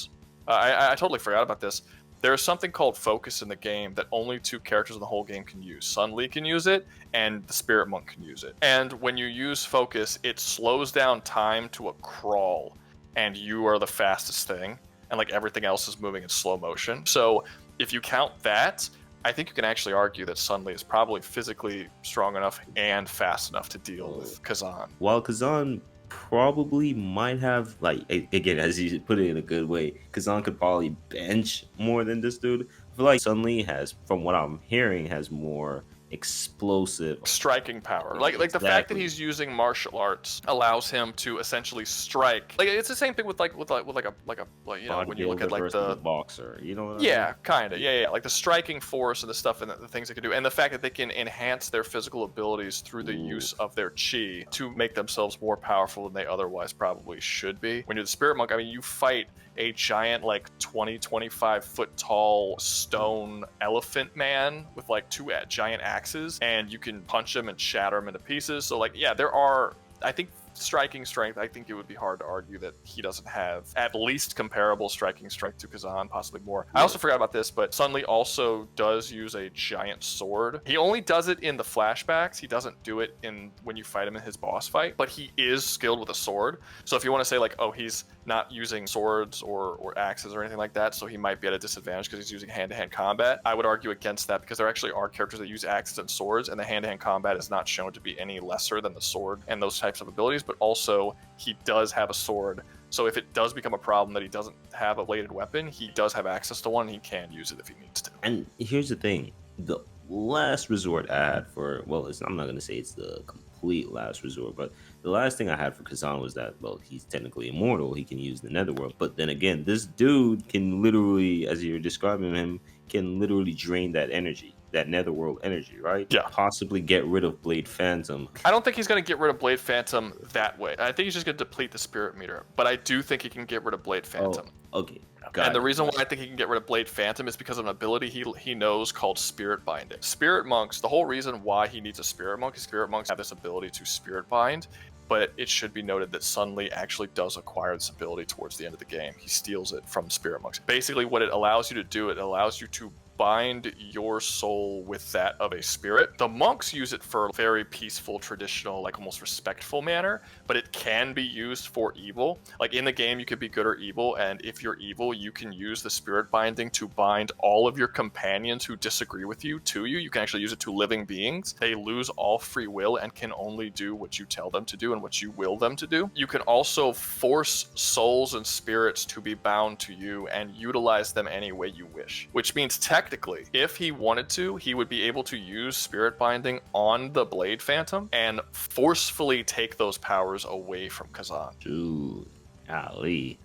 I totally forgot about this. There's something called focus in the game that only 2 characters in the whole game can use. Sun Li can use it, and the Spirit Monk can use it. And when you use focus, it slows down time to a crawl, and you are the fastest thing, and like everything else is moving in slow motion. So if you count that, I think you can actually argue that Sun Li is probably physically strong enough and fast enough to deal with Khazan. While Khazan probably might have, like, again, as you put it in a good way, Khazan could probably bench more than this dude. I feel like Sun Li has, from what I'm hearing, has more explosive striking power. Like the fact that he's using martial arts allows him to essentially strike. Like it's the same thing with like you know, when you look at like the boxer, you know what I mean? Yeah, like the striking force and the stuff and the things they can do, and the fact that they can enhance their physical abilities through the use of their chi to make themselves more powerful than they otherwise probably should be. When you're the Spirit Monk, I mean, you fight a giant like 25 foot tall stone elephant man with like 2 giant axes, and you can punch him and shatter him into pieces. So like, yeah, there are, I think, striking strength. I think it would be hard to argue that he doesn't have at least comparable striking strength to Khazan, possibly more. I also forgot about this, but Sun Li also does use a giant sword. He only does it in the flashbacks. He doesn't do it in when you fight him in his boss fight, but he is skilled with a sword. So if you want to say like, oh, he's not using swords or axes or anything like that, so he might be at a disadvantage because he's using hand-to-hand combat, I would argue against that, because there actually are characters that use axes and swords, and the hand-to-hand combat is not shown to be any lesser than the sword and those types of abilities. But also he does have a sword, so if it does become a problem that he doesn't have a bladed weapon, he does have access to one, and he can use it if he needs to. And here's the thing, the last resort ad for, well, I'm not going to say it's the complete last resort. But the last thing I had for Khazan was that, well, he's technically immortal. He can use the netherworld. But then again, this dude can literally, as you're describing him, can literally drain that energy, that netherworld energy, right? Yeah. Possibly get rid of Blade Phantom. I don't think he's going to get rid of Blade Phantom that way. I think he's just going to deplete the spirit meter. But I do think he can get rid of Blade Phantom. Oh, okay. And the reason why I think he can get rid of Blade Phantom is because of an ability he knows called Spirit Binding. Spirit Monks, the whole reason why he needs a Spirit Monk is Spirit Monks have this ability to Spirit Bind, but it should be noted that Sun Li actually does acquire this ability towards the end of the game. He steals it from Spirit Monks. Basically, what it allows you to do, it allows you to bind your soul with that of a spirit. The monks use it for a very peaceful, traditional, like almost respectful manner, but it can be used for evil. Like in the game, you could be good or evil, and if you're evil, you can use the spirit binding to bind all of your companions who disagree with you to you. You can actually use it to living beings. They lose all free will and can only do what you tell them to do and what you will them to do. You can also force souls and spirits to be bound to you and utilize them any way you wish, which means technically, if he wanted to, he would be able to use spirit binding on the Blade Phantom and forcefully take those powers away from Khazan. Dude, Ali.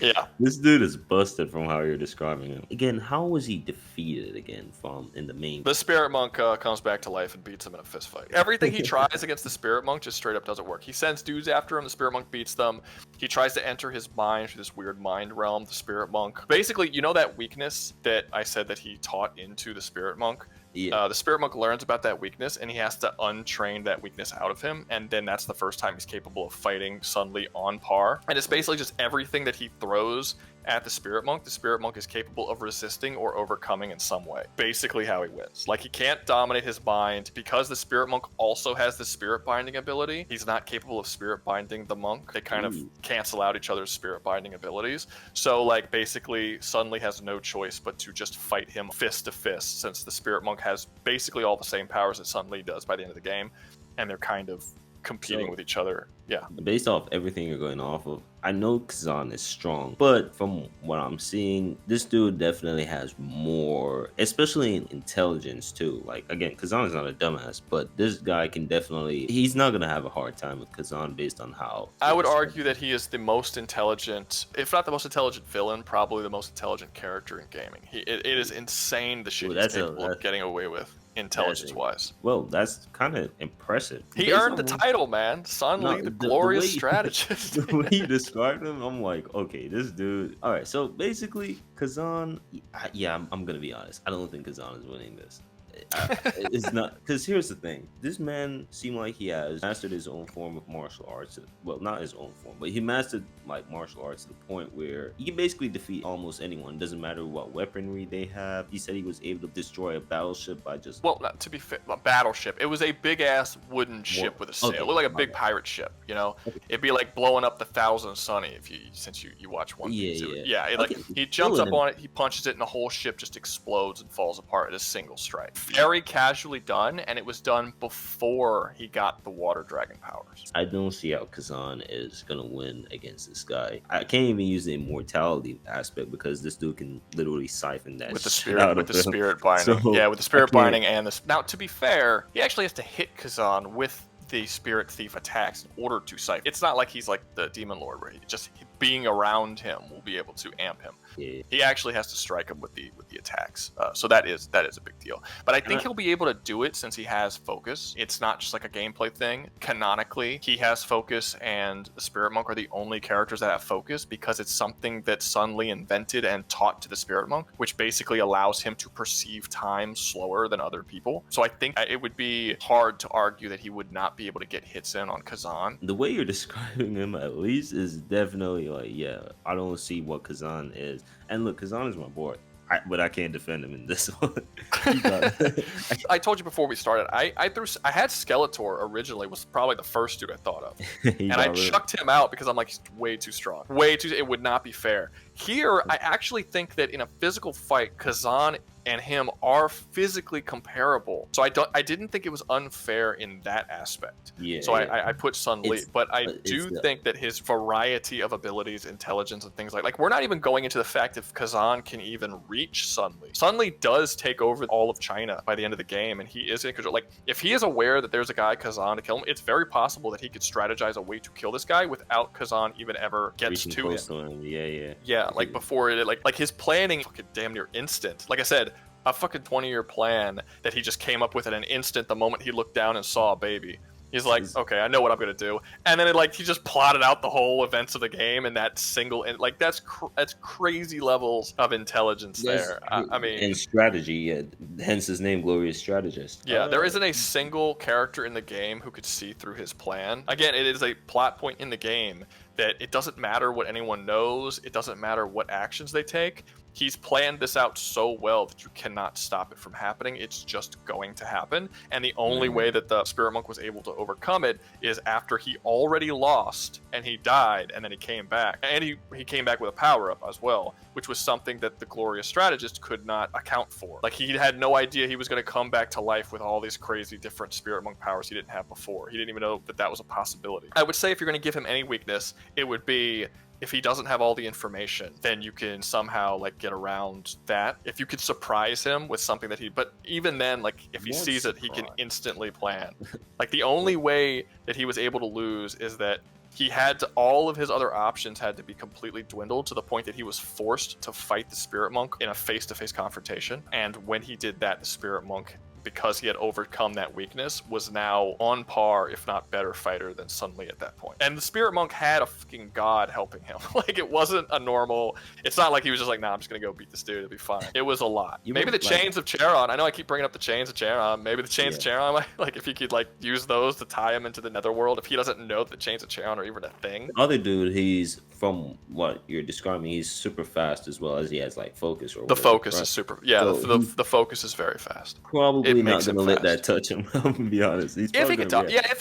Yeah. This dude is busted from how you're describing him. Again, how was he defeated again from in the main? The Spirit Monk comes back to life and beats him in a fist fight. Everything he tries against the Spirit Monk just straight up doesn't work. He sends dudes after him, the Spirit Monk beats them. He tries to enter his mind through this weird mind realm, the Spirit Monk. Basically, you know that weakness that I said that he taught into the Spirit Monk? Yeah. The Spirit Monk learns about that weakness, and he has to untrain that weakness out of him, and then that's the first time he's capable of fighting Sun Li on par. And it's basically just everything that he throws at the Spirit Monk is capable of resisting or overcoming in some way. Basically how he wins. Like, he can't dominate his mind because the Spirit Monk also has the Spirit Binding ability. He's not capable of Spirit Binding the Monk. They kind of cancel out each other's Spirit Binding abilities. So, like, basically, Sun Li has no choice but to just fight him fist to fist, since the Spirit Monk has basically all the same powers that Sun Li does by the end of the game, and they're kind of competing with each other. Yeah. Based off everything you're going off of, I know Khazan is strong, but from what I'm seeing, this dude definitely has more, especially in intelligence too. Like, again, Khazan is not a dumbass, but this guy can definitely, he's not gonna have a hard time with Khazan based on how. I would argue that he is the most intelligent, if not the most intelligent villain, probably the most intelligent character in gaming. It is insane the shit he's capable of getting away with, intelligence-wise. Well, that's kind of impressive. He earned the title, man. Sun Li, the glorious strategist. The way you described him, I'm like, okay, this dude. All right, so basically, Khazan. Yeah, I'm gonna be honest. I don't think Khazan is winning this. It's not, because here's the thing. This man seemed like he has mastered his own form of martial arts. Well, not his own form, but he mastered like martial arts to the point where he can basically defeat almost anyone. Doesn't matter what weaponry they have. He said he was able to destroy a battleship by just, well, to be fair, a battleship. It was a big ass wooden ship with a sail. It looked like a big pirate ship. You know, it'd be like blowing up the Thousand Sunny if since you watch One Piece. Yeah. He jumps up on it, he punches it, and the whole ship just explodes and falls apart at a single strike. Very casually done, and it was done before he got the water dragon powers. I don't see how Khazan is gonna win against this guy. I can't even use the immortality aspect because this dude can literally siphon that with the shit out of him. Spirit binding. So, yeah, with the spirit binding and the. Now, to be fair, he actually has to hit Khazan with the Spirit Thief attacks in order to siphon. It's not like he's like the Demon Lord where he just being around him will be able to amp him. Yeah. He actually has to strike him with the attacks. So that is a big deal. But I think he'll be able to do it since he has focus. It's not just like a gameplay thing. Canonically, he has focus, and the Spirit Monk are the only characters that have focus because it's something that Sun Li invented and taught to the Spirit Monk, which basically allows him to perceive time slower than other people. So I think it would be hard to argue that he would not be able to get hits in on Khazan. The way you're describing him, at least, is definitely like, yeah, I don't see what Khazan is. And look, Khazan is my boy, but I can't defend him in this one. I told you before we started, I had Skeletor originally, was probably the first dude I thought of. And I chucked him out because I'm like, he's way too strong. It would not be fair. Here, I actually think that in a physical fight, Khazan and him are physically comparable. So I didn't think it was unfair in that aspect. Yeah. So yeah. I put Sun Li, but I do think that his variety of abilities, intelligence, and things like we're not even going into the fact if Khazan can even reach Sun Li. Sun Li does take over all of China by the end of the game, and he is in control. Like, if he is aware that there's a guy Khazan to kill him, it's very possible that he could strategize a way to kill this guy without Khazan even ever gets Reaching to close him. to him. Yeah. Yeah, like before it, like his planning, fucking damn near instant. Like I said, a fucking 20-year plan that he just came up with in an instant the moment he looked down and saw a baby. He's like, okay, I know what I'm gonna do, and then he just plotted out the whole events of the game in that single, like that's crazy levels of intelligence there. I mean, and strategy, yeah. Hence his name, Glorious Strategist. Yeah, there isn't a single character in the game who could see through his plan. Again, it is a plot point in the game that it doesn't matter what anyone knows, it doesn't matter what actions they take. He's planned this out so well that you cannot stop it from happening. It's just going to happen. And the only way that the Spirit Monk was able to overcome it is after he already lost and he died, and then he came back. And he came back with a power-up as well, which was something that the Glorious Strategist could not account for. Like, he had no idea he was going to come back to life with all these crazy different Spirit Monk powers he didn't have before. He didn't even know that that was a possibility. I would say if you're going to give him any weakness, it would be if he doesn't have all the information, then you can somehow get around that. If you could surprise him with something that but even then, if he sees it, he can instantly plan. The only way that he was able to lose is that all of his other options had to be completely dwindled to the point that he was forced to fight the Spirit Monk in a face-to-face confrontation. And when he did that, the Spirit Monk, because he had overcome that weakness, was now on par, if not better fighter than Sun Li at that point. And the Spirit Monk had a fucking god helping him. It wasn't a normal, it's not like he was just nah, I'm just gonna go beat this dude, it'll be fine. It was a lot. Maybe the Chains of Charon, I know I keep bringing up the Chains of Charon, maybe the Chains of Charon, if he could use those to tie him into the netherworld, if he doesn't know that the Chains of Charon are even a thing. The other dude, he's, from what you're describing, he's super fast as well as he has focus or whatever. The focus is super, so the focus is very fast. Probably not gonna let that touch him. I'm gonna be honest. If he could dodge it, if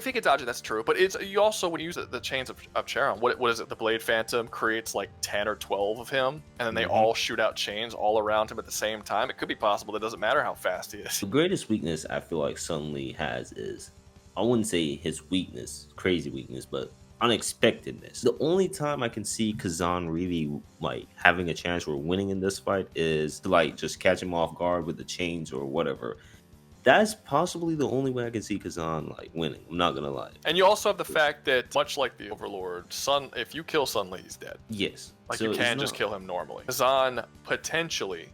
he could dodge it, that's true. But you also, when you use the Chains of Charon, what is it? The Blade Phantom creates 10 or 12 of him, and then they all shoot out chains all around him at the same time. It could be possible. It doesn't matter how fast he is. The greatest weakness I feel like Sun Li has is, I wouldn't say his weakness, crazy weakness, but unexpectedness. The only time I can see Khazan really having a chance or winning in this fight is to just catch him off guard with the chains or whatever. That's possibly the only way I can see Khazan winning. I'm not gonna lie. And you also have the fact that, much like the Overlord, if you kill Sun Li, he's dead. Yes. So you can't just kill him normally. Khazan potentially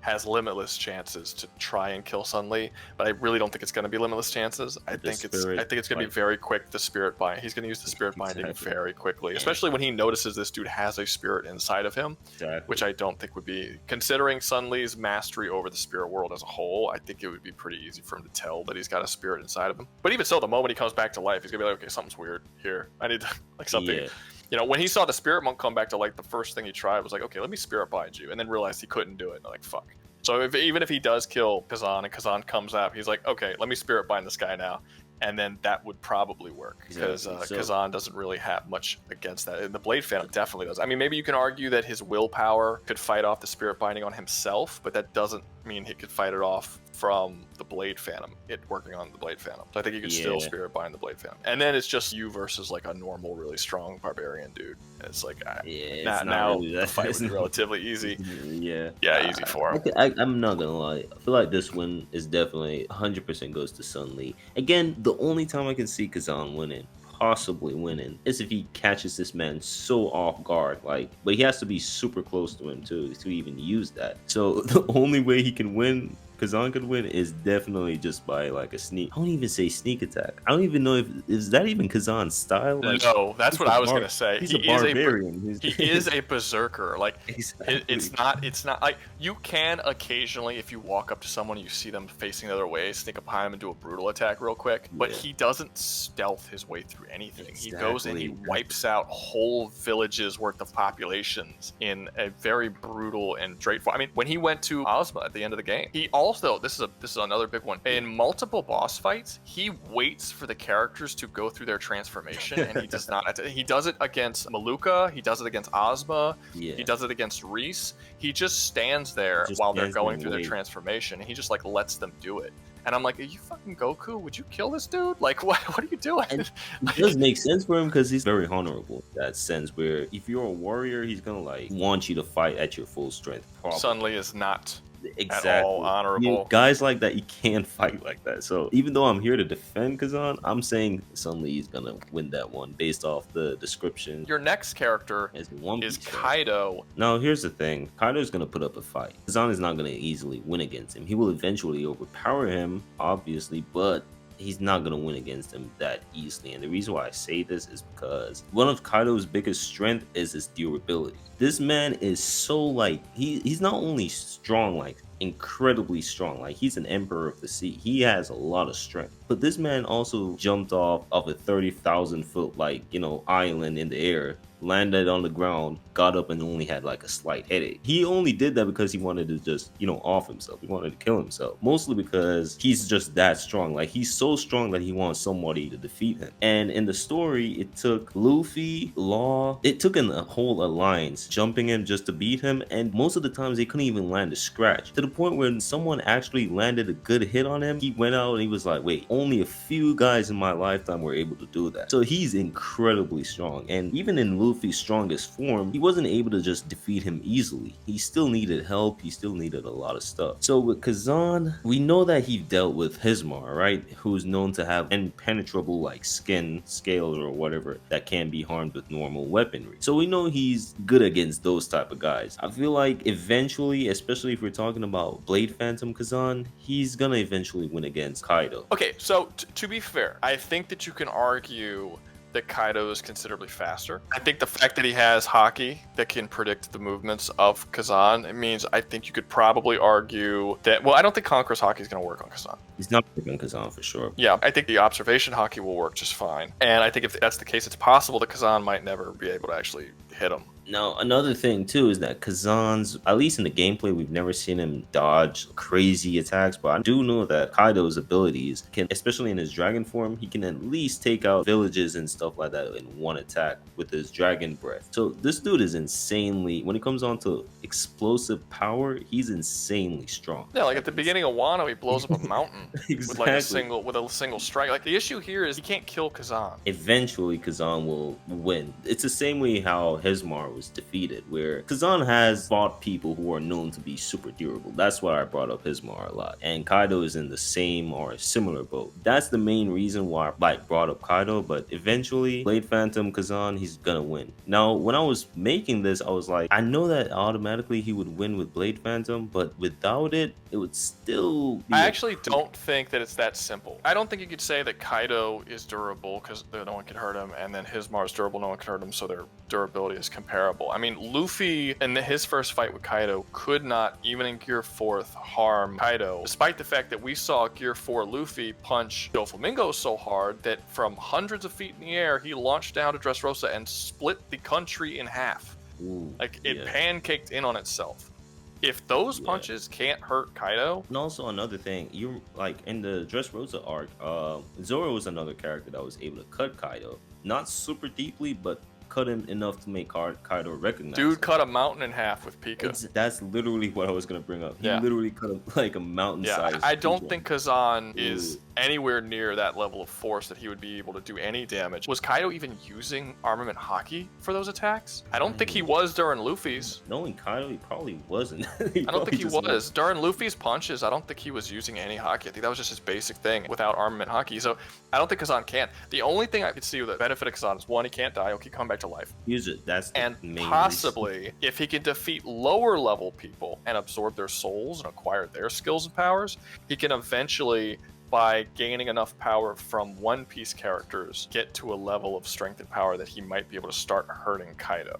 has limitless chances to try and kill Sun Li, but I really don't think it's going to be limitless chances. I think it's going to be very quick. The spirit bind. He's going to use the spirit binding very quickly, especially when he notices this dude has a spirit inside of him, which I don't think would be, considering Sun Li's mastery over the spirit world as a whole. I think it would be pretty easy for him to tell that he's got a spirit inside of him. But even so, the moment he comes back to life, he's gonna be okay, something's weird here. I need to something. Yeah. When he saw the Spirit Monk come back to the first thing he tried was okay, let me Spirit Bind you, and then realized he couldn't do it. Fuck. So even if he does kill Khazan and Khazan comes out, he's okay, let me Spirit Bind this guy now. And then that would probably work, because Khazan doesn't really have much against that. And the Blade Phantom definitely does. I mean, maybe you can argue that his willpower could fight off the Spirit Binding on himself, but that doesn't mean he could fight it off from the Blade Phantom, working on the Blade Phantom. So I think you could still Spirit Bind the Blade Phantom. And then it's just you versus a normal, really strong barbarian dude. And it's now really the fight would be relatively easy. Easy for him. I'm not gonna lie. I feel like this win is definitely 100% goes to Sun Li. Again, the only time I can see Khazan possibly winning, is if he catches this man so off guard. But he has to be super close to him too to even use that. So the only way he can win, Khazan could win, is definitely just by a sneak. I don't even say sneak attack. I don't even know is that even Khazan's style. No, that's what I was gonna say. He's a barbarian. He is a berserker. Exactly. It's not you can occasionally, if you walk up to someone, you see them facing the other way, sneak up behind him and do a brutal attack real quick. But he doesn't stealth his way through anything. Exactly. He goes and he wipes out whole villages worth of populations in a very brutal and straightforward. I mean, when he went to Ozma at the end of the game, he also, this is another big one. In multiple boss fights, he waits for the characters to go through their transformation, and he does not. He does it against Maluka, he does it against Ozma, he does it against Reese. He just stands there while they're going through their transformation, and he just like lets them do it. And I'm like, are you fucking Goku? Would you kill this dude? Like, what are you doing? And it does make sense for him because he's very honorable in that sense, where if you're a warrior, he's gonna like want you to fight at your full strength. Sun Li is not exactly at all honorable. You know, guys like that, you can't fight like that. So even though I'm here to defend Khazan, I'm saying Sun Li is gonna win that one based off the description. Your next character is Kaido. Now here's the thing, Kaido is gonna put up a fight. Khazan is not gonna easily win against him. He will eventually overpower him, obviously, but he's not going to win against him that easily. And the reason why I say this is because one of Kaido's biggest strength is his durability. This man is so like, he's not only strong, like incredibly strong, like he's an emperor of the sea. He has a lot of strength. But this man also jumped off of a 30,000 foot, like, you know, island in the air, landed on the ground, got up and only had like a slight headache. He only did that because he wanted to just, you know, off himself. He wanted to kill himself. Mostly because he's just that strong. Like he's so strong that he wants somebody to defeat him. And in the story, it took Luffy, Law, it took in a whole alliance jumping him just to beat him. And most of the times they couldn't even land a scratch. To the point where someone actually landed a good hit on him, he went out and he was like, wait, only a few guys in my lifetime were able to do that. So he's incredibly strong. And even in Luffy's strongest form, he wasn't able to just defeat him easily. He still needed help. He still needed a lot of stuff. So with Khazan, we know that he dealt with Hismar, right? Who's known to have impenetrable like skin, scales, or whatever that can be harmed with normal weaponry. So we know he's good against those type of guys. I feel like eventually, especially if we're talking about Blade Phantom Khazan, he's gonna eventually win against Kaido. Okay, so to be fair, I think that you can argue that Kaido is considerably faster. I think the fact that he has Haki that can predict the movements of Khazan, it means I think you could probably argue that, well, I don't think Conqueror's Haki is going to work on Khazan. He's not working on Khazan for sure. Yeah, I think the observation Haki will work just fine. And I think if that's the case, it's possible that Khazan might never be able to actually hit him. Now, another thing too is that Khazan's, at least in the gameplay, we've never seen him dodge crazy attacks, but I do know that Kaido's abilities can, especially in his dragon form, he can at least take out villages and stuff like that in one attack with his dragon breath. So this dude is insanely, when it comes on to explosive power, he's insanely strong. Yeah, like at the beginning of Wano, he blows up a mountain exactly. with a single strike. Like the issue here is he can't kill Khazan. Eventually, Khazan will win. It's the same way how Hismar was defeated, where Khazan has fought people who are known to be super durable. That's why I brought up Hismar a lot. And Kaido is in the same or similar boat. That's the main reason why I brought up Kaido, but eventually, Blade Phantom Khazan, he's gonna win. Now, when I was making this, I was like, I know that automatically he would win with Blade Phantom, but without it, it would still be I actually don't think that it's that simple. I don't think you could say that Kaido is durable because no one can hurt him, and then Hismar is durable, no one can hurt him, so their durability is comparable. I mean, Luffy in his first fight with Kaido could not, even in Gear 4th, harm Kaido, despite the fact that we saw Gear 4 Luffy punch Doflamingo so hard that from hundreds of feet in the air, he launched down to Dressrosa and split the country in half. Ooh, like, it pancaked in on itself. If those punches can't hurt Kaido. And also another thing, you like in the Dressrosa arc, Zoro was another character that was able to cut Kaido. Not super deeply, but cut him enough to make Kaido recognize Dude him. Cut a mountain in half with Pika. That's literally what I was gonna bring up. He literally cut like a mountain size. I don't think Khazan is anywhere near that level of force that he would be able to do any damage. Was Kaido even using armament Haki for those attacks? I don't think he was during Luffy's. Knowing Kaido, he probably wasn't. I don't think he was. During Luffy's punches, I don't think he was using any Haki. I think that was just his basic thing without armament Haki. So I don't think Khazan can. The only thing I could see with the benefit of Khazan is, one, he can't die. He'll keep coming back to life. Use it. That's the and main possibly reason. if he can defeat lower level people and absorb their souls and acquire their skills and powers, he can eventually, by gaining enough power from One Piece characters, get to a level of strength and power that he might be able to start hurting Kaido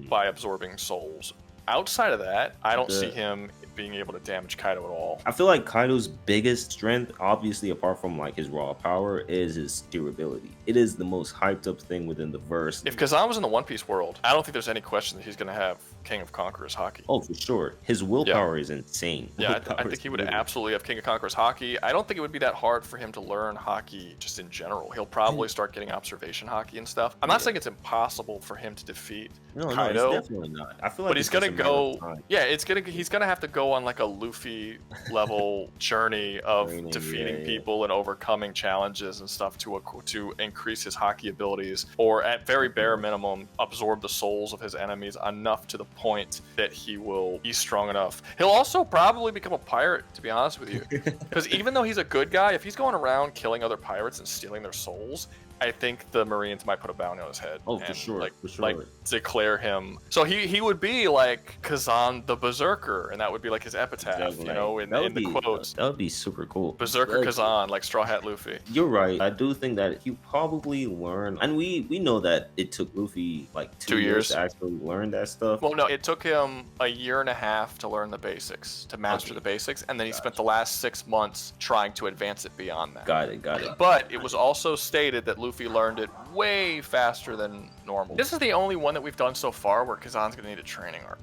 by absorbing souls. Outside of that, I don't see him being able to damage Kaido at all. I feel like Kaido's biggest strength, obviously apart from like his raw power, is his durability. It is the most hyped up thing within the verse. If Khazan was in the One Piece world, I don't think there's any question that he's going to have King of Conquerors Haki. Oh, for sure. His willpower is insane. Yeah, I think he would absolutely have King of Conquerors Haki. I don't think it would be that hard for him to learn Haki just in general. He'll probably start getting observation Haki and stuff. I'm not saying it's impossible for him to defeat Kaido. No, it's definitely not. I feel like but he's gonna go. Yeah, he's gonna have to go on like a Luffy level journey of defeating people and overcoming challenges and stuff to increase his Haki abilities, or at very bare minimum absorb the souls of his enemies enough to the point that he will be strong enough. He'll also probably become a pirate, to be honest with you, because even though he's a good guy, if he's going around killing other pirates and stealing their souls, I think the Marines might put a bounty on his head. Oh, for sure, Like declare him. So he would be like Khazan the Berserker, and that would be like his epitaph, exactly. You know, in the quotes. That would be super cool. Berserker Khazan, like Straw Hat Luffy. You're right. I do think that he probably learned, and we know that it took Luffy like 2 years to actually learn that stuff. Well, no, it took him a year and a half to learn the basics, to master the basics, and then he spent the last 6 months trying to advance it beyond that. Got it. But it was also stated that Luffy learned it way faster than normal. This is the only one that we've done so far where Khazan's gonna need a training arc.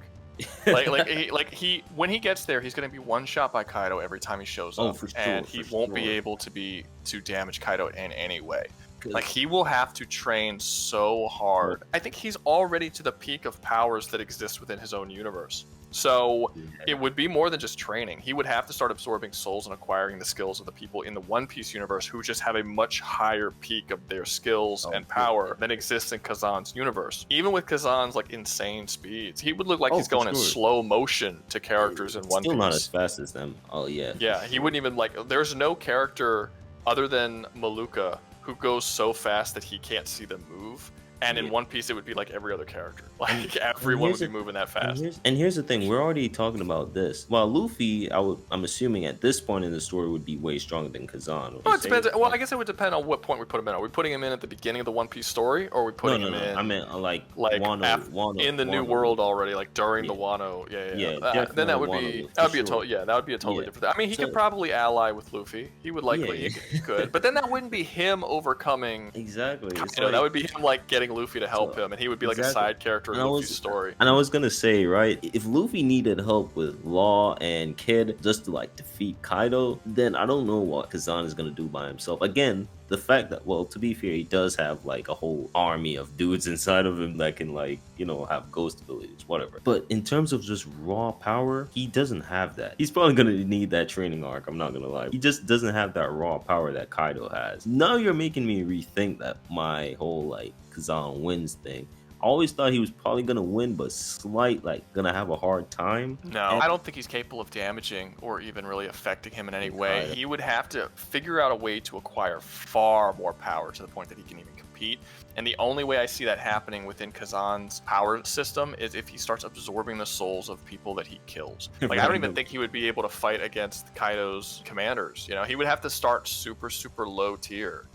When he gets there, he's gonna be one shot by Kaido every time he shows up, for sure, and he won't be able to damage Kaido in any way. Like, he will have to train so hard. I think he's already to the peak of powers that exist within his own universe. So it would be more than just training. He would have to start absorbing souls and acquiring the skills of the people in the One Piece universe who just have a much higher peak of their skills and power than exists in Khazan's universe. Even with Khazan's like insane speeds, he would look like he's going in slow motion to characters in One Piece. Still not as fast as them. Oh yeah. Yeah, he wouldn't even like. There's no character other than Maluka who goes so fast that he can't see them move. And in One Piece, it would be like every other character. Like, everyone would be moving that fast. And here's the thing. We're already talking about this. While Luffy, I'm assuming at this point in the story, would be way stronger than Khazan. Well, it depends. Well, I guess it would depend on what point we put him in. Are we putting him in at the beginning of the One Piece story? Or are we putting him in... I meant Wano, in the New World already, like during the Wano. Yeah. Then that would be a totally different thing. I mean, he could probably ally with Luffy. He would likely... He could. But then that wouldn't be him overcoming... Exactly. That would be him, like, getting Luffy to help him, and he would be like a side character in Luffy's story. And I was gonna say, right, if Luffy needed help with Law and Kid just to like defeat Kaido, then I don't know what Khazan is gonna do by himself. Again, the fact that, well, to be fair, he does have like a whole army of dudes inside of him that can, like, you know, have ghost abilities, whatever. But in terms of just raw power, he doesn't have that. He's probably gonna need that training arc, I'm not gonna lie. He just doesn't have that raw power that Kaido has. Now you're making me rethink that my whole like Khazan wins thing. I always thought he was probably gonna win, but gonna have a hard time. No, I don't think he's capable of damaging or even really affecting him in any way. He would have to figure out a way to acquire far more power to the point that he can even compete. And the only way I see that happening within Khazan's power system is if he starts absorbing the souls of people that he kills. Like, I don't even think he would be able to fight against Kaido's commanders. You know, he would have to start super, super low tier.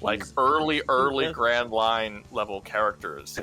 Like early Grand Line level characters,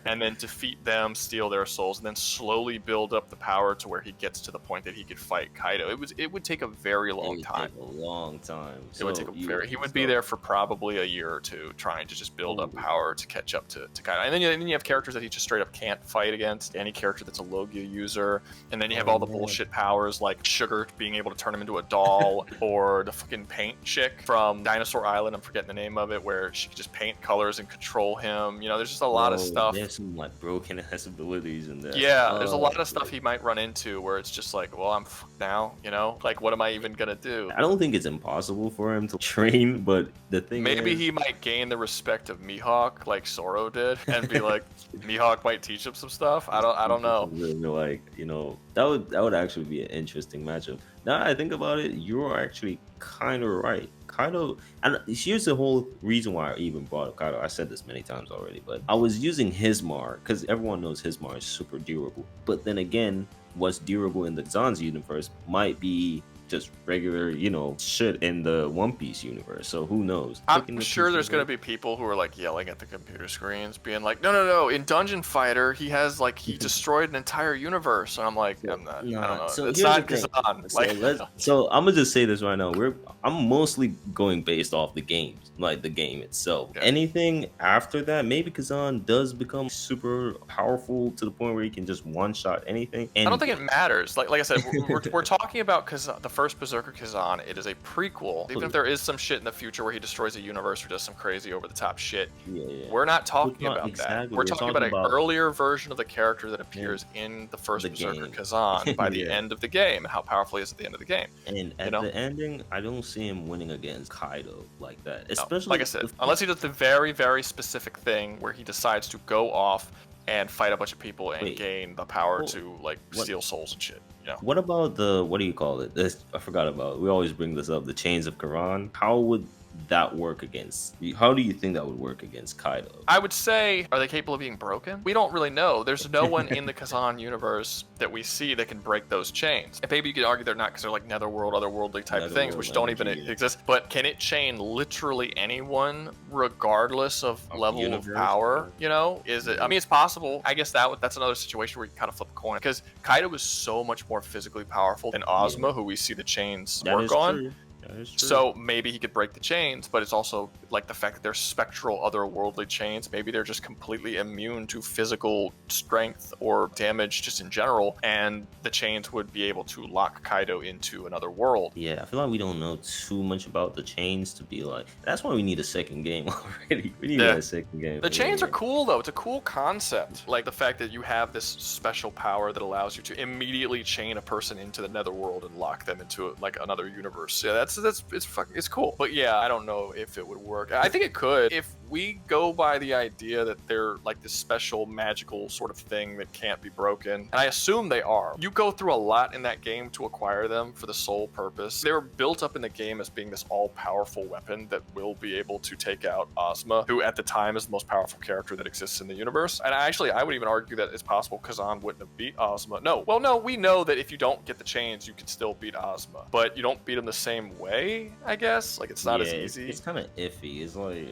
and then defeat them, steal their souls, and then slowly build up the power to where he gets to the point that he could fight Kaido. It would take a very long time. Take a long time. It would take he would be there for probably a year or two trying to just build up power to catch up to Kaido. And then you have characters that he just straight up can't fight against. Any character that's a Logia user, and then you have all the bullshit powers like Sugar being able to turn him into a doll, or the fucking paint chick from Dinosaur Island. I'm forgetting the name of it, where she could just paint colors and control him. You know, there's just a lot of stuff. There's some like broken ass abilities in there. Yeah, there's a lot of stuff he might run into where it's just like, well, I'm fucked now, you know? Like, what am I even gonna do? I don't think it's impossible for him to train, but the thing Maybe he might gain the respect of Mihawk like Zoro did, and be like, Mihawk might teach him some stuff. I don't know. Like, you know, that would actually be an interesting matchup. Now that I think about it, you're actually kind of right. Kaido, and here's the whole reason why I even brought up Kaido. I said this many times already, but I was using Hismar because everyone knows Hismar is super durable. But then again, what's durable in the Zan's universe might be just regular, you know, shit in the One Piece universe. So who knows? I'm sure there's going to be people who are like yelling at the computer screens, being like, no. In Dungeon Fighter, he has like, he destroyed an entire universe. And I'm like, I'm not, I don't know. So It's here's not the thing. Kazan. So, Like, so I'm gonna just say this right now. I'm mostly going based off the games, like the game itself. Yeah. Anything after that, maybe Kazan does become super powerful to the point where he can just one shot anything. And I don't think it matters. Like I said, we're talking about Kazan, the first Berserker Khazan. It is a prequel. Even if there is some shit in the future where he destroys a universe or does some crazy over the top shit, we're not talking about that. We're talking about an earlier version of the character that appears in the first Berserker Khazan by the end of the game, and how powerful he is at the end of the game. And at the ending, I don't see him winning against Kaido like that. Especially, like I said, unless he does the very, very specific thing where he decides to go off and fight a bunch of people and gain the power to like steal souls and shit. You know? What about the, what do you call it? I forgot about it. We always bring this up, the Chains of Quran. How would that work against, how do you think that would work against Kaido? I would say, are they capable of being broken? We don't really know. There's no one in the Khazan universe that we see that can break those chains. And maybe you could argue they're not because they're like netherworld, otherworldly type things, which don't even exist. But can it chain literally anyone regardless of level of power? You know, is it, I mean, it's possible. I guess that's another situation where you kind of flip a coin, because Kaido is so much more physically powerful than Ozma, who we see the chains work on. So maybe he could break the chains, but it's also like the fact that there's spectral otherworldly chains. Maybe they're just completely immune to physical strength or damage just in general, and the chains would be able to lock Kaido into another world. Yeah, I feel like we don't know too much about the chains to be like, that's why we need a second game already. We need a second game. The chains are cool though. It's a cool concept. Like the fact that you have this special power that allows you to immediately chain a person into the netherworld and lock them into like another universe. Yeah, it's cool. But yeah, I don't know if it would work. I think it could if we go by the idea that they're like this special magical sort of thing that can't be broken, and I assume they are. You go through a lot in that game to acquire them for the sole purpose. They were built up in the game as being this all-powerful weapon that will be able to take out Ozma, who at the time is the most powerful character that exists in the universe. And I would even argue that it's possible Khazan wouldn't have beat Ozma. No, we know that if you don't get the chains, you can still beat Ozma, but you don't beat him the same way, I guess. Like it's not as easy. It's kind of iffy. It's like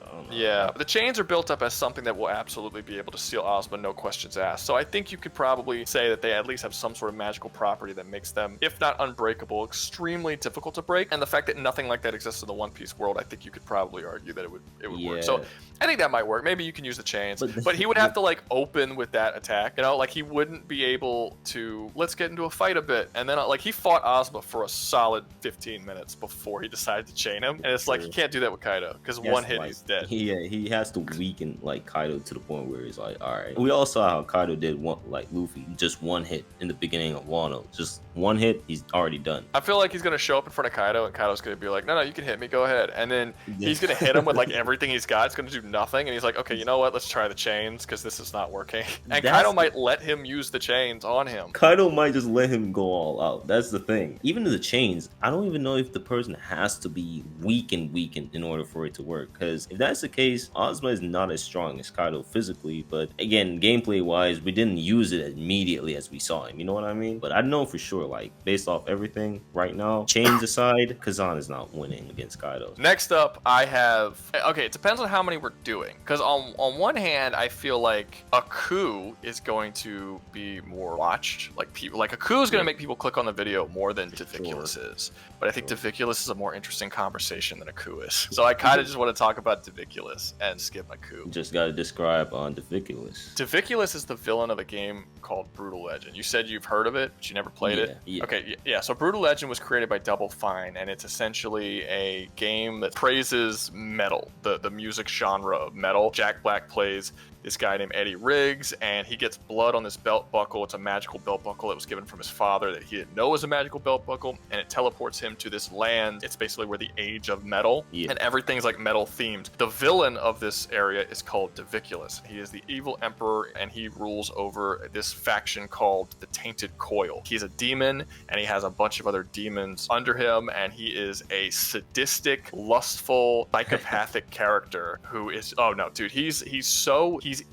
I don't know. Yeah, but the chains are built up as something that will absolutely be able to steal Ozma, no questions asked. So I think you could probably say that they at least have some sort of magical property that makes them, if not unbreakable, extremely difficult to break. And the fact that nothing like that exists in the One Piece world, I think you could probably argue that it would work. So I think that might work. Maybe you can use the chains, but he would have to like open with that attack. You know, like he wouldn't be able to, let's get into a fight a bit. And then like he fought Ozma for a solid 15 minutes before he decided to chain him. And it's like, you can't do that with Kaido because one hit, he's dead. He has to weaken like Kaido to the point where he's like, all right. We all saw how Kaido did Luffy, just one hit in the beginning of Wano. Just one hit, he's already done. I feel like he's gonna show up in front of Kaido, and Kaido's gonna be like, no, you can hit me, go ahead. And then he's gonna hit him with like everything he's got. It's gonna do nothing, and he's like, okay, you know what? Let's try the chains because this is not working. And Kaido might let him use the chains on him. Kaido might just let him go all out. That's the thing. Even the chains, I don't even know if the person has to be weakened in order for it to work. Because if that's the case, Ozma is not as strong as Kaido physically. But again, gameplay wise, we didn't use it immediately as we saw him. You know what I mean? But I know for sure, like based off everything right now, chains aside, Khazan is not winning against Kaido. Next up, I have, okay, it depends on how many we're doing. Because on one hand, I feel like Aku is going to be more watched. Like people, like Aku is going to make people click on the video more than Doviculus is. But I think Doviculus is a more interesting conversation than Aku is. So I kind of just want to talk about Doviculus and skip Aku. Just got to describe on Doviculus. Doviculus is the villain of a game called Brutal Legend. You said you've heard of it, but you never played it? Yeah. Okay, yeah. So Brutal Legend was created by Double Fine, and it's essentially a game that praises metal, the music genre of metal. Jack Black plays this guy named Eddie Riggs, and he gets blood on this belt buckle. It's a magical belt buckle that was given from his father that he didn't know was a magical belt buckle, and it teleports him to this land. It's basically where the age of metal, and everything's like metal themed. The villain of this area is called Doviculus. He is the evil emperor, and he rules over this faction called the Tainted Coil. He's a demon, and he has a bunch of other demons under him, and he is a sadistic, lustful, psychopathic character who is, oh no, dude, he's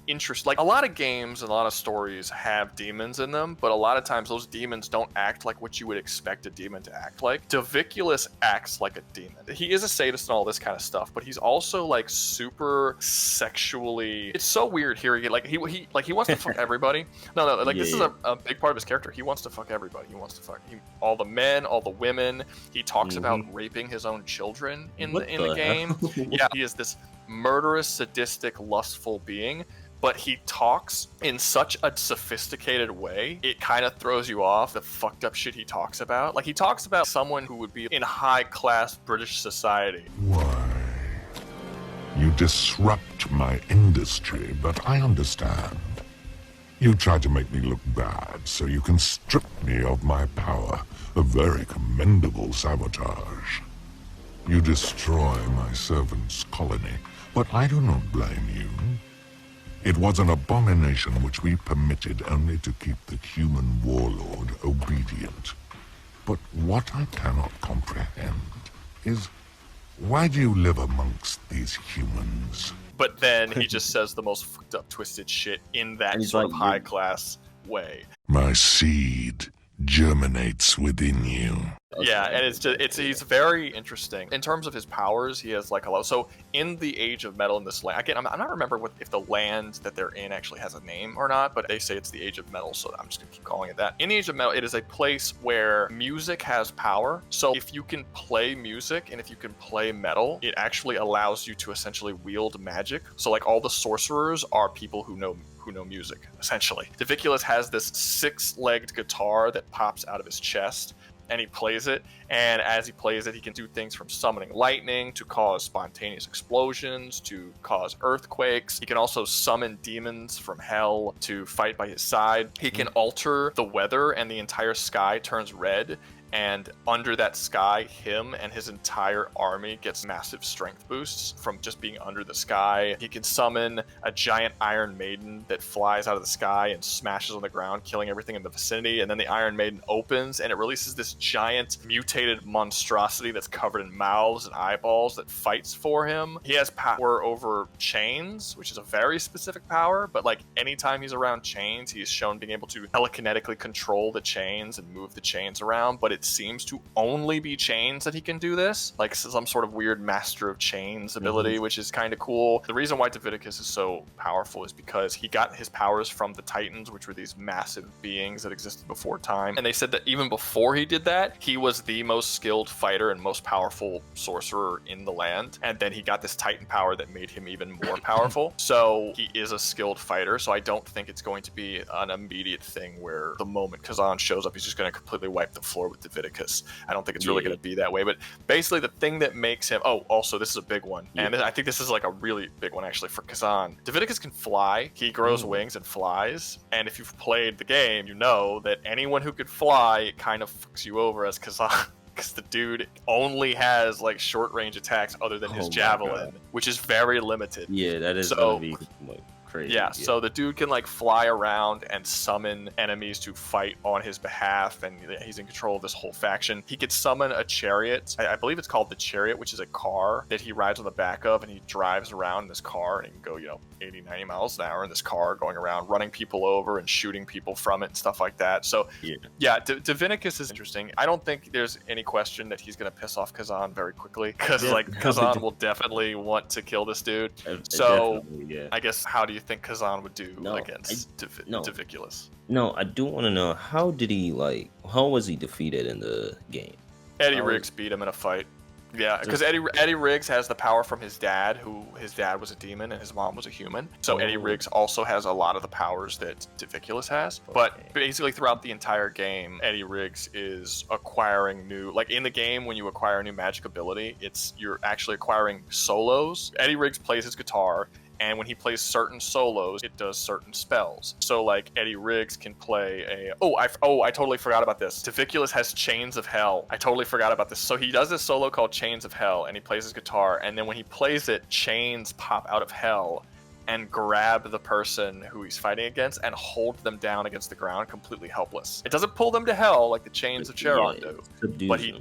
interesting. Like, a lot of games and a lot of stories have demons in them, but a lot of times those demons don't act like what you would expect a demon to act like. Doviculus acts like a demon. He is a sadist and all this kind of stuff, but he's also like super sexually. It's so weird hearing it. Like he wants to fuck everybody. No, like this is a big part of his character. He wants to fuck everybody. He wants to fuck all the men, all the women. He talks about raping his own children in the game. Yeah, he is this murderous, sadistic, lustful being. But he talks in such a sophisticated way, it kind of throws you off the fucked up shit he talks about. Like, he talks about someone who would be in high-class British society. Why? You disrupt my industry, but I understand. You try to make me look bad so you can strip me of my power. A very commendable sabotage. You destroy my servant's colony, but I do not blame you. It was an abomination which we permitted only to keep the human warlord obedient. But what I cannot comprehend is, why do you live amongst these humans? But then he just says the most fucked up, twisted shit in that sort of high-class way. My seed germinates within you. Yeah, and he's very interesting. In terms of his powers, he has like a lot. So in the Age of Metal in this land, again, I'm not remember if the land that they're in actually has a name or not, but they say it's the Age of Metal, so I'm just gonna keep calling it that. In the Age of Metal, it is a place where music has power. So if you can play music and if you can play metal, it actually allows you to essentially wield magic. So like all the sorcerers are people who know music, essentially. Doviculus has this 6-legged guitar that pops out of his chest, and he plays it, and as he plays it, he can do things from summoning lightning to cause spontaneous explosions, to cause earthquakes. He can also summon demons from hell to fight by his side. He can alter the weather, and the entire sky turns red, and under that sky, him and his entire army gets massive strength boosts from just being under the sky. He can summon a giant Iron Maiden that flies out of the sky and smashes on the ground, killing everything in the vicinity, and then the Iron Maiden opens and it releases this giant mutated monstrosity that's covered in mouths and eyeballs that fights for him. He has power over chains, which is a very specific power, but like anytime he's around chains, he's shown being able to telekinetically control the chains and move the chains around, but it seems to only be chains that he can do this, like some sort of weird master of chains ability, which is kind of cool. The reason why Doviculus is so powerful is because he got his powers from the Titans, which were these massive beings that existed before time, and they said that even before he did that, he was the most skilled fighter and most powerful sorcerer in the land, and then he got this Titan power that made him even more powerful. So he is a skilled fighter, so I don't think it's going to be an immediate thing where the moment Khazan shows up, he's just going to completely wipe the floor with Doviculus. I don't think it's really going to be that way, but basically the thing that makes him, oh, also this is a big one, and I think this is like a really big one actually for Khazan. Doviculus can fly. He grows wings and flies, and if you've played the game, you know that anyone who could fly, it kind of fucks you over as Khazan. Because the dude only has like short range attacks other than his javelin, which is very limited. Yeah, that is gonna be like crazy. Yeah, so the dude can like fly around and summon enemies to fight on his behalf, and he's in control of this whole faction. He could summon a chariot. I believe it's called the Chariot, which is a car that he rides on the back of, and he drives around in this car, and he can go, 80, 90 miles an hour in this car, going around, running people over and shooting people from it and stuff like that. So yeah, Doviculus is interesting. I don't think there's any question that he's going to piss off Khazan very quickly, because Khazan will definitely want to kill this dude. So I guess, how do you think Khazan would do against Doviculus? No, I do want to know, how was he defeated in the game? Eddie Riggs beat him in a fight. Yeah, because Eddie Riggs has the power from his dad, his dad was a demon and his mom was a human. So Eddie Riggs also has a lot of the powers that Doviculus has. But basically throughout the entire game, Eddie Riggs is acquiring new, like in the game when you acquire a new magic ability, you're actually acquiring solos. Eddie Riggs plays his guitar, and when he plays certain solos, it does certain spells. So like Eddie Riggs can play a I totally forgot about this. Doviculus has Chains of Hell. I totally forgot about this. So he does this solo called Chains of Hell, and he plays his guitar, and then when he plays it, chains pop out of hell and grab the person who he's fighting against and hold them down against the ground completely helpless. It doesn't pull them to hell like the Chains of Charon do, but he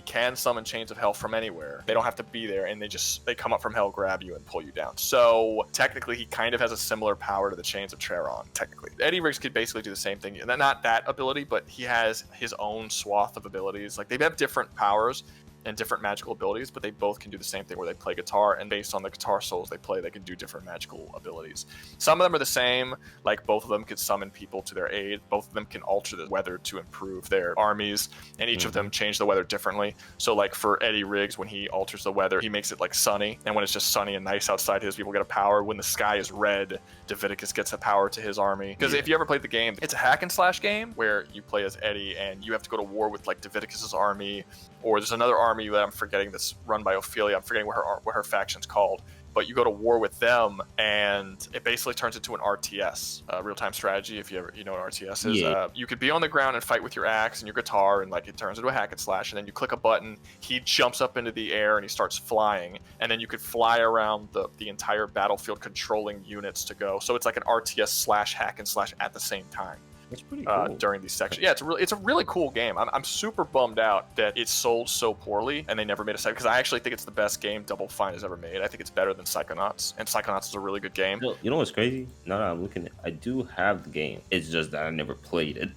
can summon Chains of Hell from anywhere. They don't have to be there, and they come up from hell, grab you, and pull you down. So technically he kind of has a similar power to the Chains of Charon, technically. Eddie Riggs could basically do the same thing. Not that ability, but he has his own swath of abilities. Like, they have different powers and different magical abilities, but they both can do the same thing where they play guitar, and based on the guitar solos they play, they can do different magical abilities. Some of them are the same, like both of them could summon people to their aid, both of them can alter the weather to improve their armies, and each of them change the weather differently. So like for Eddie Riggs, when he alters the weather, he makes it like sunny, and when it's just sunny and nice outside, his people get a power. When the sky is red, Doviculus gets a power to his army. Because if you ever played the game, it's a hack and slash game where you play as Eddie and you have to go to war with like Doviculus's army, or there's another army that I'm forgetting that's run by Ophelia. I'm forgetting what her faction's called. But you go to war with them, and it basically turns into an RTS, real-time strategy. If you know what RTS is, you could be on the ground and fight with your axe and your guitar, and like it turns into a hack and slash. And then you click a button, he jumps up into the air and he starts flying, and then you could fly around the entire battlefield, controlling units to go. So it's like an RTS slash hack and slash at the same time. That's pretty cool. During these sections. Yeah, it's a really cool game. I'm super bummed out that it sold so poorly and they never made a second, because I actually think it's the best game Double Fine has ever made. I think it's better than Psychonauts, and Psychonauts is a really good game. You know what's crazy? Now that I'm looking at it, I do have the game. It's just that I never played it.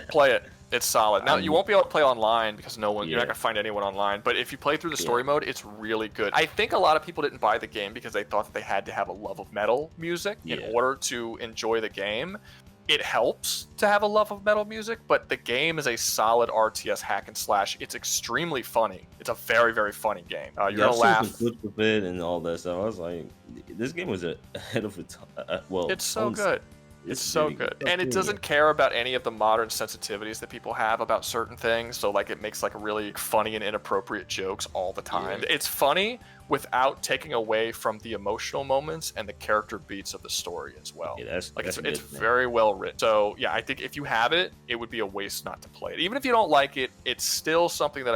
Play it. It's solid. Now, you won't be able to play online because you're not going to find anyone online, but if you play through the story mode, it's really good. I think a lot of people didn't buy the game because they thought that they had to have a love of metal music in order to enjoy the game. It helps to have a love of metal music, but the game is a solid RTS hack and slash. It's extremely funny. It's a very, very funny game. You're gonna laugh. With it and all that stuff. I was like, this game was ahead of its well. It's so good. It's so good. And it doesn't care about any of the modern sensitivities that people have about certain things. So like it makes like really funny and inappropriate jokes all the time. Yeah. It's funny without taking away from the emotional moments and the character beats of the story as well. Yeah, it's very well written. So yeah, I think if you have it, it would be a waste not to play it. Even if you don't like it, it's still something that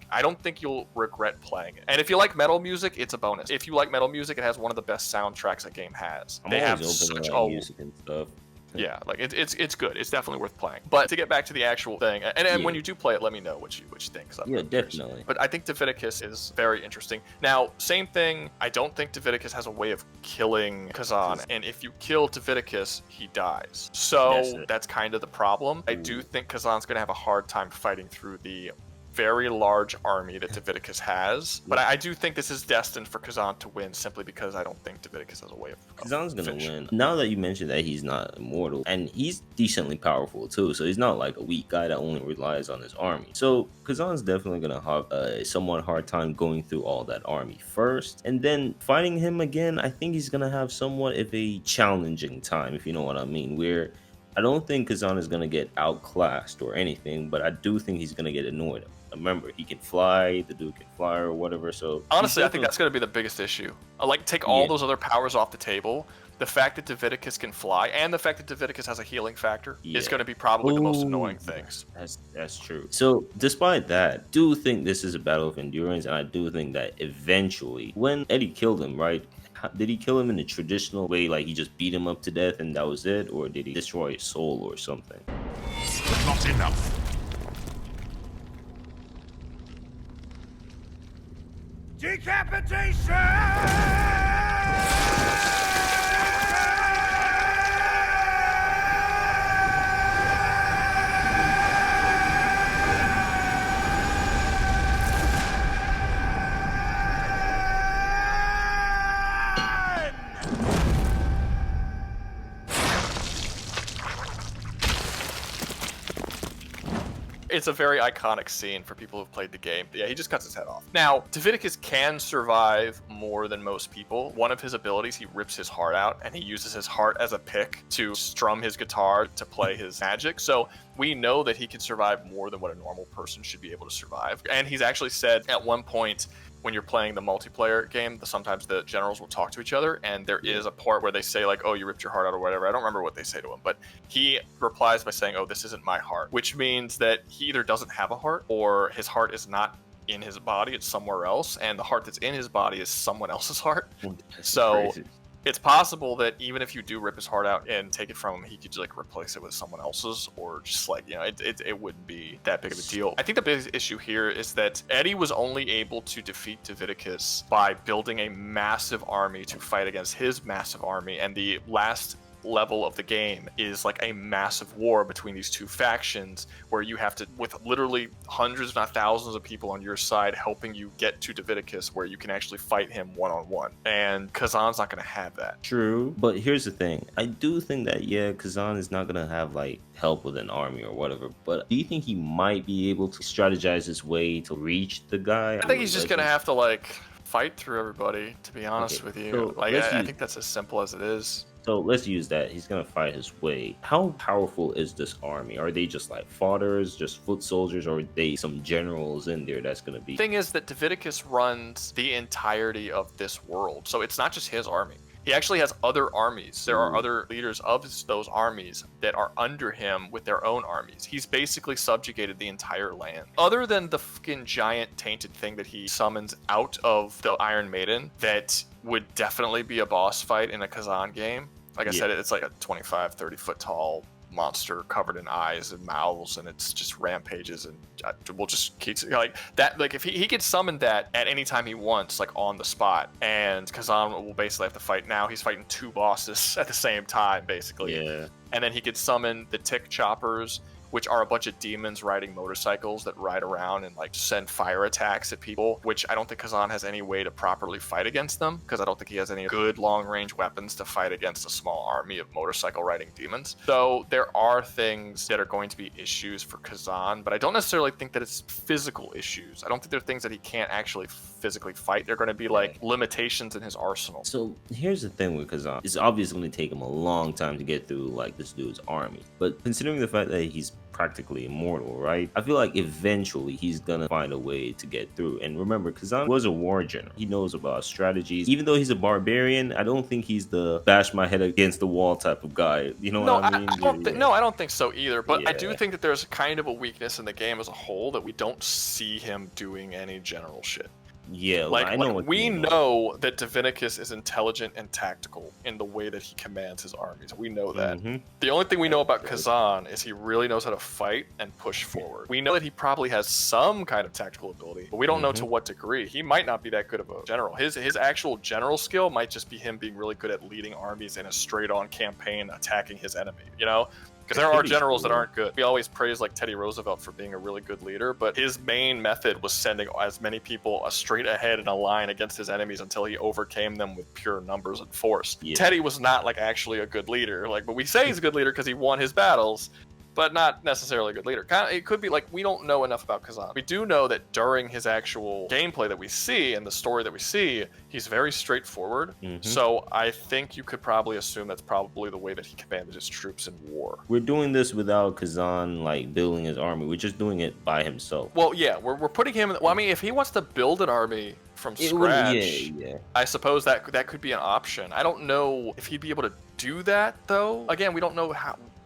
I don't think you'll regret playing it. And if you like metal music, it's a bonus. If you like metal music, it has one of the best soundtracks a game has. They have such music and stuff. Yeah, like it's good. It's definitely worth playing. But to get back to the actual thing, and when you do play it, let me know what you think. Yeah, definitely. But I think Doviculus is very interesting. Now, same thing. I don't think Doviculus has a way of killing Khazan, and if you kill Doviculus, he dies. So that's kind of the problem. I do think Khazan's gonna have a hard time fighting through the very large army that Doviculus has, but I do think this is destined for Khazan to win, simply because I don't think Doviculus has a way of Khazan's gonna win. Now that you mentioned that he's not immortal, and he's decently powerful too, so he's not like a weak guy that only relies on his army. So Khazan's definitely gonna have a somewhat hard time going through all that army first, and then fighting him again. I think he's gonna have somewhat of a challenging time, if you know what I mean, where I don't think Khazan is gonna get outclassed or anything, but I do think he's gonna get annoyed. Remember, he can fly, the dude can fly or whatever, so honestly I think that's going to be the biggest issue. Like, take all those other powers off the table. The fact that Doviculus can fly and the fact that Doviculus has a healing factor is going to be probably the most annoying things. That's true. So despite that, I do think this is a battle of endurance, and I do think that eventually, when Eddie killed him, right, did he kill him in the traditional way, like he just beat him up to death and that was it, or did he destroy his soul or something? Not enough. Decapitation! It's a very iconic scene for people who've played the game. Yeah, he just cuts his head off. Now, Doviculus can survive more than most people. One of his abilities, he rips his heart out, and he uses his heart as a pick to strum his guitar to play his magic. So we know that he can survive more than what a normal person should be able to survive. And he's actually said at one point, when you're playing the multiplayer game, sometimes the generals will talk to each other, and there is a part where they say like, oh, you ripped your heart out or whatever. I don't remember what they say to him, but he replies by saying, oh, this isn't my heart, which means that he either doesn't have a heart or his heart is not in his body, it's somewhere else, and the heart that's in his body is someone else's heart. So it's possible that even if you do rip his heart out and take it from him, he could like replace it with someone else's, or just like, you know, it wouldn't be that big of a deal. I think the biggest issue here is that Eddie was only able to defeat Doviculus by building a massive army to fight against his massive army, and the last level of the game is like a massive war between these two factions where you have to, with literally hundreds if not thousands of people on your side helping you get to Doviculus, where you can actually fight him one-on-one, and Khazan's not going to have that. True, but here's the thing. I do think that, yeah, Khazan is not going to have like help with an army or whatever, but do you think he might be able to strategize his way to reach the guy? I think he's just going to have to like fight through everybody, to be honest with you. So like I think that's as simple as it is. So let's use that. He's going to fight his way. How powerful is this army? Are they just like fodders, just foot soldiers, or are they some generals in there that's going to be... The thing is that Doviculus runs the entirety of this world. So it's not just his army. He actually has other armies. There are other leaders of those armies that are under him with their own armies. He's basically subjugated the entire land. Other than the fucking giant tainted thing that he summons out of the Iron Maiden that would definitely be a boss fight in a Khazan game. Like I said, it's like a 25, 30 foot tall monster covered in eyes and mouths, and it's just rampages, and we'll just keep like that. Like if he could summon that at any time he wants, like on the spot, and Khazan will basically have to fight. Now he's fighting two bosses at the same time, basically. Yeah. And then he could summon the tick choppers, which are a bunch of demons riding motorcycles that ride around and like send fire attacks at people, which I don't think Khazan has any way to properly fight against them, because I don't think he has any good long-range weapons to fight against a small army of motorcycle riding demons. So there are things that are going to be issues for Khazan, but I don't necessarily think that it's physical issues. I don't think they're things that he can't actually physically fight. They're going to be like limitations in his arsenal. So here's the thing with Khazan. It's obviously going to take him a long time to get through like this dude's army, but considering the fact that he's practically immortal, right? I feel like eventually he's gonna find a way to get through. And remember, Khazan was a war general. He knows about strategies. Even though he's a barbarian, I don't think he's the bash my head against the wall type of guy. You know what I mean? No, I don't think so either. But I do think that there's kind of a weakness in the game as a whole that we don't see him doing any general shit. Yeah, like, I know we know that Doviculus is intelligent and tactical in the way that he commands his armies. We know that. The only thing we know about Khazan is he really knows how to fight and push forward. We know that he probably has some kind of tactical ability, but we don't know to what degree. He might not be that good of a general. His actual general skill might just be him being really good at leading armies in a straight-on campaign attacking his enemy, you know? Because there are generals that aren't good. We always praise like Teddy Roosevelt for being a really good leader, but his main method was sending as many people straight ahead in a line against his enemies until he overcame them with pure numbers and force. Yeah. Teddy was not like actually a good leader, like, but we say he's a good leader because he won his battles, but not necessarily a good leader. It could be like, we don't know enough about Khazan. We do know that during his actual gameplay that we see and the story that we see, he's very straightforward. So I think you could probably assume that's probably the way that he commanded his troops in war. We're doing this without Khazan like building his army. We're just doing it by himself. Well, yeah, we're putting him in, well, I mean, if he wants to build an army from scratch, I suppose that could be an option. I don't know if he'd be able to do that, though. Again, we don't know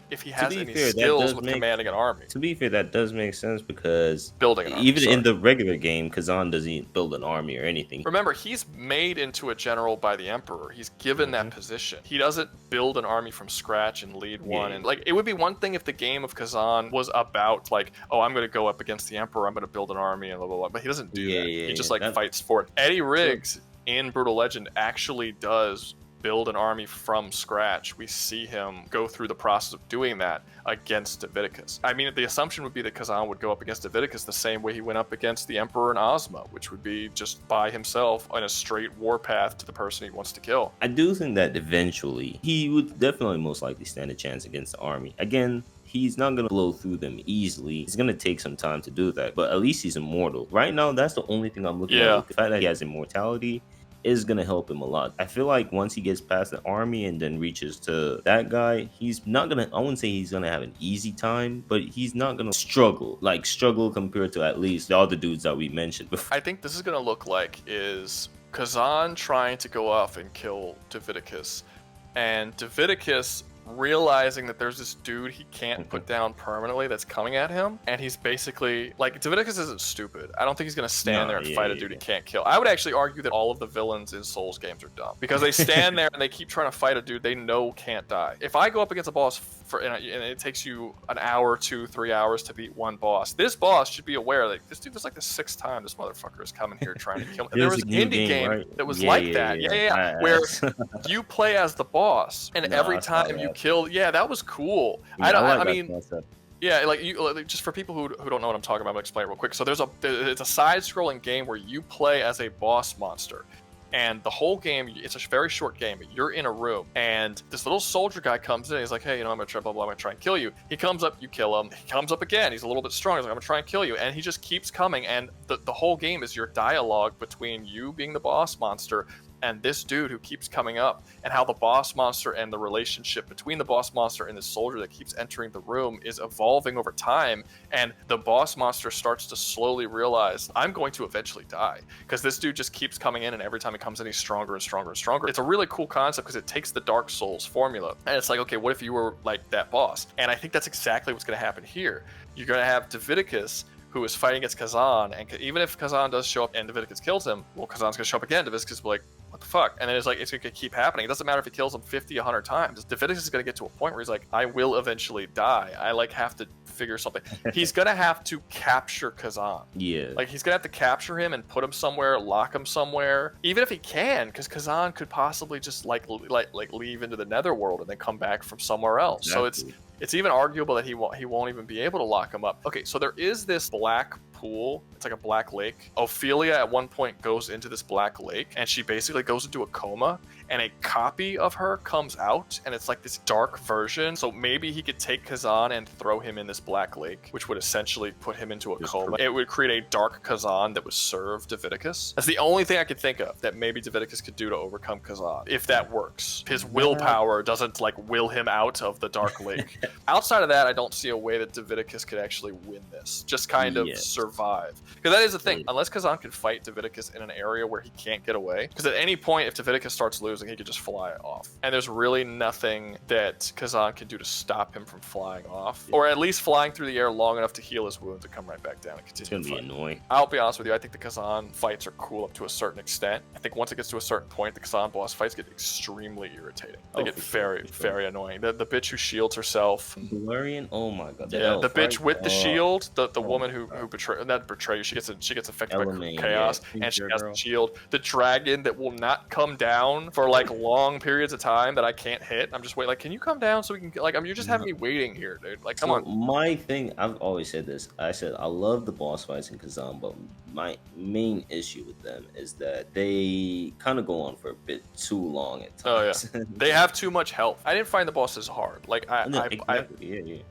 if he has any skills with commanding an army. To be fair, that does make sense, because building an army, even in the regular game, Khazan doesn't build an army or anything. Remember, he's made into a general by the Emperor. He's given that position. He doesn't build an army from scratch and lead one. And like, it would be one thing if the game of Khazan was about like, oh, I'm going to go up against the Emperor, I'm going to build an army and blah, blah, blah. But he doesn't do that. He just like fights for it. Eddie Riggs in Brutal Legend actually does build an army from scratch. We see him go through the process of doing that against Doviculus. I mean, the assumption would be that Khazan would go up against Doviculus the same way he went up against the Emperor and Ozma, which would be just by himself on a straight warpath to the person he wants to kill. I do think that eventually he would definitely most likely stand a chance against the army. Again, he's not going to blow through them easily. It's going to take some time to do that, but at least he's immortal. Right now, that's the only thing I'm looking at. The fact that he has immortality is gonna help him a lot. I feel like once he gets past the army and then reaches to that guy, he's not gonna, I wouldn't say he's gonna have an easy time, but he's not gonna struggle compared to at least the other dudes that we mentioned before. I think this is gonna look like is Khazan trying to go off and kill Doviculus, and Doviculus realizing that there's this dude he can't put down permanently that's coming at him, and he's basically like, Doviculus isn't stupid. I don't think he's gonna stand there and fight a dude he can't kill. I would actually argue that all of the villains in Souls games are dumb because they stand there and they keep trying to fight a dude they know can't die. If I go up against a boss and it takes you an hour, 2-3 hours to beat one boss, this boss should be aware that this dude, this is like the 6th time this motherfucker is coming here trying to kill me. There was an indie game that was like that, where you play as the boss, and every time you kill, that was cool. I mean, yeah, like just for people who don't know what I'm talking about, I'm gonna explain it real quick. So it's a side-scrolling game where you play as a boss monster. And the whole game, it's a very short game. You're in a room, and this little soldier guy comes in. And he's like, "Hey, I'm gonna try, blah blah. I'm gonna try and kill you." He comes up, you kill him. He comes up again. He's a little bit stronger. He's like, "I'm gonna try and kill you," and he just keeps coming. And the whole game is your dialogue between you being the boss monster and this dude who keeps coming up, and how the boss monster and the relationship between the boss monster and the soldier that keeps entering the room is evolving over time. And the boss monster starts to slowly realize, I'm going to eventually die because this dude just keeps coming in, and every time he comes in, he's stronger and stronger and stronger. It's a really cool concept because it takes the Dark Souls formula, and it's like, okay, what if you were like that boss? And I think that's exactly what's going to happen here. You're going to have Doviculus, who is fighting against Khazan, and even if Khazan does show up and Doviculus kills him, well, Khazan's gonna show up again. Doviculus will be like, what the fuck? And then it's gonna keep happening. It doesn't matter if he kills him 50, 100 times. Doviculus is gonna get to a point where he's like, I will eventually die. I have to figure something. He's gonna have to capture Khazan. Yeah. Like, he's gonna have to capture him and put him somewhere, lock him somewhere. Even if he can, because Khazan could possibly just like leave into the netherworld and then come back from somewhere else. Exactly. So it's even arguable that he won't even be able to lock him up. Okay, so there is this black pool. It's like a black lake. Ophelia at one point goes into this black lake, and she basically goes into a coma, and a copy of her comes out, and it's like this dark version. So maybe he could take Khazan and throw him in this black lake, which would essentially put him into a coma. It would create a dark Khazan that would serve Doviculus. That's the only thing I could think of that maybe Doviculus could do to overcome Khazan, if that works. His willpower doesn't like will him out of the dark lake. Outside of that, I don't see a way that Doviculus could actually win this. Just kind of survive. Because that is the thing. Unless Khazan can fight Doviculus in an area where he can't get away. Because at any point, if Doviculus starts losing, he could just fly off. And there's really nothing that Khazan can do to stop him from flying off. Or at least flying through the air long enough to heal his wounds and come right back down and continue It's gonna be annoying. I'll be honest with you, I think the Khazan fights are cool up to a certain extent. I think once it gets to a certain point, the Khazan boss fights get extremely irritating. They get very annoying. The bitch who shields herself. Valerian, oh my god. The bitch with the shield, the woman who betray you, she gets affected by chaos, and she has the shield. The dragon that will not come down for like long periods of time that I can't hit. I'm just waiting. Like, can you come down so we can? Like, you're just having me waiting here, dude. Like, come on. My thing, I've always said this. I said I love the boss fights in Khazan, but my main issue with them is that they kind of go on for a bit too long at times. Oh yeah, they have too much health. I didn't find the bosses hard. Like I beat the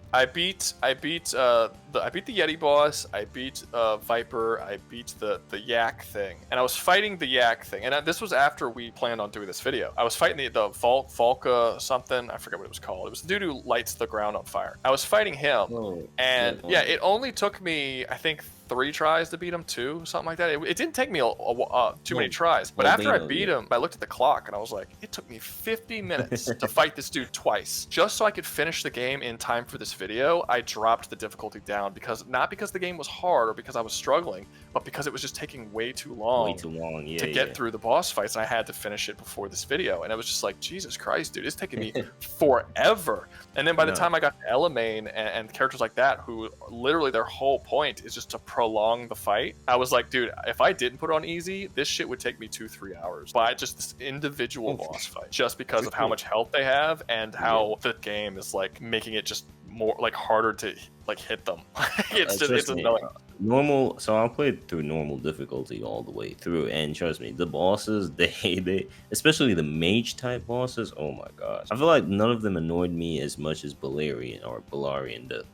Yeti boss. I beat Viper. I beat the Yak thing, and I was fighting the Yak thing. And this was after we planned on doing this video. I was fighting the Volca something. I forget what it was called. It was the dude who lights the ground on fire. I was fighting him, and it only took me, I think, 3 tries to beat him, 2, something like that. It didn't take me too many tries, but after I beat him, I looked at the clock and I was like, it took me 50 minutes to fight this dude twice. Just so I could finish the game in time for this video, I dropped the difficulty down, not because the game was hard or because I was struggling, but because it was just taking way too long to get through the boss fights, and I had to finish it before this video. And it was just like, Jesus Christ, dude, it's taking me forever. And then by the time I got to Elamane and characters like that, who literally their whole point is just to prolong the fight, I was like, dude, if I didn't put it on easy, this shit would take me 2-3 hours by just this individual boss fight, just because of how much health they have and how the game is like making it just more like harder to like hit them. It's annoying. Normal, so I played through normal difficulty all the way through, and trust me, the bosses, they especially the mage type bosses, oh my gosh, I feel like none of them annoyed me as much as Balarian,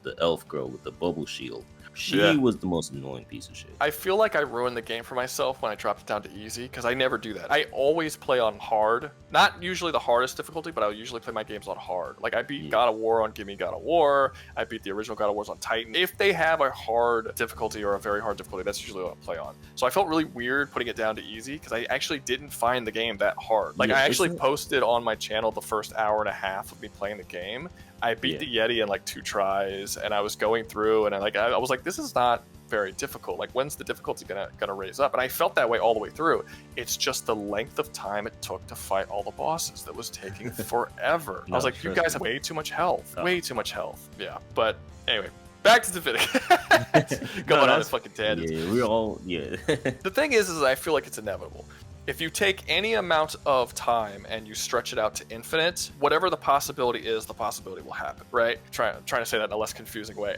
the elf girl with the bubble shield. She was the most annoying piece of shit. I feel like I ruined the game for myself when I dropped it down to easy, because I never do that. I always play on hard. Not usually the hardest difficulty, but I usually play my games on hard. Like I beat God of War on Gimme God of War. I beat the original God of Wars on Titan. If they have a hard difficulty or a very hard difficulty, that's usually what I play on. So I felt really weird putting it down to easy because I actually didn't find the game that hard. Like I actually posted on my channel the first hour and a half of me playing the game. I beat the Yeti in like 2 tries, and I was going through, and I was like, this is not very difficult. Like, when's the difficulty gonna raise up? And I felt that way all the way through. It's just the length of time it took to fight all the bosses that was taking forever. I was like, you guys have way too much health. Way too much health. Yeah, but anyway. Back to Doviculus. Going on a fucking tangent. Yeah, we're all, The thing is I feel like it's inevitable. If you take any amount of time and you stretch it out to infinite, whatever the possibility is, the possibility will happen, right? Trying to say that in a less confusing way.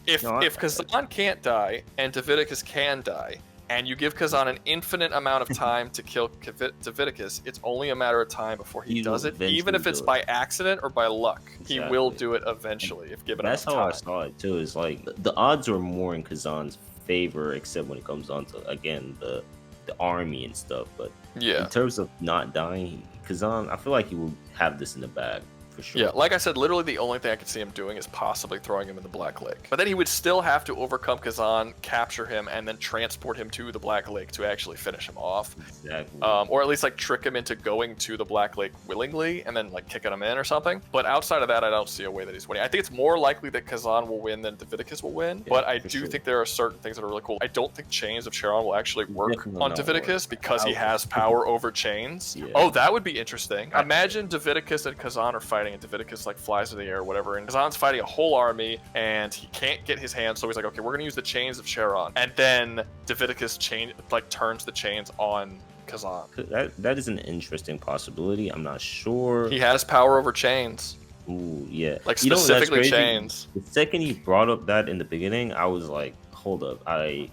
If Khazan can't die and Doviculus can die, and you give Khazan an infinite amount of time to kill Doviculus, it's only a matter of time before he does it, even if it's by accident or by luck. Exactly. He will do it eventually if given enough time. That's how I saw it too. Is like the odds are more in Khazan's favor, except when it comes on to, again, the army and stuff. But in terms of not dying, Khazan, I feel like he will have this in the bag. For sure. Yeah, like I said, literally the only thing I could see him doing is possibly throwing him in the Black Lake. But then he would still have to overcome Khazan, capture him, and then transport him to the Black Lake to actually finish him off. Exactly. Or at least like trick him into going to the Black Lake willingly and then like kicking him in or something. But outside of that, I don't see a way that he's winning. I think it's more likely that Khazan will win than Doviculus will win. But I do think there are certain things that are really cool. I don't think Chains of Charon will actually work on Doviculus because he has power over chains. Yeah. Oh, that would be interesting. Imagine Doviculus and Khazan are fighting, and Doviculus like flies in the air or whatever, and Khazan's fighting a whole army and he can't get his hands, so he's like, okay, we're gonna use the Chains of Charon, and then Doviculus turns the chains on Khazan. That is an interesting possibility. I'm not sure. He has power over chains. Ooh, yeah. Like specifically chains. The second he brought up that in the beginning, I was like, hold up,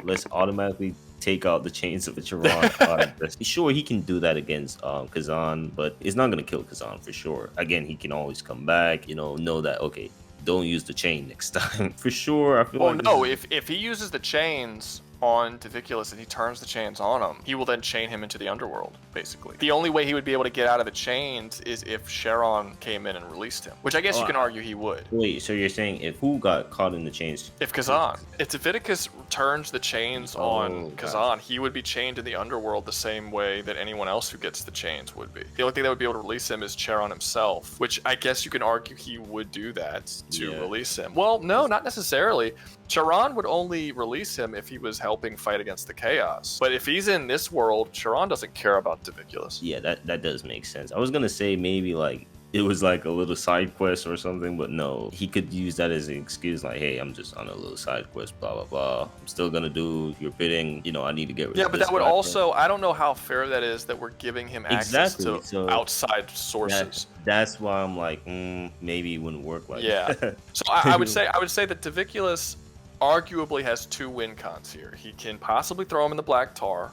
let's automatically take out the Chains of Charon. Sure, he can do that against Khazan, but it's not gonna kill Khazan for sure. Again, he can always come back. Know that, okay, don't use the chain next time. For sure, I feel like. Oh no, if he uses the chains on Doviculus and he turns the chains on him, he will then chain him into the underworld, basically. The only way he would be able to get out of the chains is if Charon came in and released him, which I guess you can argue he would. Wait, so you're saying if who got caught in the chains? If Khazan. If Doviculus turns the chains on Khazan, he would be chained in the underworld the same way that anyone else who gets the chains would be. The only thing that would be able to release him is Charon himself, which I guess you can argue he would do that to release him. Well, no, not necessarily. Charon would only release him if he was helping fight against the chaos. But if he's in this world, Charon doesn't care about Doviculus. Yeah, that does make sense. I was gonna say maybe like it was like a little side quest or something, but no, he could use that as an excuse, like, hey, I'm just on a little side quest, blah blah blah. I'm still gonna do your bidding. I need to get rid of this. Yeah, but that would also, I don't know how fair that is that we're giving him access to outside sources. That's why I'm like, maybe it wouldn't work like that. So I would say that Doviculus arguably has 2 win cons here. He can possibly throw him in the Black Tar,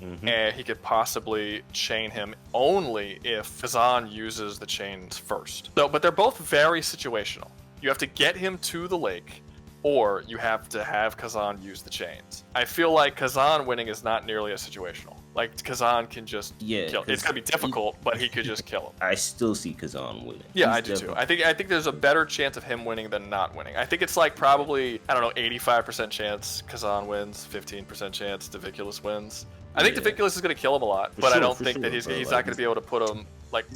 and he could possibly chain him only if Khazan uses the chains first. But they're both very situational. You have to get him to the lake, or you have to have Khazan use the chains. I feel like Khazan winning is not nearly as situational. Like, Khazan can just kill. It's gonna be difficult, but he could just kill him. I still see Khazan winning. Yeah, I do too. I think there's a better chance of him winning than not winning. I think it's like probably, I don't know, 85% chance Khazan wins, 15% chance Doviculus wins. I think Doviculus is gonna kill him a lot, but I don't think that he's not gonna be able to put him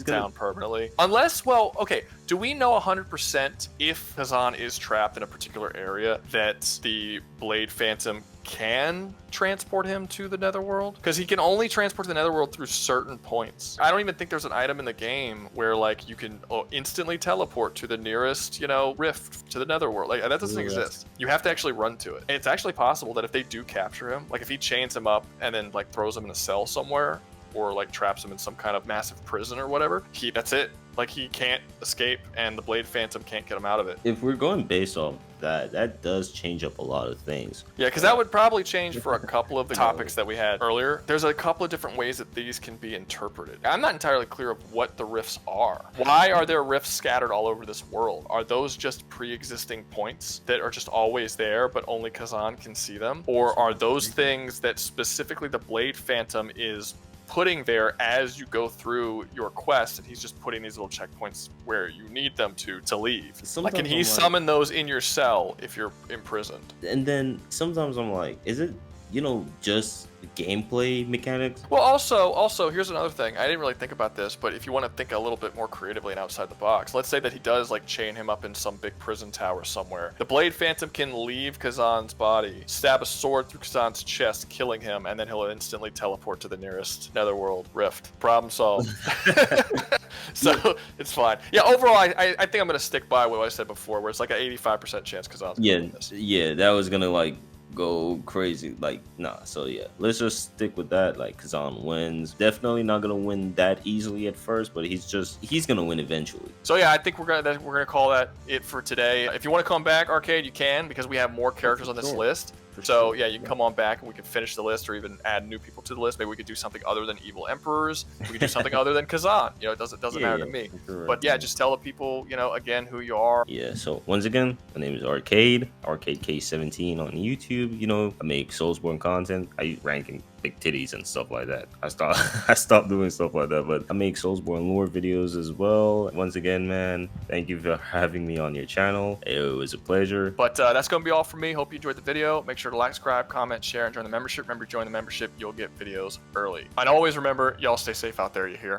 down permanently. Unless, well, okay, do we know 100% if Khazan is trapped in a particular area that the Blade Phantom can transport him to the Netherworld? Because he can only transport to the Netherworld through certain points. I don't even think there's an item in the game where like you can instantly teleport to the nearest, rift to the Netherworld. Like, that doesn't exist. You have to actually run to it. And it's actually possible that if they do capture him, like if he chains him up and then like throws him in a cell somewhere, or like traps him in some kind of massive prison or whatever, that's it. Like, he can't escape, and the Blade Phantom can't get him out of it. If we're going based off that, that does change up a lot of things. Yeah, because that would probably change for a couple of the topics that we had earlier. There's a couple of different ways that these can be interpreted. I'm not entirely clear of what the rifts are. Why are there rifts scattered all over this world? Are those just pre-existing points that are just always there, but only Khazan can see them? Or are those things that specifically the Blade Phantom is putting there as you go through your quest, and he's just putting these little checkpoints where you need them to leave? Sometimes Like, can he I'm summon those in your cell if you're imprisoned? And then sometimes I'm like, is it, you know, just gameplay mechanics? Well, also, here's another thing. I didn't really think about this, but if you want to think a little bit more creatively and outside the box, let's say that he does like chain him up in some big prison tower somewhere. The Blade Phantom can leave Khazan's body, stab a sword through Khazan's chest, killing him, and then he'll instantly teleport to the nearest netherworld rift. Problem solved. So it's fine. Yeah, overall, I think I'm gonna stick by what I said before, where it's like an 85% chance Khazan's gonna win this. Yeah, that was gonna like go crazy. Like, nah. So yeah, let's just stick with that. Like, Khazan wins. Definitely not gonna win that easily at first, but he's gonna win eventually. So yeah, I think we're gonna call that it for today. If you want to come back, Arcade, you can, because we have more characters on this list. So yeah, you can come on back and we can finish the list, or even add new people to the list. Maybe we could do something other than evil emperors. We could do something other than Khazan. You know, it doesn't matter to me. But yeah, just tell the people, you know, again, who you are. Yeah, so once again, my name is ARKADE K17 on YouTube. You know, I make Soulsborne content. I use ranking big titties and stuff like that. I stopped doing stuff like that, but I make Soulsborne lore videos as well. Once again, man, thank you for having me on your channel. It was a pleasure. But that's gonna be all for me. Hope you enjoyed the video. Make sure to like, subscribe, comment, share, and join the membership. Remember, join the membership, you'll get videos early. And always remember, y'all stay safe out there, you hear?